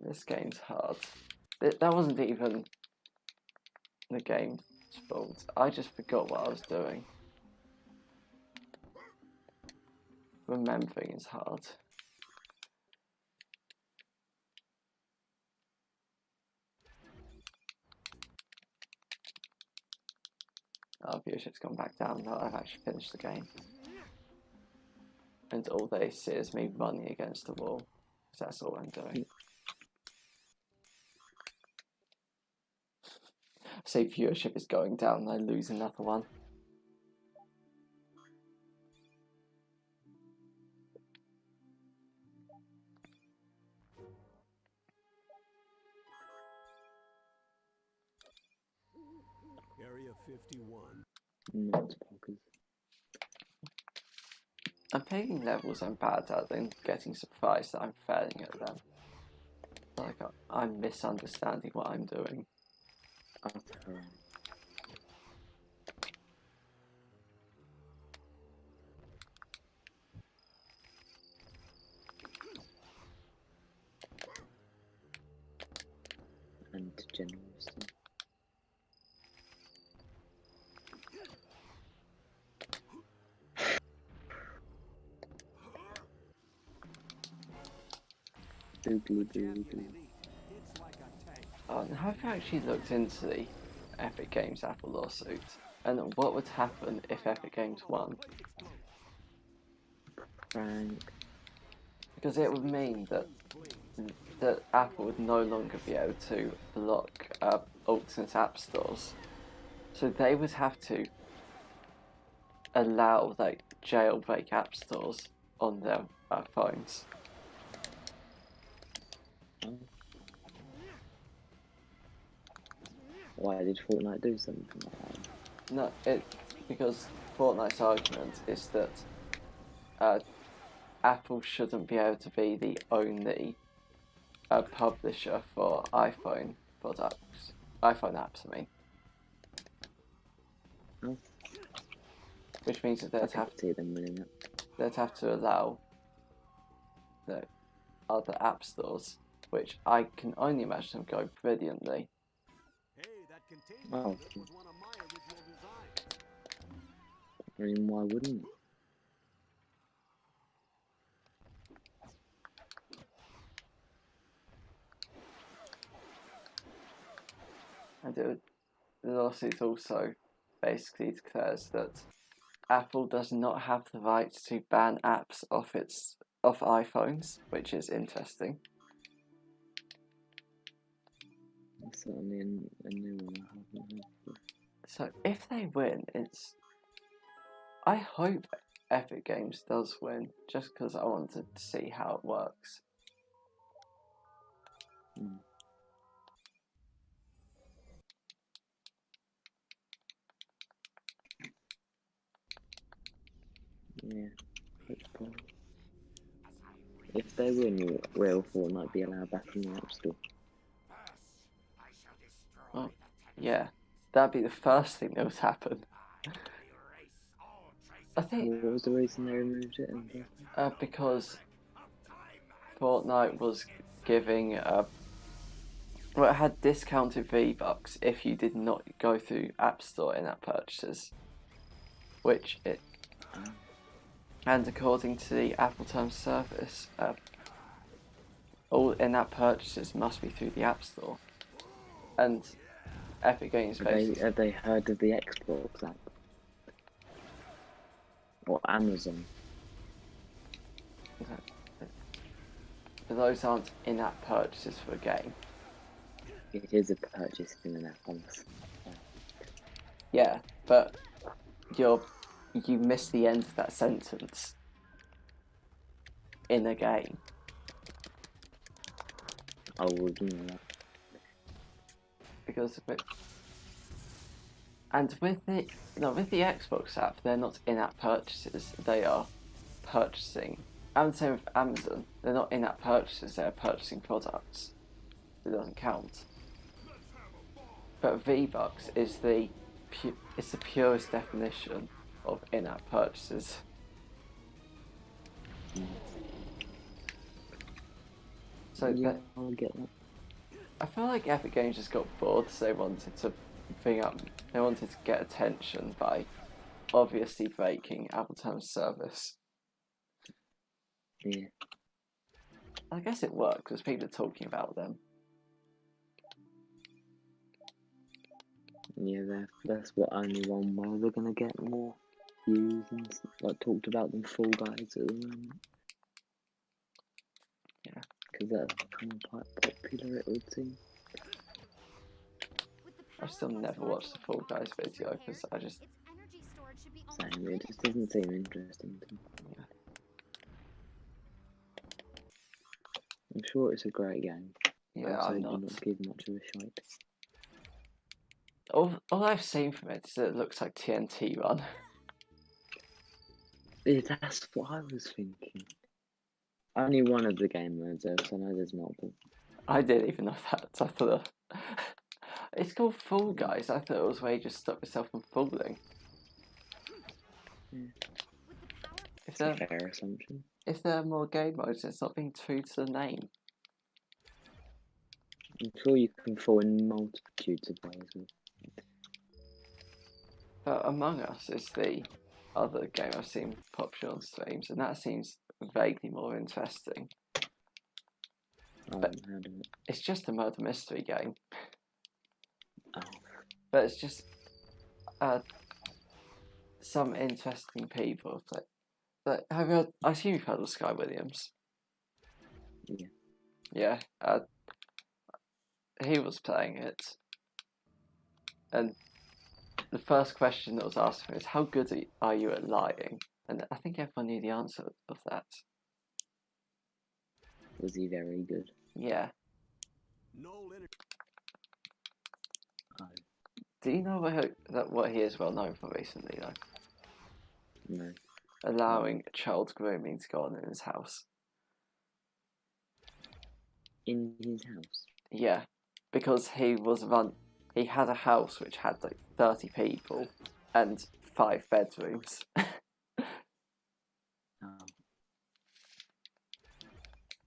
This game's hard. That wasn't even the game's fault. I just forgot what I was doing. Remembering is hard. Our viewership's gone back down now I've actually finished the game. And all they see is me running against the wall. Because that's all I'm doing. Say viewership is going down and I lose another one. Area 51. Not poggers. I'm picking levels I'm bad at and getting surprised that I'm failing at them. Like I'm misunderstanding what I'm doing. Utter. And general stuff. Boogly boogly. It's like a tank. Have you actually looked into the Epic Games Apple lawsuit? And what would happen if Epic Games won? Frank. Because it would mean that Apple would no longer be able to block alternate app stores. So they would have to allow like jailbreak app stores on their phones. Why did Fortnite do something like that? No, because Fortnite's argument is that Apple shouldn't be able to be the only publisher for iPhone products, iPhone apps, I mean. Oh, Which means that I could see them winning that. they'd have to allow other app stores, which I can only imagine go brilliantly. Hey, that containment Oh, unit was one of my original designs. I mean, why wouldn't? And the lawsuit also basically declares that Apple does not have the right to ban apps off iPhones, which is interesting. It's certainly a new one I haven't heard before. So if they win, I hope Epic Games does win, just because I wanted to see how it works. Mm. Yeah, hopefully. If they win, will Fortnite be allowed back in the App Store? Oh, yeah, that'd be the first thing that would happen. I think What was the reason they removed it? because Fortnite was giving well, it had discounted V-Bucks if you did not go through App Store in-app purchases, which it, and according to the Apple Terms Service, all in-app purchases must be through the App Store, and Epic Games basically. Have they heard of the Xbox app? Or Amazon? But those aren't in-app purchases for a game. It is a purchase in an app, honestly. Yeah, but you miss the end of that sentence in a game. I would know that. Because with the Xbox app, they're not in-app purchases. They are purchasing. And same with Amazon. They're not in-app purchases. They're purchasing products. It doesn't count. But V-Bucks is the purest definition of in-app purchases. So yeah, I'll get that. I feel like Epic Games just got bored, so they wanted to get attention by obviously breaking Apple Terms Service. Yeah. I guess it worked because people are talking about them. Yeah, that's what only one way they're gonna get more views and like talked about them Fall Guys at the moment. Yeah. Because that's become quite popular, it would seem. I've still never watched the Fall Guys video because I just. Same, it just doesn't seem interesting to me. Yeah. I'm sure it's a great game. Yeah, I I'm do not. not give much of a shite. All I've seen from it is that it looks like TNT Run. Yeah, that's what I was thinking. Only one of the game modes though, so I know there's multiple. I didn't even know that. I thought it's called Fall Guys. I thought it was where you just stop yourself from falling. Yeah. If That's a fair assumption. If there are more game modes, it's not being true to the name. I'm sure you can fall in multitudes of ways. But Among Us is the other game I've seen popular on streams, and that seems vaguely more interesting. But it's just a murder mystery game. Oh. But it's just some interesting people. I assume you've heard of Sky Williams. Yeah. Yeah. He was playing it, and the first question that was asked him is, "How good are you at lying?" And I think everyone knew the answer of that. Was he very good? Yeah. No linear. Do you know what he is well known for recently, though? No. allowing child grooming to go on in his house. In his house? Yeah, because he had a house which had like 30 people and 5 bedrooms. Oh.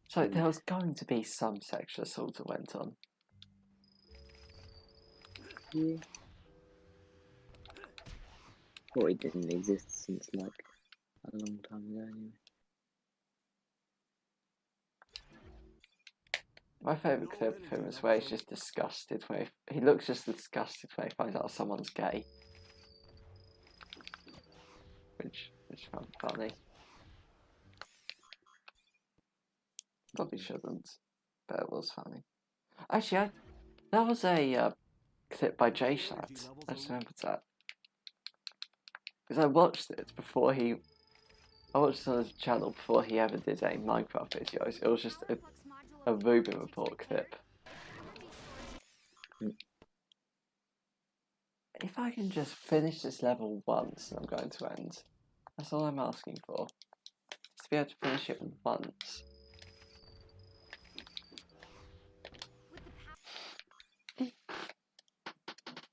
So there was going to be some sexual assault that went on. Yeah. Well, it didn't exist since like a long time ago anyway. My favourite clip of him is where he's just disgusted. When he looks just disgusted when he finds out someone's gay. Which found funny. Probably shouldn't, but it was funny. Actually, that was a clip by J Shat. I just remembered that. Because I watched it before he... I watched it on his channel before he ever did any Minecraft videos. It was just a Rubin Report clip. If I can just finish this level once, I'm going to end. That's all I'm asking for. Just to be able to finish it once.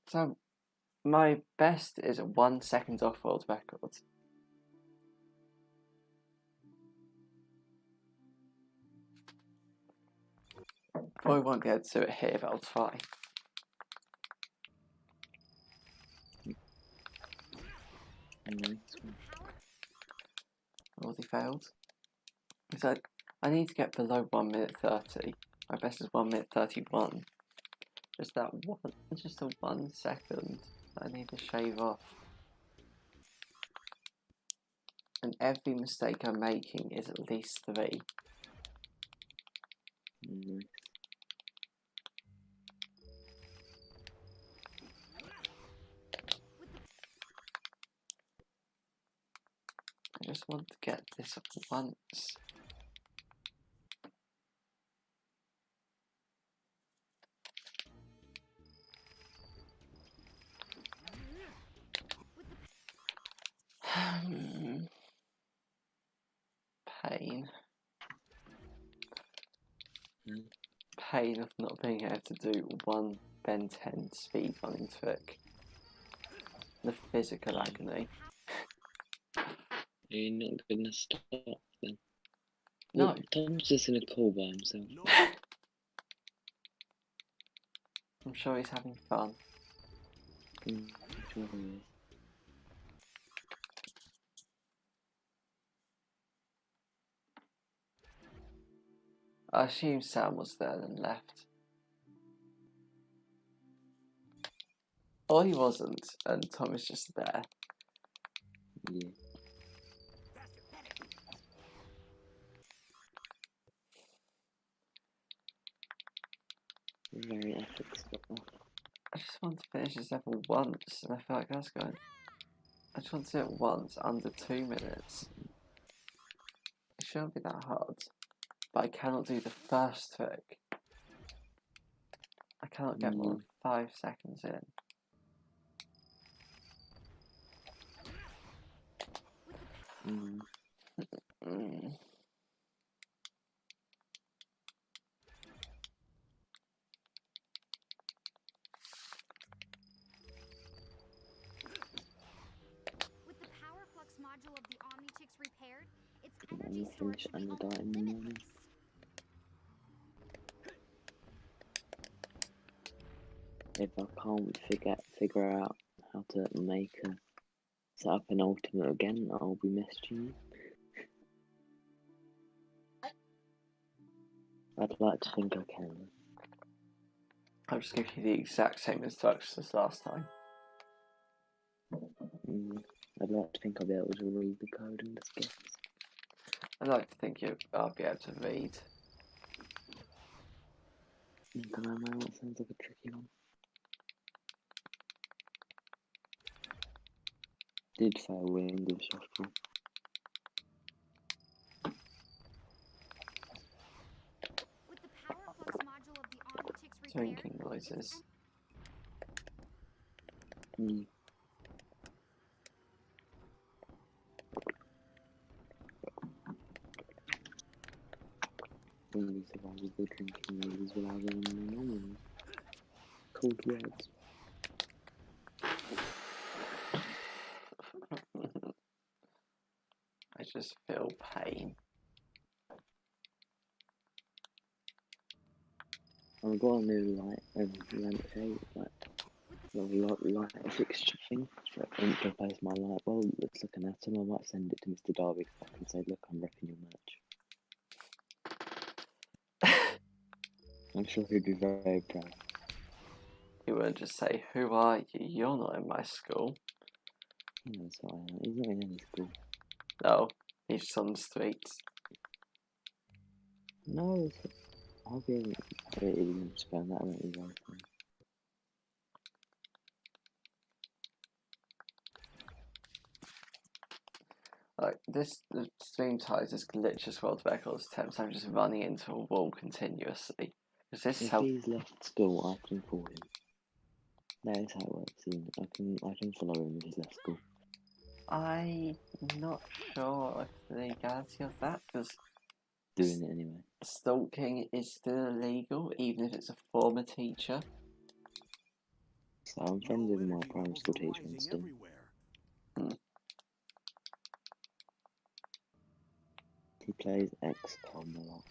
So, my best is 1 second off world record. Probably won't be able to do it here, but I'll try. Already failed. So I need to get below 1 minute 30. My best is 1 minute 31. Just that one, just a 1 second that I need to shave off. And every mistake I'm making is at least 3. I just want to get this once. Pain. Pain of not being able to do one Ben 10 speedrunning trick. The physical agony. You're not gonna stop then? No. Look, Tom's just in a call by himself. I'm sure he's having fun. I'm sure he is. I assume Sam was there and left. Or he wasn't, and Tom is just there. Yeah. Very epic stuff. I just want to finish this level once, and I feel like that's going. I just want to do it once, under 2 minutes. It shouldn't be that hard. But I cannot do the first trick. I cannot get more than 5 seconds in. With the power flux module of the Omnitrix repaired, its I'm energy not storage finished should be and die in the morning. limitless. If I can't figure out how to set up an ultimate again, I'll be messaging you. I'd like to think I can. I'll just give you the exact same instructions as last time. I'd like to think I'll be able to read the code and just guess. I'd like to think I'll be able to read. I don't know, man, that sounds like a tricky one. Did fail English after all. With the power flux module of the Omnitrix repaired, Drinking noises. fully survivable drinking water as well as normal cold words. I just feel pain. I've got a new lampshade, light fixture thing to replace my light bulb that's looking at him. I might send it to Mr. Darby and say, look, I'm wrecking your merch. I'm sure he'd be very proud. He would just say, "Who are you? You're not in my school." Yeah, that's why he's not in any school. No, he's just on the streets. No, I'll be able to spend that amount of time. Like this, the stream ties is Glitchess world records attempts. I'm just running into a wall continuously. Is this If how? he's left school, I can call him. That is how it works, isn't it? I can follow him if he's left school. I'm not sure of the legality of that because Doing it anyway. stalking is still illegal, even if it's a former teacher. So I'm friends with my primary school teacher and still. He plays XCOM a lot.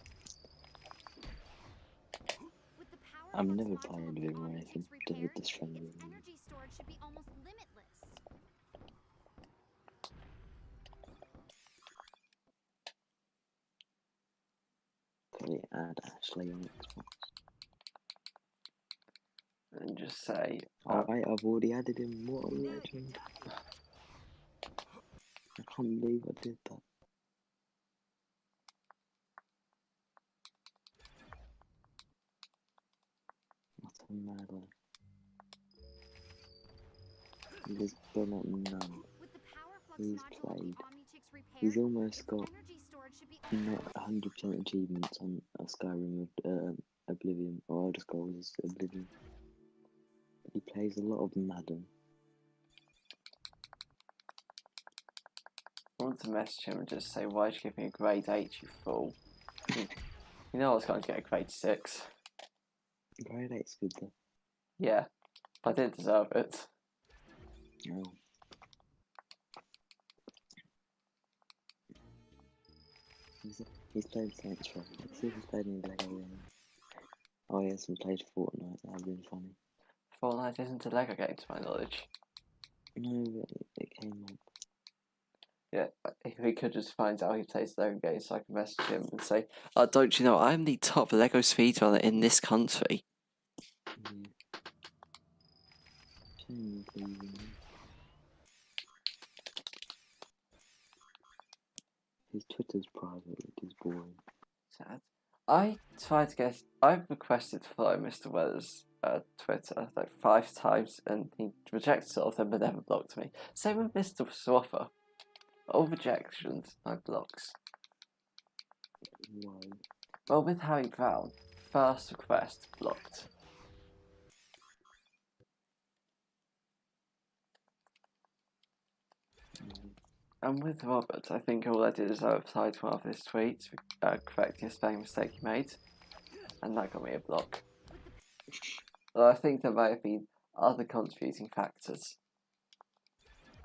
I'm never playing with him or anything, just with this friend with him. Energy storage should be almost limitless. Could we add Ashley on Xbox? And just say, Alright, I've already added him. What a legend. I can't believe I did that. What a mad one. There's been none. He's played. He's almost got not 100% achievements on a Skyrim Oblivion, or Elder Scrolls Oblivion. He plays a lot of Madden. I want to message him and just say, "Why'd you give me a grade 8, you fool?" You know I was going to get a grade 6. Grade 8's good though. Yeah, I didn't deserve it. No. He's played Saints Row. Let's see if he's played any Lego games. Oh yes, he played Fortnite. That would have been funny. Fortnite isn't a Lego game to my knowledge. No, but it came up. Yeah, if we could just find out he plays Lego games so I can message him and say, "Don't you know I'm the top Lego speedrunner in this country?" Yeah. Shame he's leaving. His Twitter's private, which is boring. Sad. I've requested to follow Mr. Weller's Twitter like 5 times and he rejected all of them but never blocked me. Same with Mr. Swaffer. All rejections, no blocks. Why? Well, with Harry Brown, first request blocked. And with Robert, I think all I did is I replied to one of his tweets, correcting a spelling mistake he made, and that got me a block. But I think there might have been other contributing factors.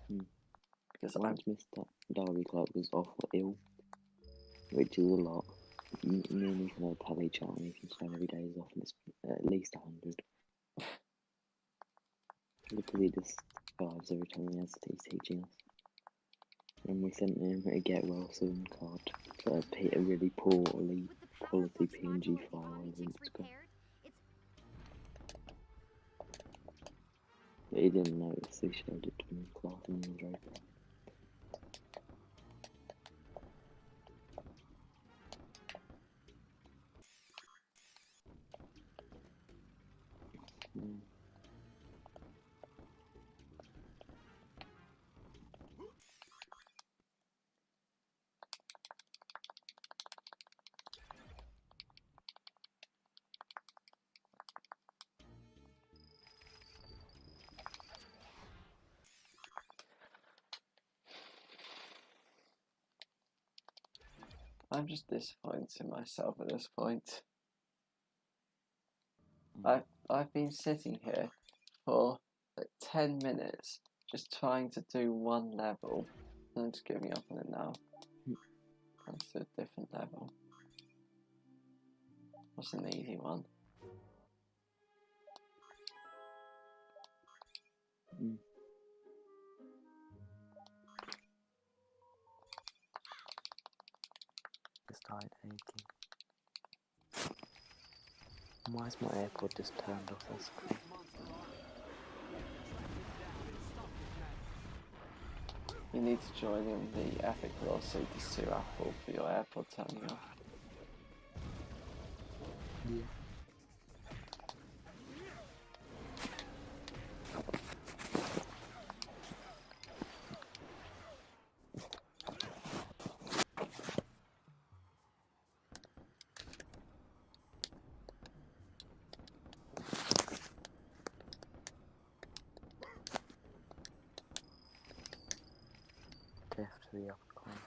Because Once Mr. Darby Clark was off or ill, which is a lot. Me and he can tell each other and he can spend every day he's off and it's at least 100. Because he just survives every time he's teaching us. And we sent him a get well soon card for a really poorly quality PNG file on Instagram. But he didn't notice, so he showed it to me in class and he was very proud. I'm just disappointed in myself at this point. Mm. I've been sitting here for like 10 minutes just trying to do one level, and I'm just giving up on it now. Let's do a different level. What's an easy one? Mm. Just died 80. Why is my AirPod just turned off the screen? You need to join in the epic lawsuit to sue Apple for your AirPod turning off. Yeah. Death to the upper corner.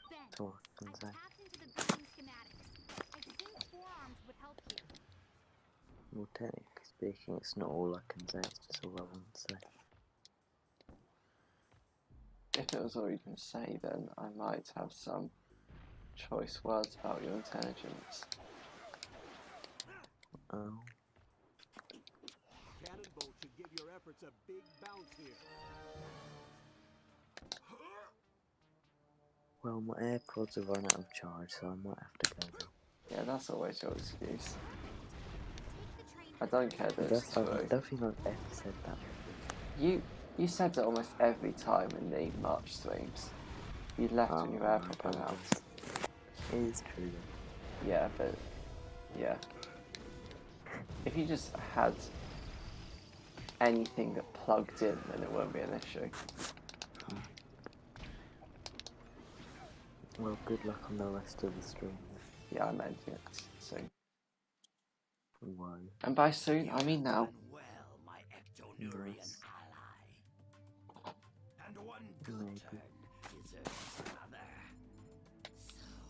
Ben, That's all I can I've say. tapped into the building schematics. I think forearms would help here. Well, technically speaking, it's not all I can say, it's just all I want to say. If it was all you can say, then I might have some choice words about your intelligence. Oh. Cannonbolt should give your efforts a big bounce here. Well, my AirPods have run out of charge, so I might have to go now. Yeah, that's always your excuse. Take the train I to don't care that it's I true. don't think I've ever said that. You said it almost every time in the March streams. You left when your I AirPod went out. apologise. It is true though. Yeah, but yeah. If you just had anything that plugged in, then it won't be an issue. Well, good luck on the rest of the stream. Yeah, I'm ending it soon. Whoa. And by soon, I mean now. Well, my ectonurian Nice. ally. And one good Maybe. turn